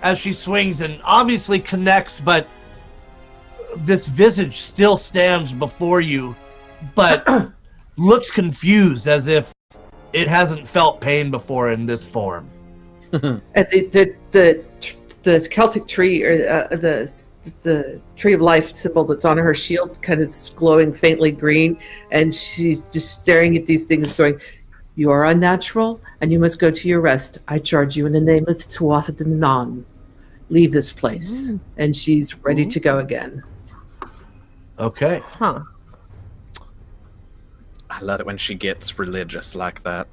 as she swings and obviously connects, but this visage still stands before you, but looks confused as if it hasn't felt pain before in this form. At the Celtic tree, or the tree of life symbol that's on her shield, kind of glowing faintly green, and she's just staring at these things, going, "You are unnatural, and you must go to your rest. I charge you in the name of the Tuatha De Danann. Leave this place." And she's ready to go again. Okay. Huh. I love it when she gets religious like that.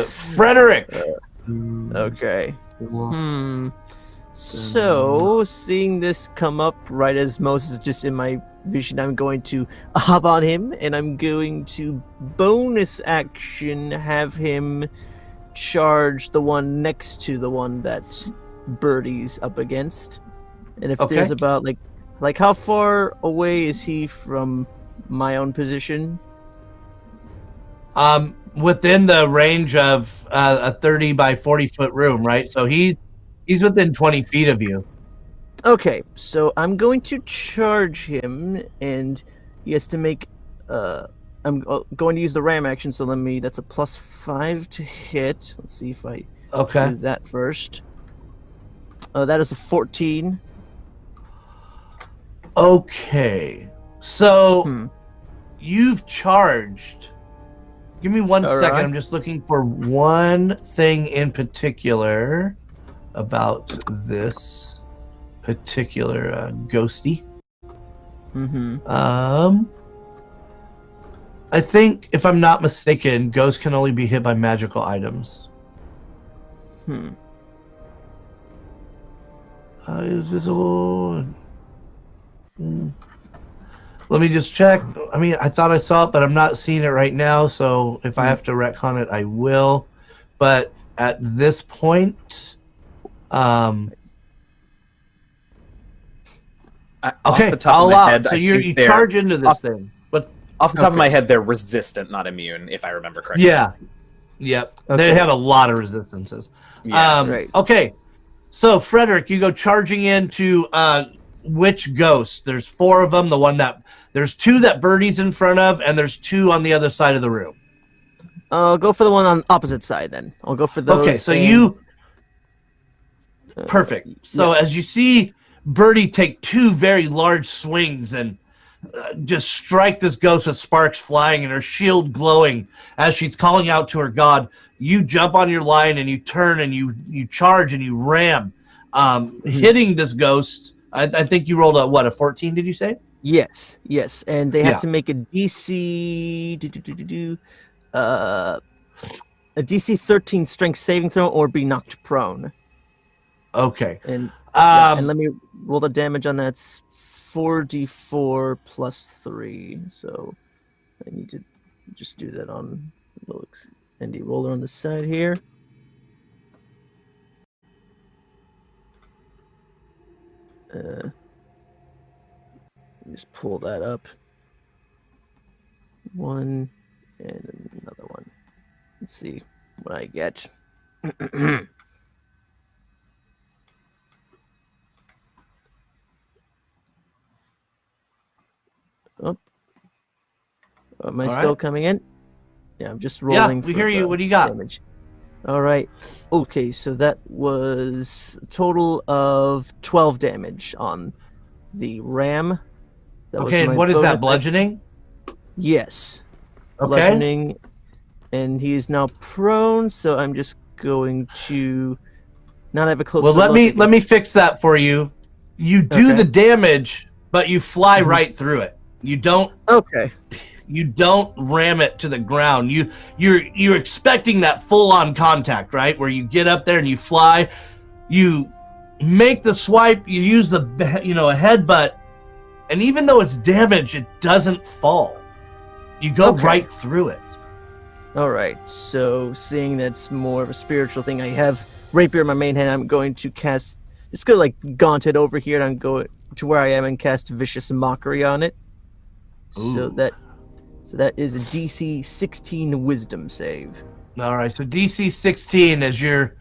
Frederick. Okay. So, seeing this come up right as Moses is just in my vision, I'm going to hop on him, and I'm going to bonus action have him charge the one next to the one that Birdie's up against. And if there's about like how far away is he from my own position? Within the range of a 30 by 40 foot room, right? So he's within 20 feet of you. Okay, so I'm going to charge him, and he has to make. I'm going to use the ram action. So that's a +5 to hit. Let's see if I do that first. That is a 14. Okay, so you've charged. Give me one second. Right. I'm just looking for one thing in particular about this particular ghosty. I think, if I'm not mistaken, ghosts can only be hit by magical items. Is visible. Let me just check. I mean, I thought I saw it, but I'm not seeing it right now. So if I have to retcon it, I will. But at this point, Off okay, the top I'll of my allow. head, So I you think they're- charge into this thing. But Off the top of my head, they're resistant, not immune, if I remember correctly. yeah, yep. Okay. They have a lot of resistances. Yeah, right. Okay, so Frederick, you go charging into which ghost? There's 4 of them. There's 2 that Birdie's in front of, and there's 2 on the other side of the room. I'll go for the one on opposite side then. I'll go for those. Okay, so perfect. So as you see Birdie take 2 very large swings and just strike this ghost with sparks flying and her shield glowing as she's calling out to her god, you jump on your line and you turn and you charge and you ram, hitting this ghost. I think you rolled a 14, did you say? Yes, and they have to make a DC a DC 13 strength saving throw or be knocked prone. Okay. And and let me roll the damage on that. It's 4d4 plus 3. So I need to just do that on the ND roller on the side here. Just pull that up. 1 and another one. Let's see what I get. Oh. Am I still coming in? Yeah, I'm just rolling. Yeah, we hear you. What do you got? Damage. All right. Okay, so that was a total of 12 damage on the ram. Okay, and what is that, bludgeoning? Yes. Okay. Bludgeoning. And he is now prone, so I'm just going to not have a close look. Well, let me fix that for you. You do the damage, but you fly right through it. You don't You don't ram it to the ground. You're expecting that full-on contact, right? Where you get up there and you fly, you make the swipe, you use the a headbutt, and even though it's damaged, it doesn't fall. You go right through it. All right. So seeing that's more of a spiritual thing, I have rapier in my main hand. I'm going to cast. It's good, like gauntlet over here, and I'm going to where I am and cast vicious mockery on it. So that is a DC 16 Wisdom save. All right. So DC 16 as you're,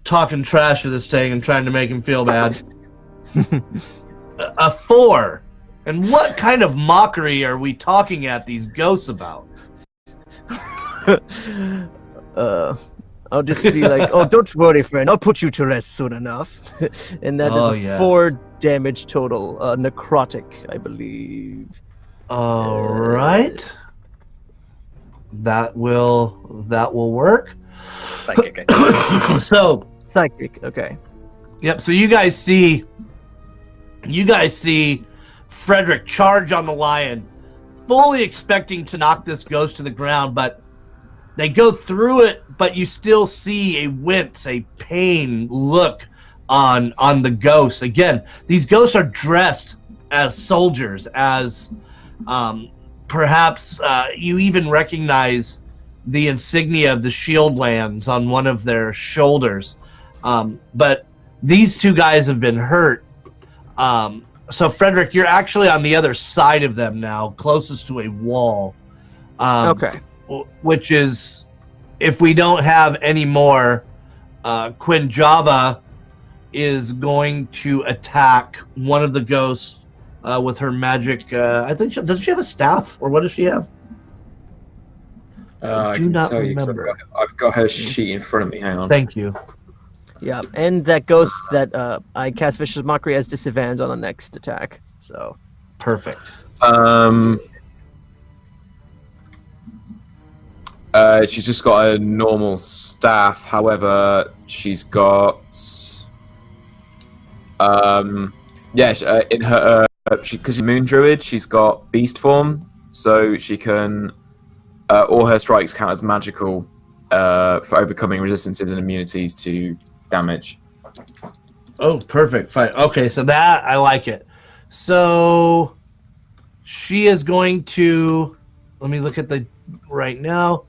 talking trash to this thing and trying to make him feel bad. A 4. And what kind of mockery are we talking at these ghosts about? I'll just be like, oh, don't worry, friend. I'll put you to rest soon enough. And that is 4 damage total. Necrotic, I believe. All right. That will work. Psychic, I think. So psychic, okay. Yep, so you guys see Frederick charge on the lion, fully expecting to knock this ghost to the ground, but they go through it, but you still see a wince, a pain look on the ghosts. Again, these ghosts are dressed as soldiers, as perhaps you even recognize the insignia of the shield lands on one of their shoulders. But these 2 guys have been hurt. So Frederick, you're actually on the other side of them now, closest to a wall. Which is, if we don't have any more, Quinjava is going to attack one of the ghosts with her magic. I think does she have a staff, or what does she have? I can tell you, 'cause I've got her sheet in front of me. Hang on. Thank you. Yeah, and that ghost that I cast Vicious Mockery has disadvantage on the next attack. So perfect. She's just got a normal staff. However, she's got in her because she's Moon Druid, she's got Beast Form, so she can all her strikes count as magical for overcoming resistances and immunities to damage. Oh, perfect. Fine. Okay, so that I like it. So she is going to. Let me look at the right now.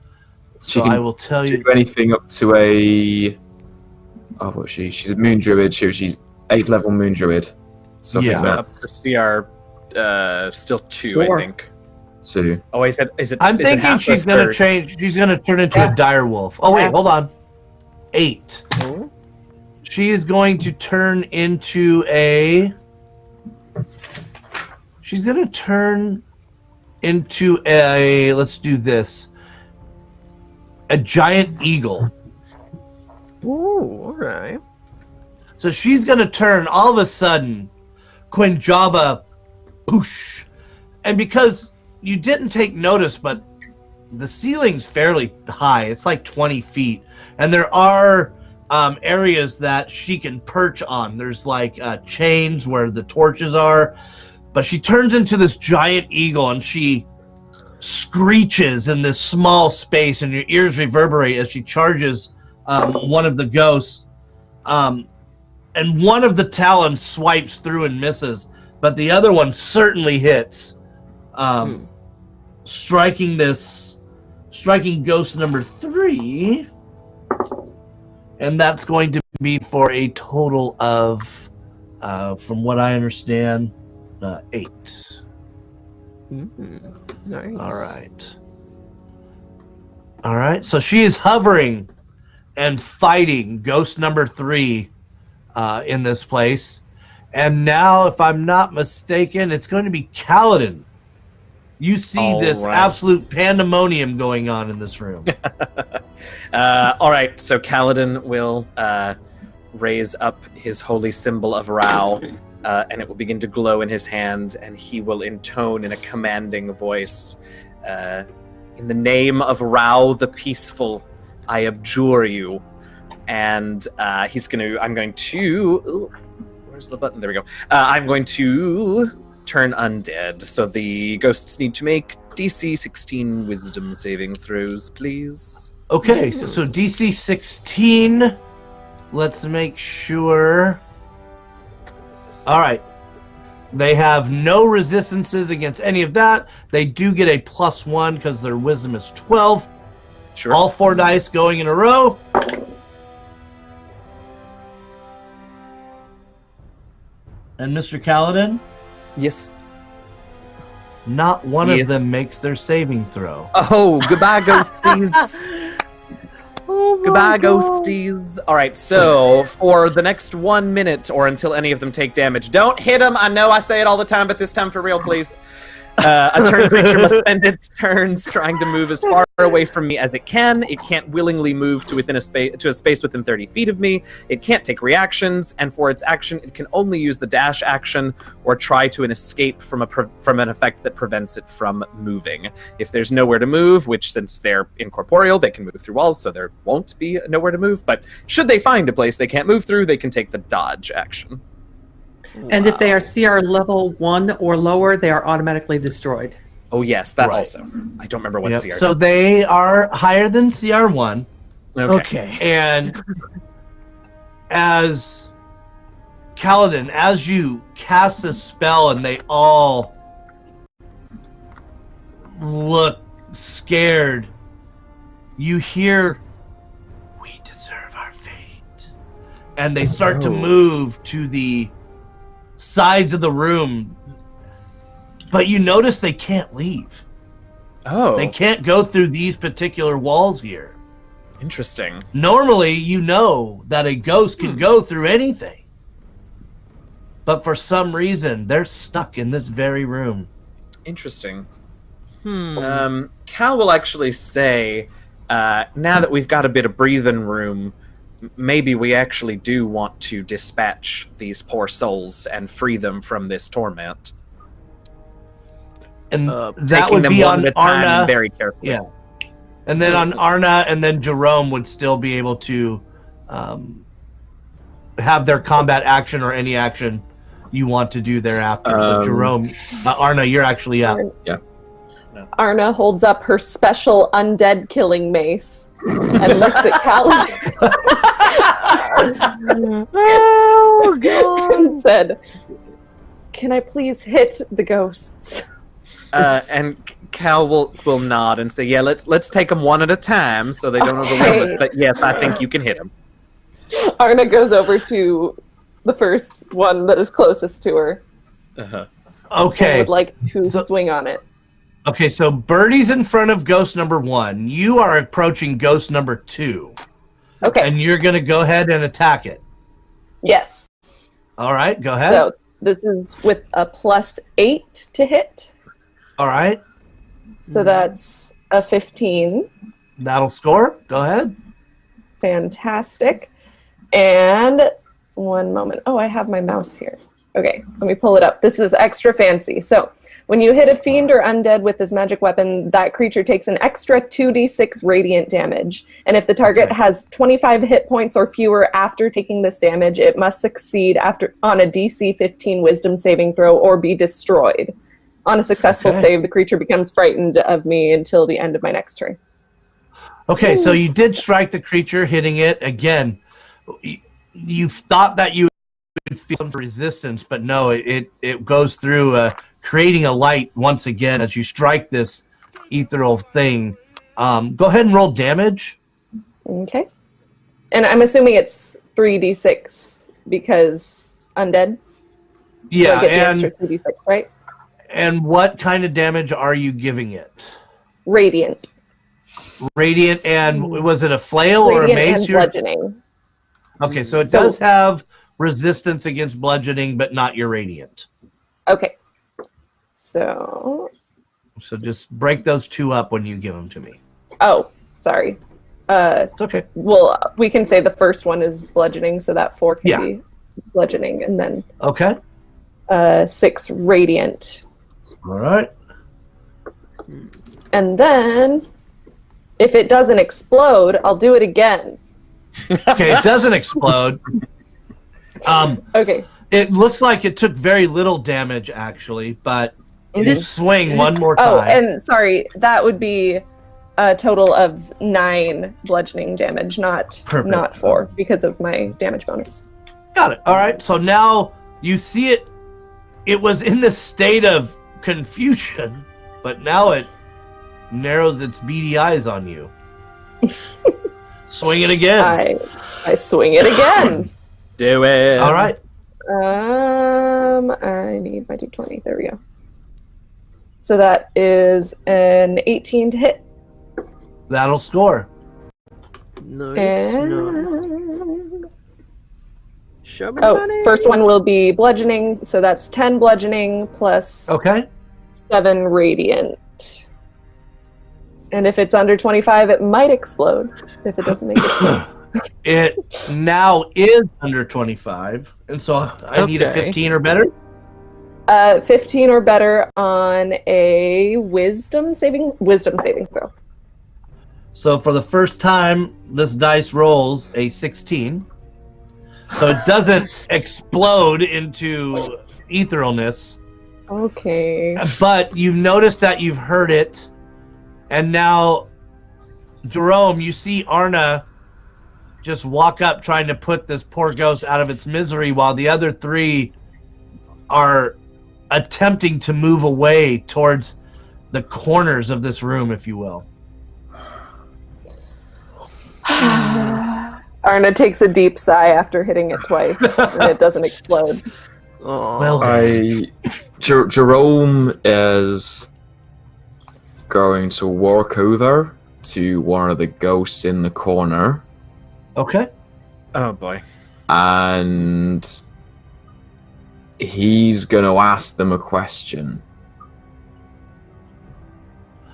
So I will tell you anything up to a. Oh, what's she? She's a Moon Druid. She's 8th level Moon Druid. So up to CR, still 2, I think. 2. Oh, I said, is it? I'm is thinking it she's going to change. She's going to turn into a dire wolf. Oh wait, hold on. 8. She is going to turn into a. She's going to turn into a. Let's do this. a giant eagle. Ooh, all right. So she's going to turn all of a sudden, Quinjava, poosh. And because you didn't take notice, but the ceiling's fairly high. It's like 20 feet. And there are areas that she can perch on. There's like chains where the torches are. But she turns into this giant eagle and she screeches in this small space, and your ears reverberate as she charges one of the ghosts. And one of the talons swipes through and misses, but the other one certainly hits, striking ghost number 3, and that's going to be for a total of, from what I understand, 8. Nice. All right. So she is hovering and fighting ghost number 3 in this place. And now, if I'm not mistaken, it's going to be Kaladin. You see this absolute pandemonium going on in this room. All right, so Kaladin will raise up his holy symbol of Rao, and it will begin to glow in his hand, and he will intone in a commanding voice, in the name of Rao the Peaceful, I abjure you. And I'm going to, where's the button? There we go. I'm going to turn undead. So the ghosts need to make DC 16 wisdom saving throws, please. Okay, so DC 16. Let's make sure. All right. They have no resistances against any of that. They do get a +1 because their wisdom is 12. Sure. All 4 dice going in a row. And Mr. Kaladin? Yes. Not one of them makes their saving throw. Oh, goodbye, ghosties. Goodbye, ghosties. All right, so for the next 1 minute or until any of them take damage, don't hit them. I know I say it all the time, but this time for real, please. A turn creature must spend its turns trying to move as far away from me as it can. It can't willingly move to a space within 30 feet of me. It can't take reactions, and for its action, it can only use the dash action or try to escape from an effect that prevents it from moving. If there's nowhere to move, which since they're incorporeal, they can move through walls, so there won't be nowhere to move. But should they find a place they can't move through, they can take the dodge action. And if they are CR level 1 or lower, they are automatically destroyed. Oh yes, that also. I don't remember what CR So does. they are higher than CR1. Okay. And as Kaladin, as you cast this spell and they all look scared, you hear, "We deserve our fate." And they start to move to the sides of the room, but you notice they can't leave. Oh. They can't go through these particular walls here. Interesting. Normally, you know that a ghost can go through anything. But for some reason, they're stuck in this very room. Interesting. Cal will actually say, now that we've got a bit of breathing room, maybe we actually do want to dispatch these poor souls and free them from this torment. And that taking would them be one on at a time Arna. very carefully. Yeah. And then on Arna, and then Jerome would still be able to have their combat action or any action you want to do thereafter. So Jerome, Arna, you're actually up. Yeah. Arna holds up her special undead killing mace and looks at Kaladin. Oh, God. And said, "Can I please hit the ghosts?" And Cal will nod and say, "Yeah, let's take them one at a time so they don't overwhelm us. But yes, I think you can hit them." Arna goes over to the first one that is closest to her. And Okay. would like to swing on it. Okay, so Birdie's in front of ghost number 1. You are approaching ghost number 2. Okay. And you're going to go ahead and attack it. Yes. All right, go ahead. So this is with a +8 to hit. All right. So that's a 15. That'll score. Go ahead. Fantastic. And one moment. Oh, I have my mouse here. Okay, let me pull it up. This is extra fancy. So when you hit a fiend or undead with this magic weapon, that creature takes an extra 2d6 radiant damage. And if the target has 25 hit points or fewer after taking this damage, it must succeed on a DC 15 wisdom saving throw or be destroyed. On a successful save, the creature becomes frightened of me until the end of my next turn. Okay, so you did strike the creature, hitting it. Again, you thought that you would feel some resistance, but no, it goes through creating a light once again as you strike this ethereal thing. Go ahead and roll damage. Okay. And I'm assuming it's 3d6 because undead? Yeah, so I get the extra 2d6, right? And what kind of damage are you giving it? Radiant. Radiant, and was it a flail or a mace? And bludgeoning. Okay, so it does have resistance against bludgeoning, but not your radiant. Okay. So just break those two up when you give them to me. Oh, sorry. It's okay. Well, we can say the first one is bludgeoning, so that 4 can be bludgeoning, and then 6 radiant. All right. And then, if it doesn't explode, I'll do it again. Okay, it doesn't explode. Okay. It looks like it took very little damage, actually, but you swing one more time. Oh, and sorry, that would be a total of 9 bludgeoning damage, not 4, because of my damage bonus. Got it. All right, so now you see it. It was in this state of confusion, but now it narrows its beady eyes on you. Swing it again. I swing it again. Do it. All right. I need my d20. There we go. So that is an 18 to hit. That'll score. Nice. Show me money. First one will be bludgeoning, so that's 10 bludgeoning plus 7 radiant. And if it's under 25, it might explode if it doesn't make it. It now is under 25, and so I need a 15 or better. 15 or better on a wisdom saving throw. So for the first time, this dice rolls a 16. So it doesn't explode into etherealness. Okay. But you've noticed that you've heard it. And now, Jerome, you see Arna just walk up trying to put this poor ghost out of its misery while the other 3 are attempting to move away towards the corners of this room, if you will. Arna takes a deep sigh after hitting it twice, and it doesn't explode. Well, Jerome is going to walk over to one of the ghosts in the corner. Okay. Oh boy. And he's going to ask them a question.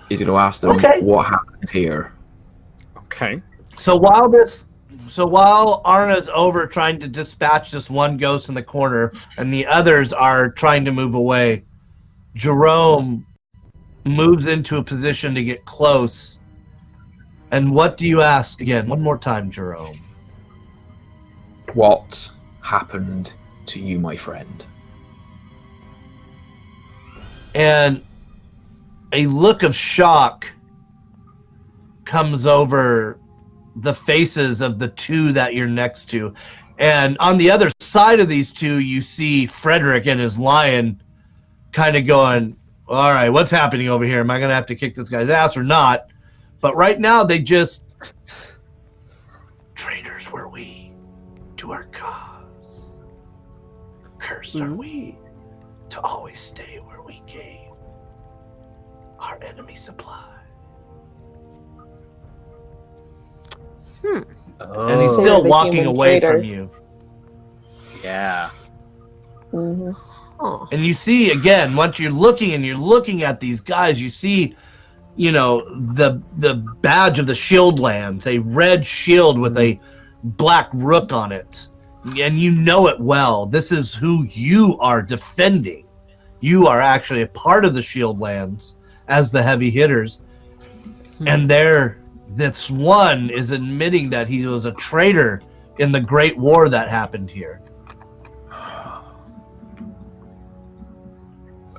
He's going to ask them what happened here. Okay. So while Arna's over trying to dispatch this one ghost in the corner and the others are trying to move away, Jerome moves into a position to get close. And what do you ask again? One more time, Jerome. What happened to you, my friend? And a look of shock comes over the faces of the 2 that you're next to. And on the other side of these 2, you see Frederick and his lion kind of going, all right, what's happening over here? Am I going to have to kick this guy's ass or not? But right now, they just... Traitors were we to our cause. Cursed are we to always stay where we gave our enemy supply. And he's still walking away from you. Yeah. Mm-hmm. And you see, again, once you're looking at these guys, you see the badge of the Shieldlands, a red shield with a black rook on it, and you know it well. This is who you are defending. You are actually a part of the Shieldlands as the heavy hitters, and this one is admitting that he was a traitor in the Great War that happened here.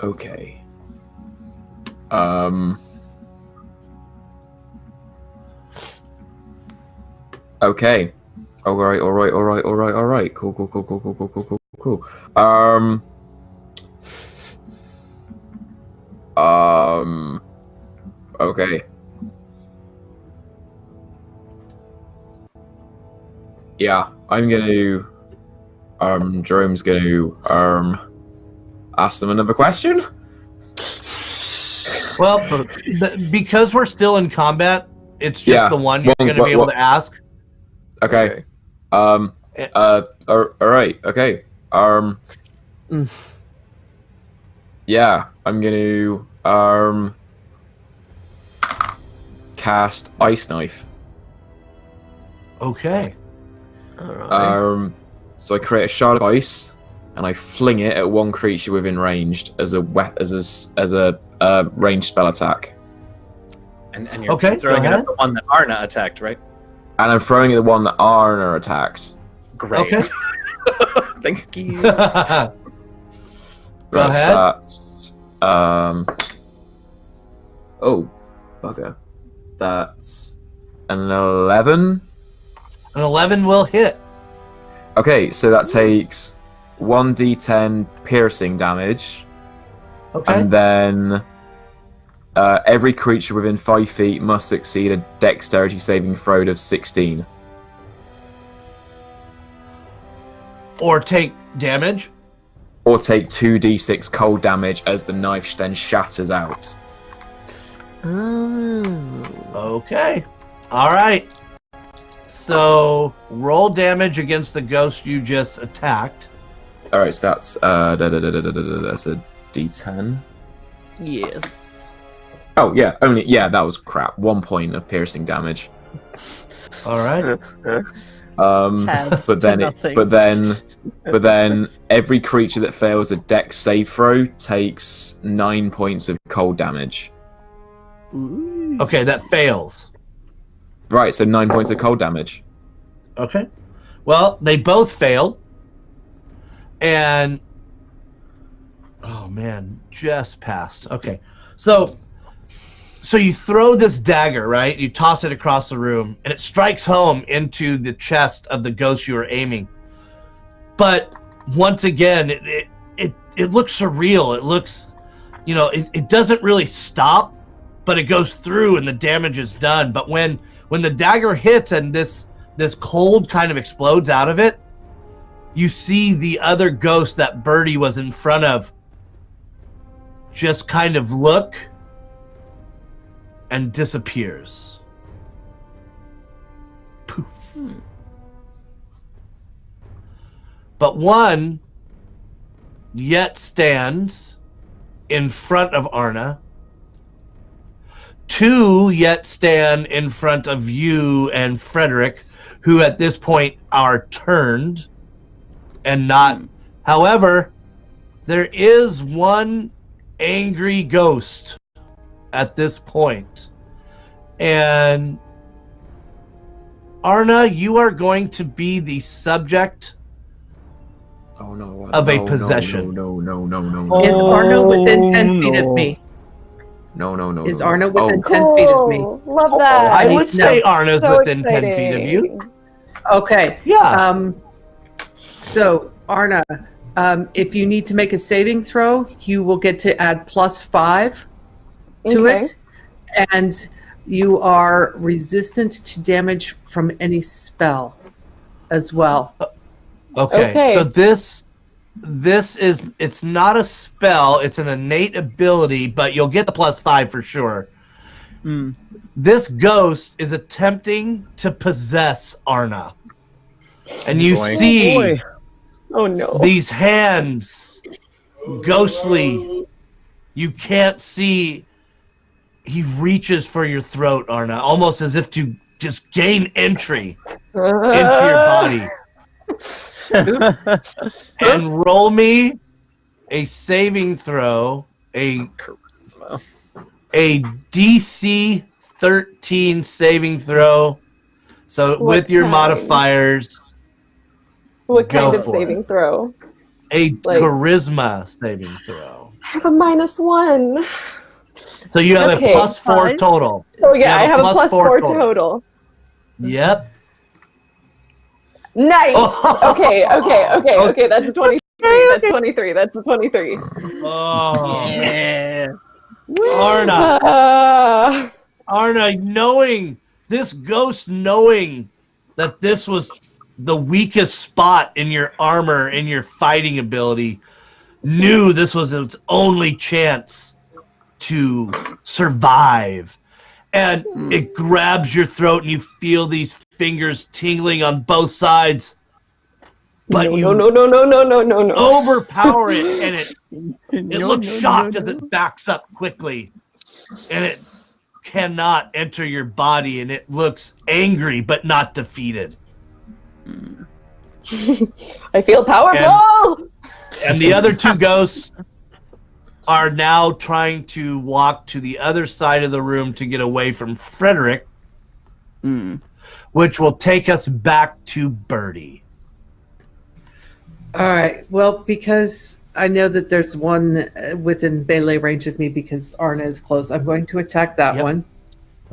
Okay. Okay. All right. Cool. Okay. Yeah, I'm gonna. Jerome's gonna. Ask them another question. Well, because we're still in combat, it's just the one you're going to be able to ask. Okay. All right. Okay. Yeah, I'm going to cast Ice Knife. Okay. All right. So I create a shard of ice, and I fling it at one creature within range as a ranged spell attack. And you're throwing it at the one that Arna attacked, right? And I'm throwing it at the one that Arna attacks. Great. Okay. Thank you. Go ahead. That's oh, bugger. That's an 11. An 11 will hit. Okay, so that takes 1d10 piercing damage. Okay. And then every creature within 5 feet must succeed a dexterity saving throw of 16. Or take damage. Or take 2d6 cold damage as the knife then shatters out. Okay. All right. So roll damage against the ghost you just attacked. All right, so that's that's a d10. Yes. Oh yeah, that was crap. 1 point of piercing damage. All right. But then every creature that fails a dex save throw takes 9 points of cold damage. Ooh. Okay, that fails. Right, so 9 points of cold damage. Okay. Well, they both failed. And oh man, just passed. Okay. So you throw this dagger, right? You toss it across the room, and it strikes home into the chest of the ghost you were aiming. But once again, it looks surreal. It looks, it doesn't really stop, but it goes through and the damage is done. But when the dagger hits and this cold kind of explodes out of it, you see the other ghost that Birdie was in front of just kind of look and disappears. Poof. But one yet stands in front of Arna. Two yet stand in front of you and Frederick, who at this point are turned and not. However, there is one angry ghost at this point. And Arna, you are going to be the subject of a possession. No. Is Arna within 10 feet of me? No. Is Arna within 10 feet of me? Love that. I need would to say know. Arna's So within 10 feet of you. exciting. Okay. Yeah. So Arna, if you need to make a saving throw, you will get to add +5 to Okay. it, and you are resistant to damage from any spell as well. Okay. So it's not a spell, it's an innate ability, but you'll get the +5 for sure. This ghost is attempting to possess Arna. And you see Oh no. these hands, ghostly. You can't see he reaches for your throat, Arna, almost as if to just gain entry into your body. And roll me a saving throw, a Charisma. DC 13 saving throw. So What with your kind? modifiers, What kind Go of for saving throw? a Like- charisma saving throw. I have a -1. So you have Okay, a +4 fine. total. So yeah, I have a +4 +4 total. Yep. Nice. Oh. Okay. That's a 23. That's 23. That's a 23. Oh, Yeah. Arna, Arna, knowing this ghost, knowing that this was the weakest spot in your armor, in your fighting ability, knew this was its only chance to survive. And it grabs your throat, and you feel these fingers tingling on both sides. But you No. overpower it, and it looks shocked as it backs up quickly, and it cannot enter your body, and it looks angry but not defeated. I feel powerful. And the other two ghosts are now trying to walk to the other side of the room to get away from Frederick, which will take us back to Birdie. All right. Well, because I know that there's one within melee range of me because Arna is close, I'm going to attack that Yep. one.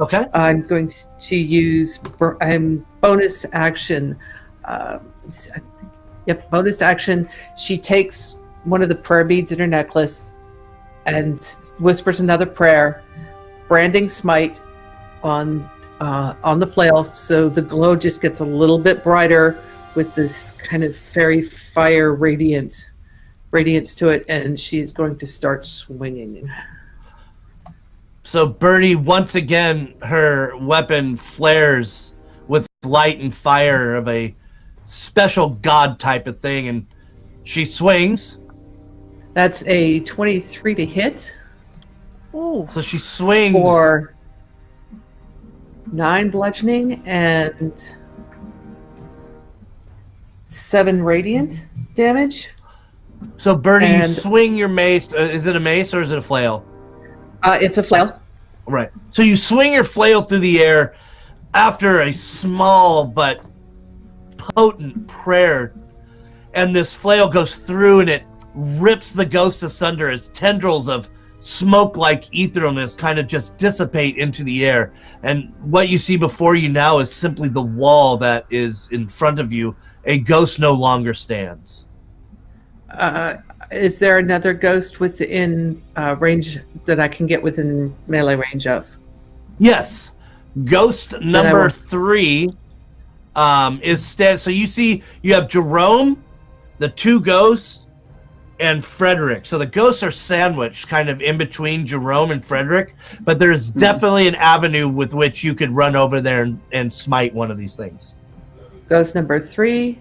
Okay. I'm going to use bonus action. Bonus action. She takes one of the prayer beads in her necklace and whispers another prayer, branding smite on the flail, so the glow just gets a little bit brighter with this kind of fairy fire radiance to it, and she is going to start swinging. So Birdie, once again, her weapon flares with light and fire of a special god type of thing, and she swings. That's a 23 to hit Ooh. So she swings for 9 bludgeoning and 7 radiant damage. So Birdie, you and- swing your mace. Is it a mace or is it a flail? It's a flail. Right. So you swing your flail through the air after a small but potent prayer, and this flail goes through and it rips the ghost asunder as tendrils of smoke-like etherealness kind of just dissipate into the air. And what you see before you now is simply the wall that is in front of you. A ghost no longer stands. Is there another ghost within range that I can get within melee range of? Yes. Ghost number will- 3 is so you have Jerome, the two ghosts, and Frederick. So the ghosts are sandwiched kind of in between Jerome and Frederick, but there's definitely an avenue with which you could run over there and smite one of these things. Ghost number 3.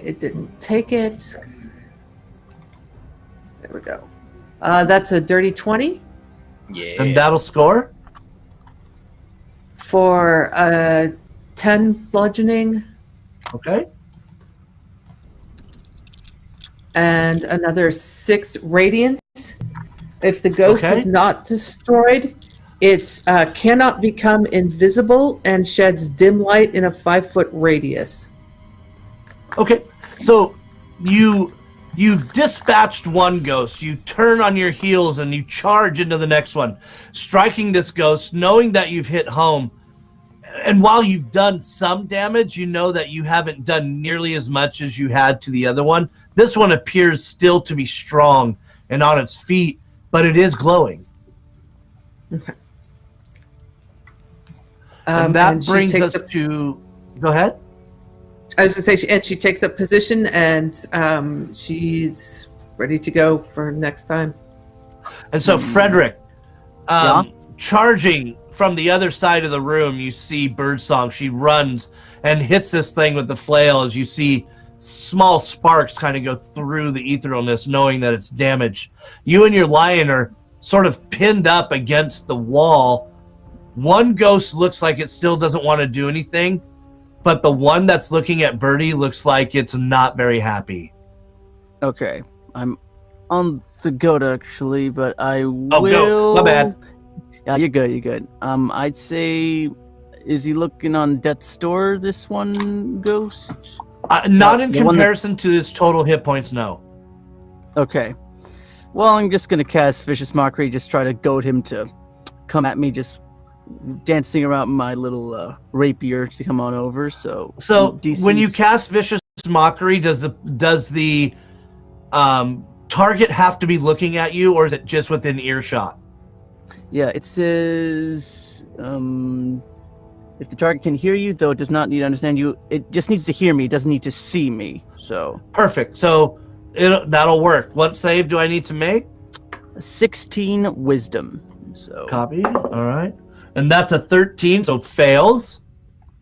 It didn't take it. There we go. That's a dirty 20 Yeah. And that'll score. for 10 bludgeoning Okay. and another 6 radiant. If the ghost Okay. is not destroyed, it cannot become invisible and sheds dim light in a 5-foot radius. Okay. So you've dispatched one ghost. You turn on your heels and you charge into the next one, striking this ghost, knowing that you've hit home. And while you've done some damage, you know that you haven't done nearly as much as you had to the other one. This one appears still to be strong and on its feet, but it is glowing. Okay. And that and she brings takes us up- to... Go ahead. I was going to say, she takes up position and she's ready to go for next time. And so Frederick, Yeah? charging from the other side of the room, you see Birdsong. She runs and hits this thing with the flail as you see small sparks kind of go through the etherealness, knowing that it's damaged. You and your lion are sort of pinned up against the wall. One ghost looks like it still doesn't want to do anything, but the one that's looking at Birdie looks like it's not very happy. Okay, I'm on the goat actually, but I will. Oh, go. My bad. Yeah, you're good. You're good. I'd say, is he looking on death's door? This one ghost? Not in comparison to his total hit points. No. Okay. Well, I'm just gonna cast Vicious Mockery. Just try to goad him to come at me. Just dancing around my little rapier to come on over. So DC's... when you cast Vicious Mockery, does the target have to be looking at you, or is it just within earshot? Yeah, it says if the target can hear you, though it does not need to understand you, it just needs to hear me. It doesn't need to see me. So perfect. So that'll work. What save do I need to make? 16 wisdom. So copy. All right, and that's a 13, so fails.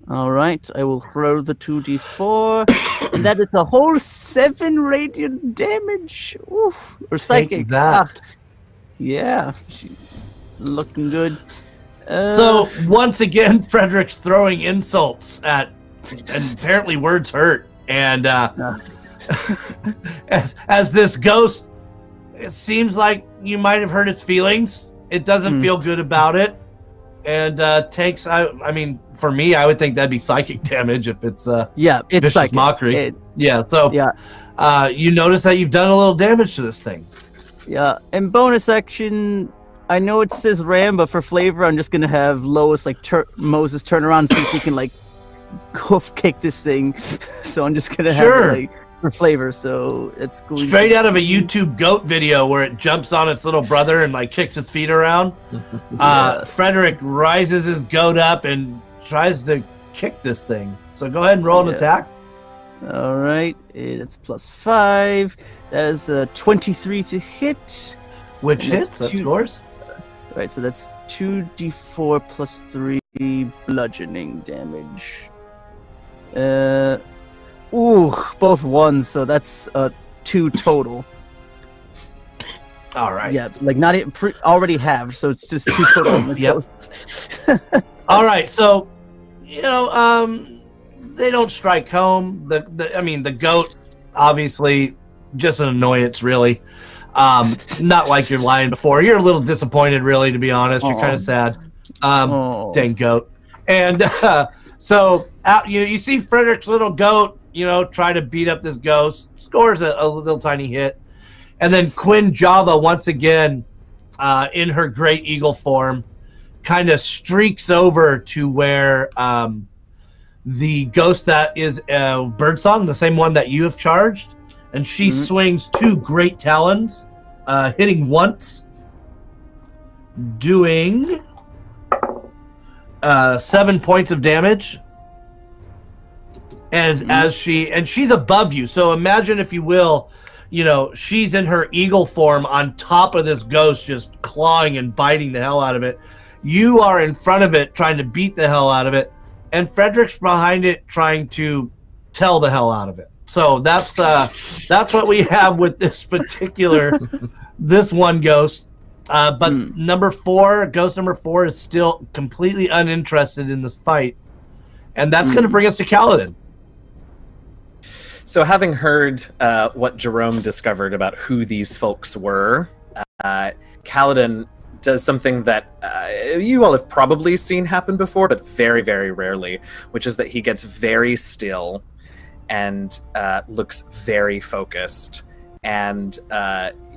All right, I will throw the 2d4, and that is a whole 7 radiant damage. Oof, or psychic. Take that. Yeah, she's looking good. So once again, Frederick's throwing insults at, and apparently words hurt. And as this ghost, it seems like you might have hurt its feelings. It doesn't feel good about it, and takes. I mean, for me, I would think that'd be psychic damage if it's it's Vicious psychic. Mockery. You notice that you've done a little damage to this thing. Yeah, and bonus action, I know it says Ram, but for flavor, I'm just gonna have Lois Moses turn around and see if he can hoof kick this thing. So I'm just gonna have it for flavor. So it's going straight out of a YouTube goat video where it jumps on its little brother and kicks its feet around. Frederick rises his goat up and tries to kick this thing. So go ahead and roll an attack. All right, that's +5. That is 23 to hit. Which hits? That scores. All right, so that's 2d4 plus 3 bludgeoning damage. Both ones, so that's 2 total. All right. Yeah, not already halved, so it's just 2 total. Yep. All right, so they don't strike home. The goat, obviously, just an annoyance, really. Not like your lion before. You're a little disappointed, really, to be honest. You're kind of sad. Dang goat. And so you see Frederick's little goat, try to beat up this ghost. Scores a little tiny hit. And then Quinn Java, once again, in her great eagle form, kind of streaks over to where the ghost that is Birdsong, the same one that you have charged, and she swings 2 great talons, hitting once, doing 7 points of damage. And she's above you, so imagine, if you will, she's in her eagle form on top of this ghost, just clawing and biting the hell out of it. You are in front of it, trying to beat the hell out of it, and Frederick's behind it, trying to tell the hell out of it. So that's what we have with this particular this one ghost. But ghost number 4 is still completely uninterested in this fight, and that's going to bring us to Kaladin. So, having heard what Jerome discovered about who these folks were, Kaladin does something that you all have probably seen happen before, but very, very rarely, which is that he gets very still and looks very focused. And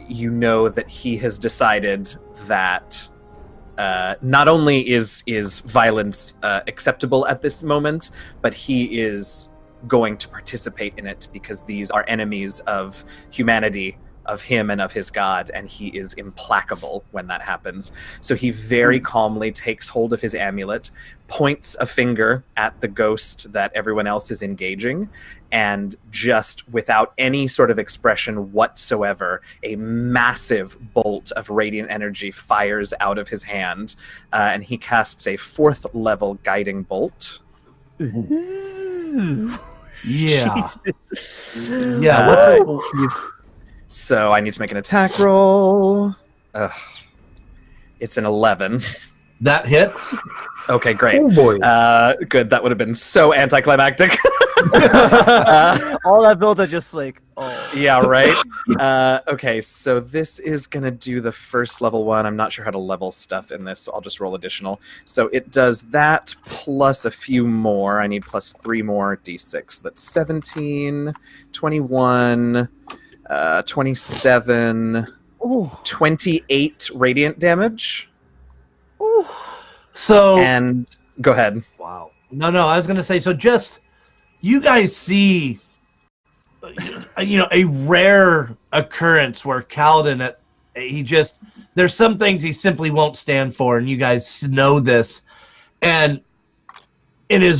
you know that he has decided that not only is violence acceptable at this moment, but he is going to participate in it because these are enemies of humanity, of him and of his god, and he is implacable when that happens. So he very calmly takes hold of his amulet, points a finger at the ghost that everyone else is engaging, and just without any sort of expression whatsoever, a massive bolt of radiant energy fires out of his hand, and he casts a 4th level guiding bolt. Yeah. Jesus. Yeah. What's it? So I need to make an attack roll. Ugh. It's an 11. That hits. Okay, great. Oh boy. Good. That would have been so anticlimactic. All that build are just like, oh. Yeah, right. Okay, so this is gonna do the first level one. I'm not sure how to level stuff in this, so I'll just roll additional. So it does that plus a few more. I need plus 3 more d6. That's 17, 21, 27, Ooh. 28 radiant damage. Ooh. So And go ahead. wow. No, I was gonna say. So just you guys see, a rare occurrence where Kaladin, there's some things he simply won't stand for, and you guys know this. And it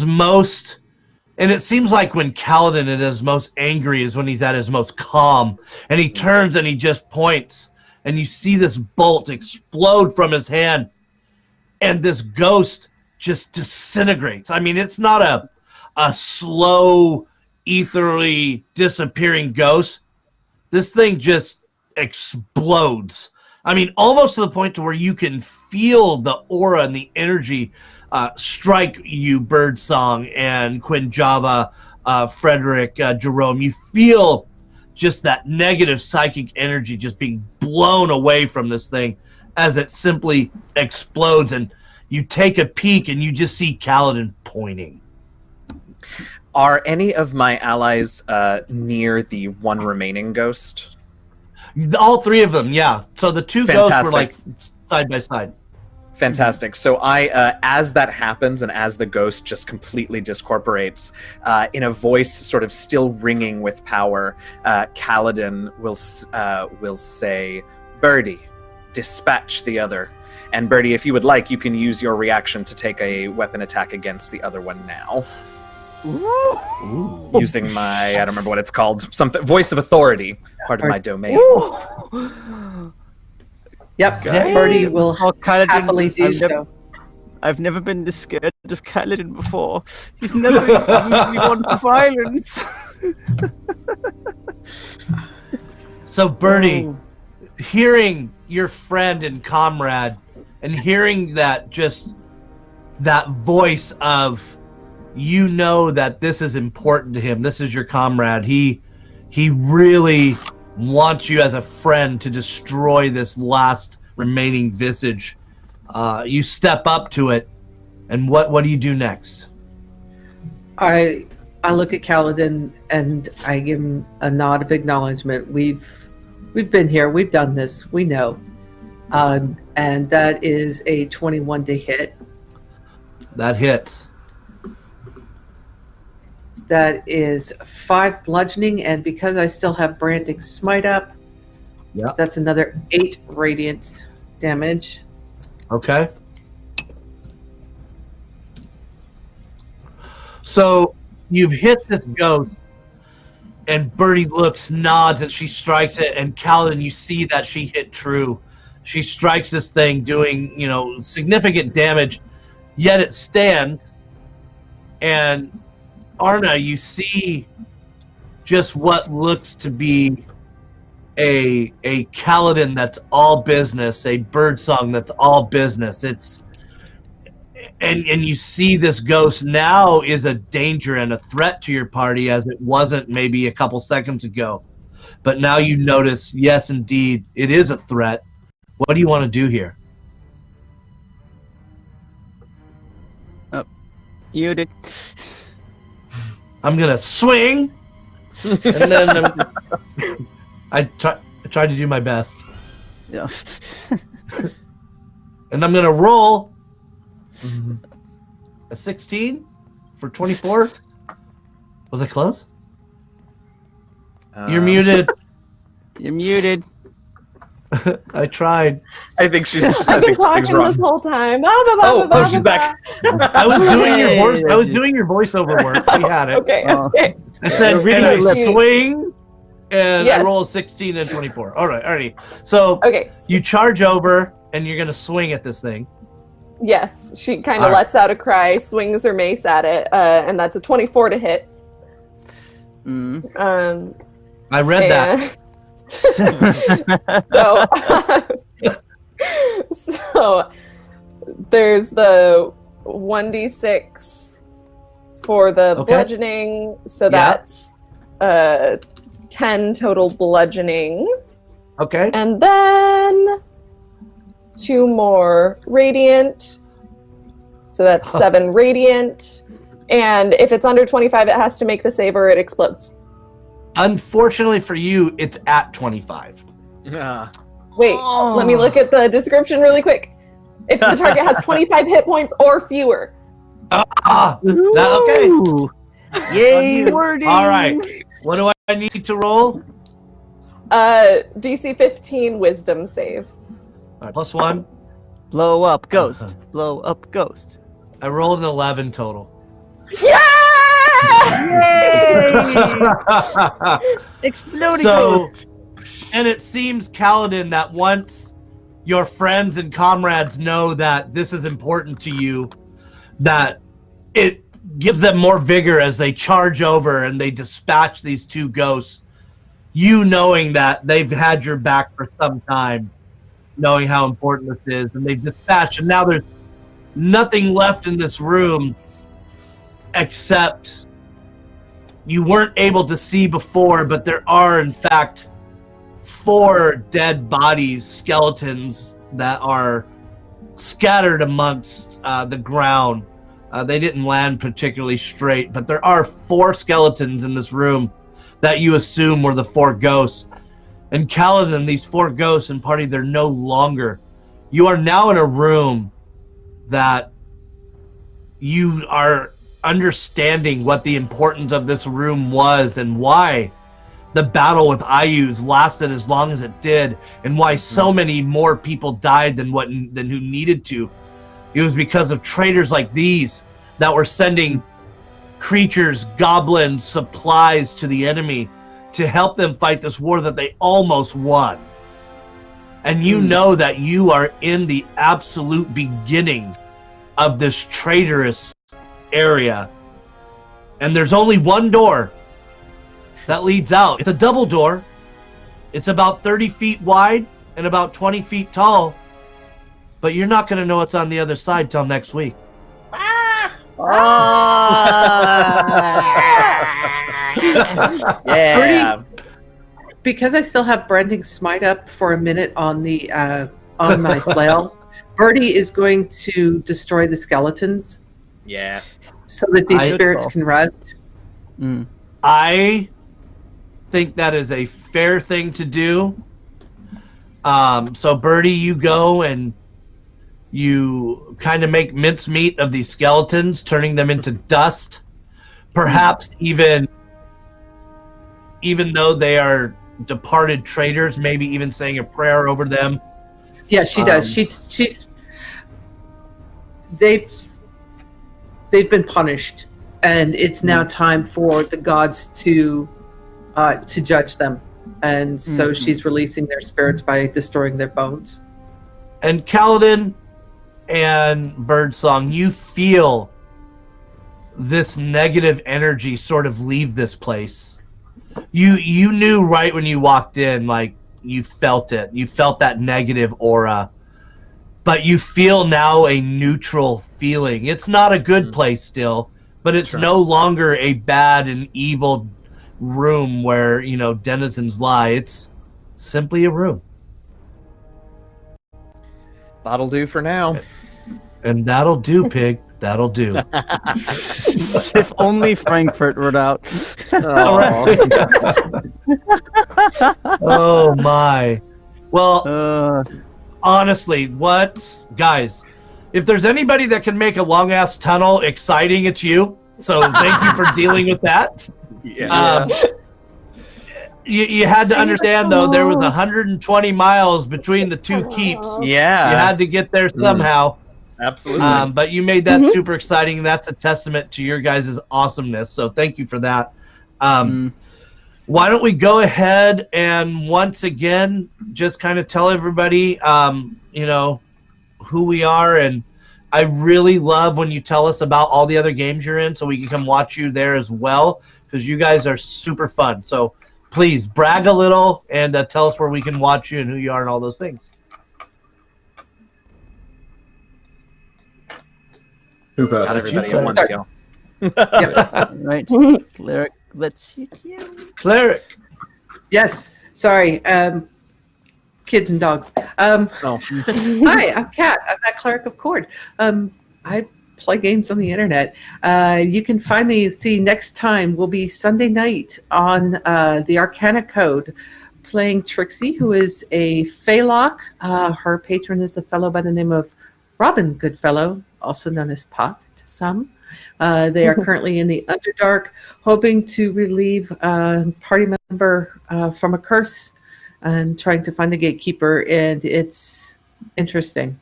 seems like when Kaladin is his most angry is when he's at his most calm, and he turns and he just points, and you see this bolt explode from his hand, and this ghost just disintegrates. I mean, it's not a slow, ethereally disappearing ghost. This thing just explodes. I mean, almost to the point to where you can feel the aura and the energy strike you, Birdsong and Quinjava, Frederick, Jerome. You feel just that negative psychic energy just being blown away from this thing as it simply explodes, and you take a peek and you just see Kaladin pointing. Are any of my allies near the one remaining ghost? All 3 of them, yeah. So the 2 ghosts were like side by side. Fantastic. So I, as that happens, and as the ghost just completely discorporates, in a voice sort of still ringing with power, Kaladin will say, "Birdie, dispatch the other." And Birdie, if you would like, you can use your reaction to take a weapon attack against the other one now. Ooh. Using my, I don't remember what it's called, something, voice of authority, part of my domain. Yep, Okay. Birdie will Kaladin, happily do so. I've never been this scared of Kaladin before. He's never usually one for violence. So Birdie, hearing your friend and comrade, and hearing that voice of, that this is important to him. This is your comrade. He really wants you as a friend to destroy this last remaining visage. You step up to it, and what do you do next? I look at Kaladin and I give him a nod of acknowledgement. We've been here. We've done this. We know. And that is a 21 to hit. That hits. That is 5 bludgeoning, and because I still have branding smite up, Yeah. that's another 8 radiant damage. Okay. So you've hit this ghost, and Birdie looks, nods, and she strikes it. And Kaladin, you see that she hit true. She strikes this thing, doing significant damage, yet it stands. And Arna, you see just what looks to be a Kaladin that's all business, a Birdsong that's all business. And you see this ghost now is a danger and a threat to your party, as it wasn't maybe a couple seconds ago. But now you notice, yes, indeed, it is a threat. What do you want to do here? You did. I'm gonna swing, and then I try to do my best, Yeah. and I'm gonna roll a 16 for 24. Was it close? You're muted. You're muted. I tried. I think she's just I've been something's talking wrong. this whole time. Oh, she's back. I was doing your voice. I was doing your voiceover work. We had it. Okay, Oh. okay. I said, You're and I really swing, and I Yes. roll a 16 and 24. All right, alrighty. So Okay. you charge over, and you're gonna swing at this thing. Yes, she kind All of right. lets out a cry, swings her mace at it, and that's a 24 to hit. I read that. So there's the 1d6 for the bludgeoning, so that's 10 total bludgeoning. Okay. And then 2 more radiant, so that's 7 radiant. And if it's under 25, it has to make the save or it explodes. Unfortunately for you, it's at 25. Wait, let me look at the description really quick. If the target has 25 hit points or fewer. Okay. Yay, wording. All right. What do I need to roll? DC 15 wisdom save. All right, +1. Blow up, ghost. Blow up, ghost. I rolled an 11 total. Yeah! Exploding So, ghosts. and it seems, Kaladin, that once your friends and comrades know that this is important to you, that it gives them more vigor as they charge over and they dispatch these 2 ghosts, you knowing that they've had your back for some time, knowing how important this is, and they've dispatched, and now there's nothing left in this room except you weren't able to see before, but there are, in fact, 4 dead bodies, skeletons, that are scattered amongst the ground. They didn't land particularly straight, but there are 4 skeletons in this room that you assume were the 4 ghosts. And Kaladin, these 4 ghosts and party, they're no longer. You are now in a room that you are understanding what the importance of this room was and why the battle with Ayus lasted as long as it did, and why so many more people died than who needed to. It was because of traitors like these that were sending creatures, goblins, supplies to the enemy to help them fight this war that they almost won. And you know that you are in the absolute beginning of this traitorous area. And there's only one door that leads out. It's a double door. It's about 30 feet wide and about 20 feet tall. But you're not going to know what's on the other side till next week. Yeah. Because I still have Branding Smite up for a minute on the on my flail, Birdie is going to destroy the skeletons Yeah. so that these I- spirits can rest. I think that is a fair thing to do. So Birdie, you go and you kind of make mincemeat of these skeletons, turning them into dust. Perhaps even though they are departed traitors, maybe even saying a prayer over them. Yeah, she does. She's they've been punished, and it's now time for the gods to judge them. And so she's releasing their spirits by destroying their bones. And Kaladin and Birdsong, you feel this negative energy sort of leave this place. You knew right when you walked in, like you felt it. You felt that negative aura. But you feel now a neutral feeling. It's not a good place still, but it's no longer a bad and evil room where, denizens lie. It's simply a room. That'll do for now. And that'll do, pig. That'll do. If only Frankfurt were out. Oh my. Well, honestly, guys, if there's anybody that can make a long ass tunnel exciting, it's you. So thank you for dealing with that. Yeah. You had to understand, though, there was 120 miles between the 2 keeps. Yeah. You had to get there somehow. Absolutely. But you made that super exciting. That's a testament to your guys' awesomeness. So thank you for that. Why don't we go ahead and once again just kind of tell everybody, who we are. And I really love when you tell us about all the other games you're in so we can come watch you there as well. because you guys are super fun. So please brag a little and tell us where we can watch you and who you are and all those things. Who first? Not everybody at Sorry. once, y'all. Right. Cleric, let's see you. Cleric. Yes. Sorry. Kids and dogs. Oh. Hi, I'm Kat. I'm that cleric of Cord. I play games on the internet. You can find me. See, next time will be Sunday night on the Arcana Code, playing Trixie, who is a Phaelach. Her patron is a fellow by the name of Robin Goodfellow, also known as Puck to some. They are currently in the Underdark, hoping to relieve a party member from a curse and trying to find a gatekeeper. And it's interesting.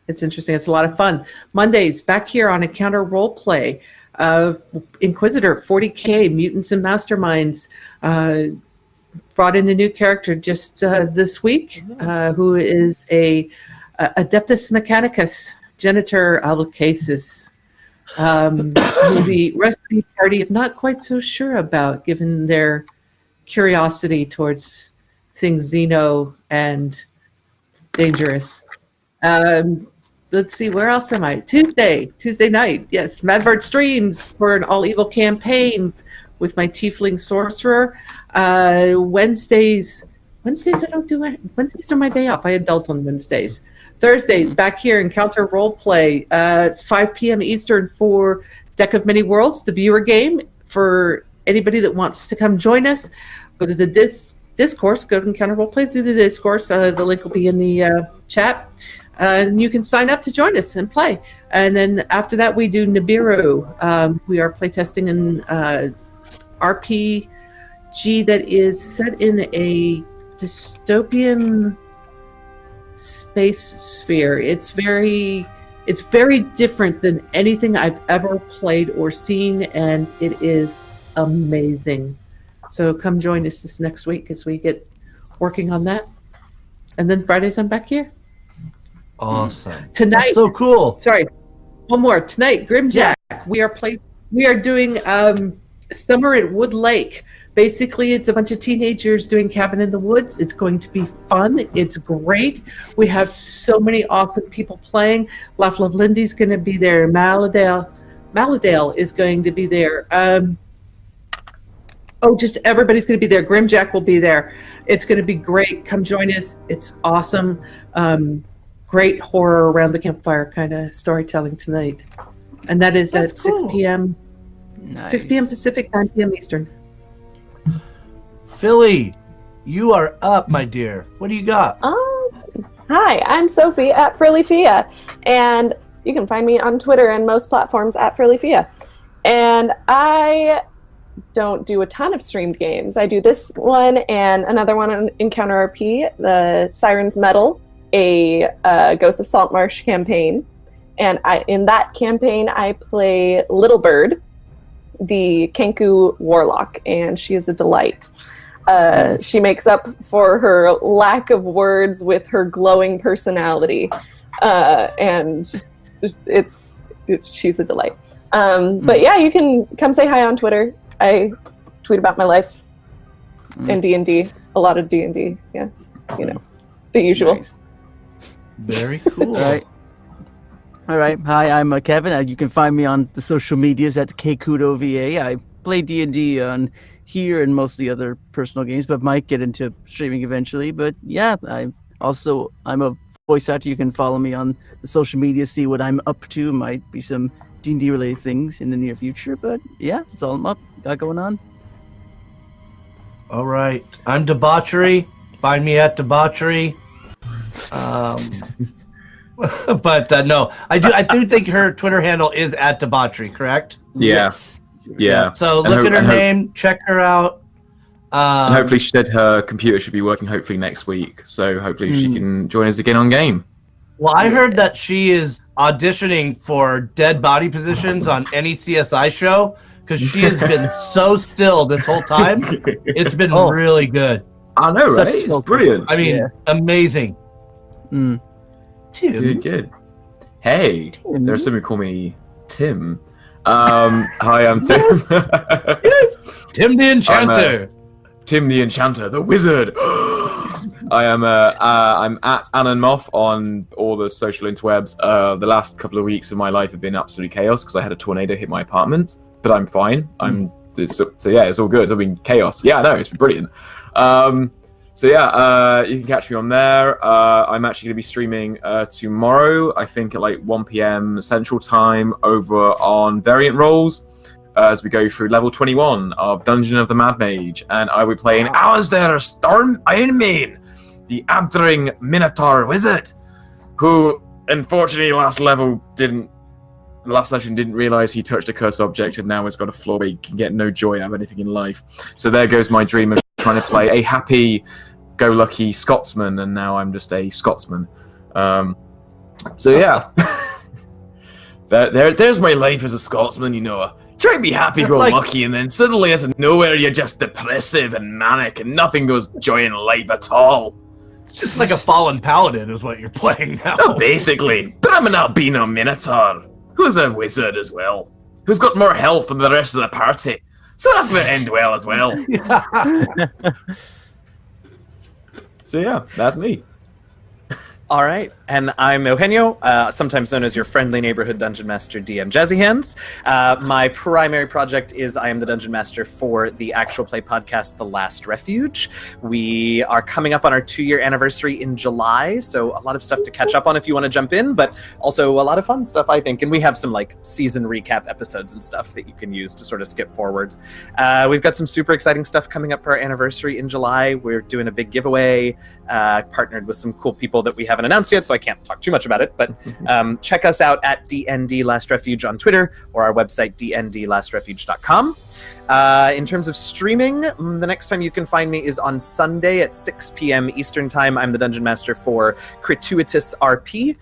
It's interesting. It's a lot of fun. Mondays, back here on Encounter Roleplay, Inquisitor, 40K, Mutants and Masterminds, brought in a new character just this week, who is a Adeptus Mechanicus, Genitor Allocasis, who the rest of the party is not quite so sure about, given their curiosity towards things Xeno and dangerous. Let's see, where else am I? Tuesday night. Yes, Madbird streams for an all evil campaign with my Tiefling Sorcerer. Wednesdays I don't do it. Wednesdays are my day off. I adult on Wednesdays. Thursdays, back here in Counter Roleplay, 5 p.m. Eastern for Deck of Many Worlds, the viewer game. For anybody that wants to come join us, go to the discourse, go to Counter Roleplay through the discourse. The link will be in the chat. And you can sign up to join us and play. And then after that, we do Nibiru. We are playtesting an RPG that is set in a dystopian space sphere. It's very different than anything I've ever played or seen, and it is amazing. So come join us this next week as we get working on that. And then Fridays I'm back here. Awesome. Tonight. That's so cool. Sorry. One more. Tonight, Grimjack. We are doing Summer at Wood Lake. Basically, it's a bunch of teenagers doing Cabin in the Woods. It's going to be fun. It's great. We have so many awesome people playing. Laf Lindy's going to be there. Maladale is going to be there. Just everybody's going to be there. Grimjack will be there. It's going to be great. Come join us. It's awesome. Great horror around the campfire kind of storytelling tonight. And that is at 6 p.m. Nice. 6 p.m. Pacific, 9 p.m. Eastern. Philly, you are up, my dear. What do you got? Hi, I'm Sophie at Frillyfia, and you can find me on Twitter and most platforms at Frillyfia. And I don't do a ton of streamed games. I do this one and another one on Encounter RP, the Siren's Medal, a Ghost of Saltmarsh campaign. And in that campaign, I play Little Bird, the Kenku warlock, and she is a delight. She makes up for her lack of words with her glowing personality, and she's a delight. But yeah, you can come say hi on Twitter. I tweet about my life and D&D, a lot of D&D. Yeah, the usual. Nice. Very cool. All right. Hi, I'm Kevin. You can find me on the social medias at KKudoVA. I play D&D on here and most of the other personal games, but might get into streaming eventually. But yeah, I'm a voice actor. You can follow me on the social media, see what I'm up to. Might be some D&D related things in the near future, but yeah, that's all I'm got going on. All right. I'm Debauchery. Find me at Debauchery. But no, I do think her Twitter handle is at Debauchery, correct? Yeah. Yeah. So look at her name, check her out. And hopefully she said her computer should be working hopefully next week. So hopefully she can join us again on game. Well, I heard that she is auditioning for dead body positions on any CSI show because she has been so still this whole time. It's been really good. I know, right? It's brilliant. I mean, amazing. Tim. Good. Hey, there's some who call me Tim. Hi, I'm Tim. Yes. Tim the Enchanter. Tim the Enchanter, the Wizard. I'm at Anon Moth on all the social interwebs. The last couple of weeks of my life have been absolute chaos because I had a tornado hit my apartment, but I'm fine. It's all good. I mean, chaos. Yeah, I know, it's been brilliant. You can catch me on there. I'm actually going to be streaming tomorrow, I think at like 1 p.m. Central Time over on Variant Roles. As we go through level 21 of Dungeon of the Mad Mage, and I will be playing Alistair Storm Ironmane, the Abthering Minotaur Wizard, who, unfortunately, last session didn't realize he touched a cursed object and now has got a flaw where he can get no joy out of anything in life. So there goes my dream of trying to play a happy-go-lucky Scotsman, and now I'm just a Scotsman. There's my life as a Scotsman, you know. Try to be happy-go-lucky, and then suddenly out of nowhere you're just depressive and manic, and nothing goes joy in life at all. Just like a fallen paladin is what you're playing now. Oh, basically. But I'm an albino minotaur, who's a wizard as well, who's got more health than the rest of the party. So that's going to end well as well. So yeah, that's me. All right, and I'm Eugenio, sometimes known as your friendly neighborhood Dungeon Master DM Jazzy Hands. My primary project is I am the Dungeon Master for the actual play podcast, The Last Refuge. We are coming up on our 2-year anniversary in July, so a lot of stuff to catch up on if you want to jump in, but also a lot of fun stuff, I think, and we have some like season recap episodes and stuff that you can use to sort of skip forward. We've got some super exciting stuff coming up for our anniversary in July. We're doing a big giveaway, partnered with some cool people that we haven't announced yet, so I can't talk too much about it, but check us out at DND Last Refuge on Twitter or our website dndlastrefuge.com. In terms of streaming, the next time you can find me is on Sunday at 6 p.m. Eastern Time. I'm the Dungeon Master for Gratuitous RP.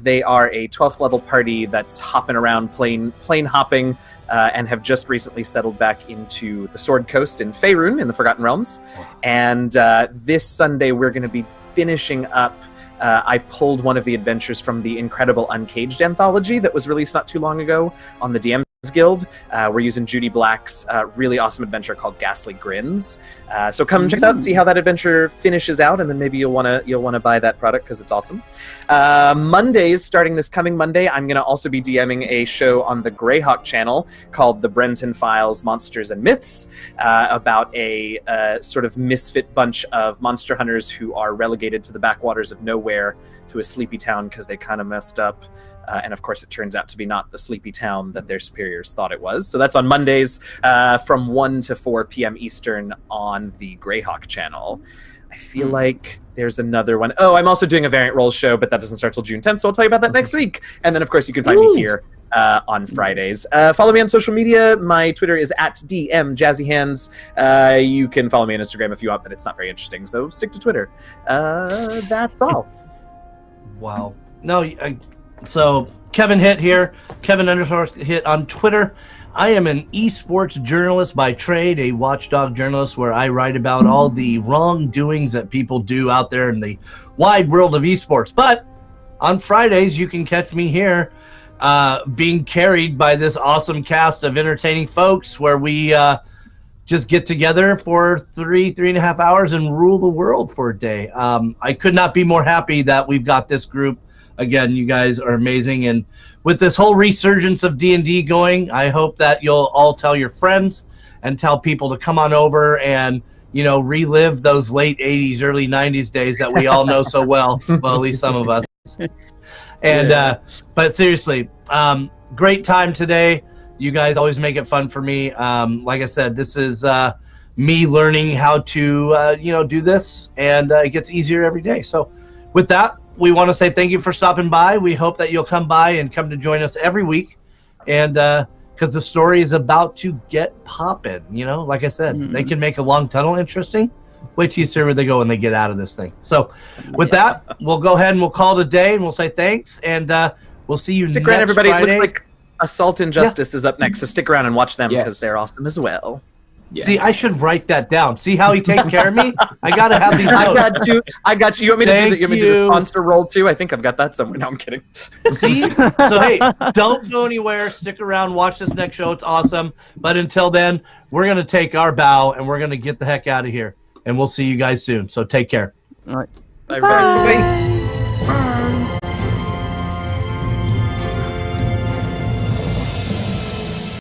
They are a 12th level party that's hopping around, plane hopping, and have just recently settled back into the Sword Coast in Faerun in the Forgotten Realms. And this Sunday we're going to be finishing up. I pulled one of the adventures from the incredible Uncaged anthology that was released not too long ago on the DM's Guild. We're using Judy Black's really awesome adventure called Ghastly Grins. So come check us out and see how that adventure finishes out, and then maybe you'll wanna buy that product because it's awesome. Mondays, starting this coming Monday, I'm gonna also be DMing a show on the Greyhawk channel called The Brenton Files: Monsters and Myths, about a sort of misfit bunch of monster hunters who are relegated to the backwaters of nowhere to a sleepy town because they kind of messed up. And of course, it turns out to be not the sleepy town that their superiors thought it was. So that's on Mondays from 1 to 4 p.m. Eastern on the Greyhawk channel. I feel like there's another one. Oh, I'm also doing a Variant Roles show, but that doesn't start till June 10th, so I'll tell you about that next week. And then, of course, you can find me here on Fridays. Follow me on social media. My Twitter is at DMJazzyHands. You can follow me on Instagram if you want, but it's not very interesting, so stick to Twitter. That's all. Wow. No, so Kevin Hitt here, Kevin_Hitt on Twitter. I am an esports journalist by trade, a watchdog journalist where I write about all the wrongdoings that people do out there in the wide world of esports. But on Fridays, you can catch me here being carried by this awesome cast of entertaining folks where we just get together for 3.5 hours and rule the world for a day. I could not be more happy that we've got this group. Again, you guys are amazing, and with this whole resurgence of D&D going, I hope that you'll all tell your friends and tell people to come on over and, you know, relive those late 80s, early 90s days that we all know so well. Well, at least some of us. And but seriously, great time today. You guys always make it fun for me. Like I said, this is me learning how to do this, and it gets easier every day. So with that, we want to say thank you for stopping by. We hope that you'll come by and come to join us every week. And because the story is about to get popping, like I said, they can make a long tunnel interesting. Wait till you see where they go when they get out of this thing. So with that, we'll go ahead and we'll call it a day, and we'll say thanks. And we'll see you stick around, everybody. Friday. It looks like Assault and Justice is up next, so stick around and watch them because they're awesome as well. Yes. See, I should write that down. See how he takes care of me? I gotta have these I notes. got you. I got you. You want me to do Thank that? You want me to do you. the monster roll too? I think I've got that somewhere. No, I'm kidding. See? So hey, don't go anywhere. Stick around. Watch this next show. It's awesome. But until then, we're gonna take our bow and we're gonna get the heck out of here. And we'll see you guys soon. So take care. All right. Bye, everybody. Bye.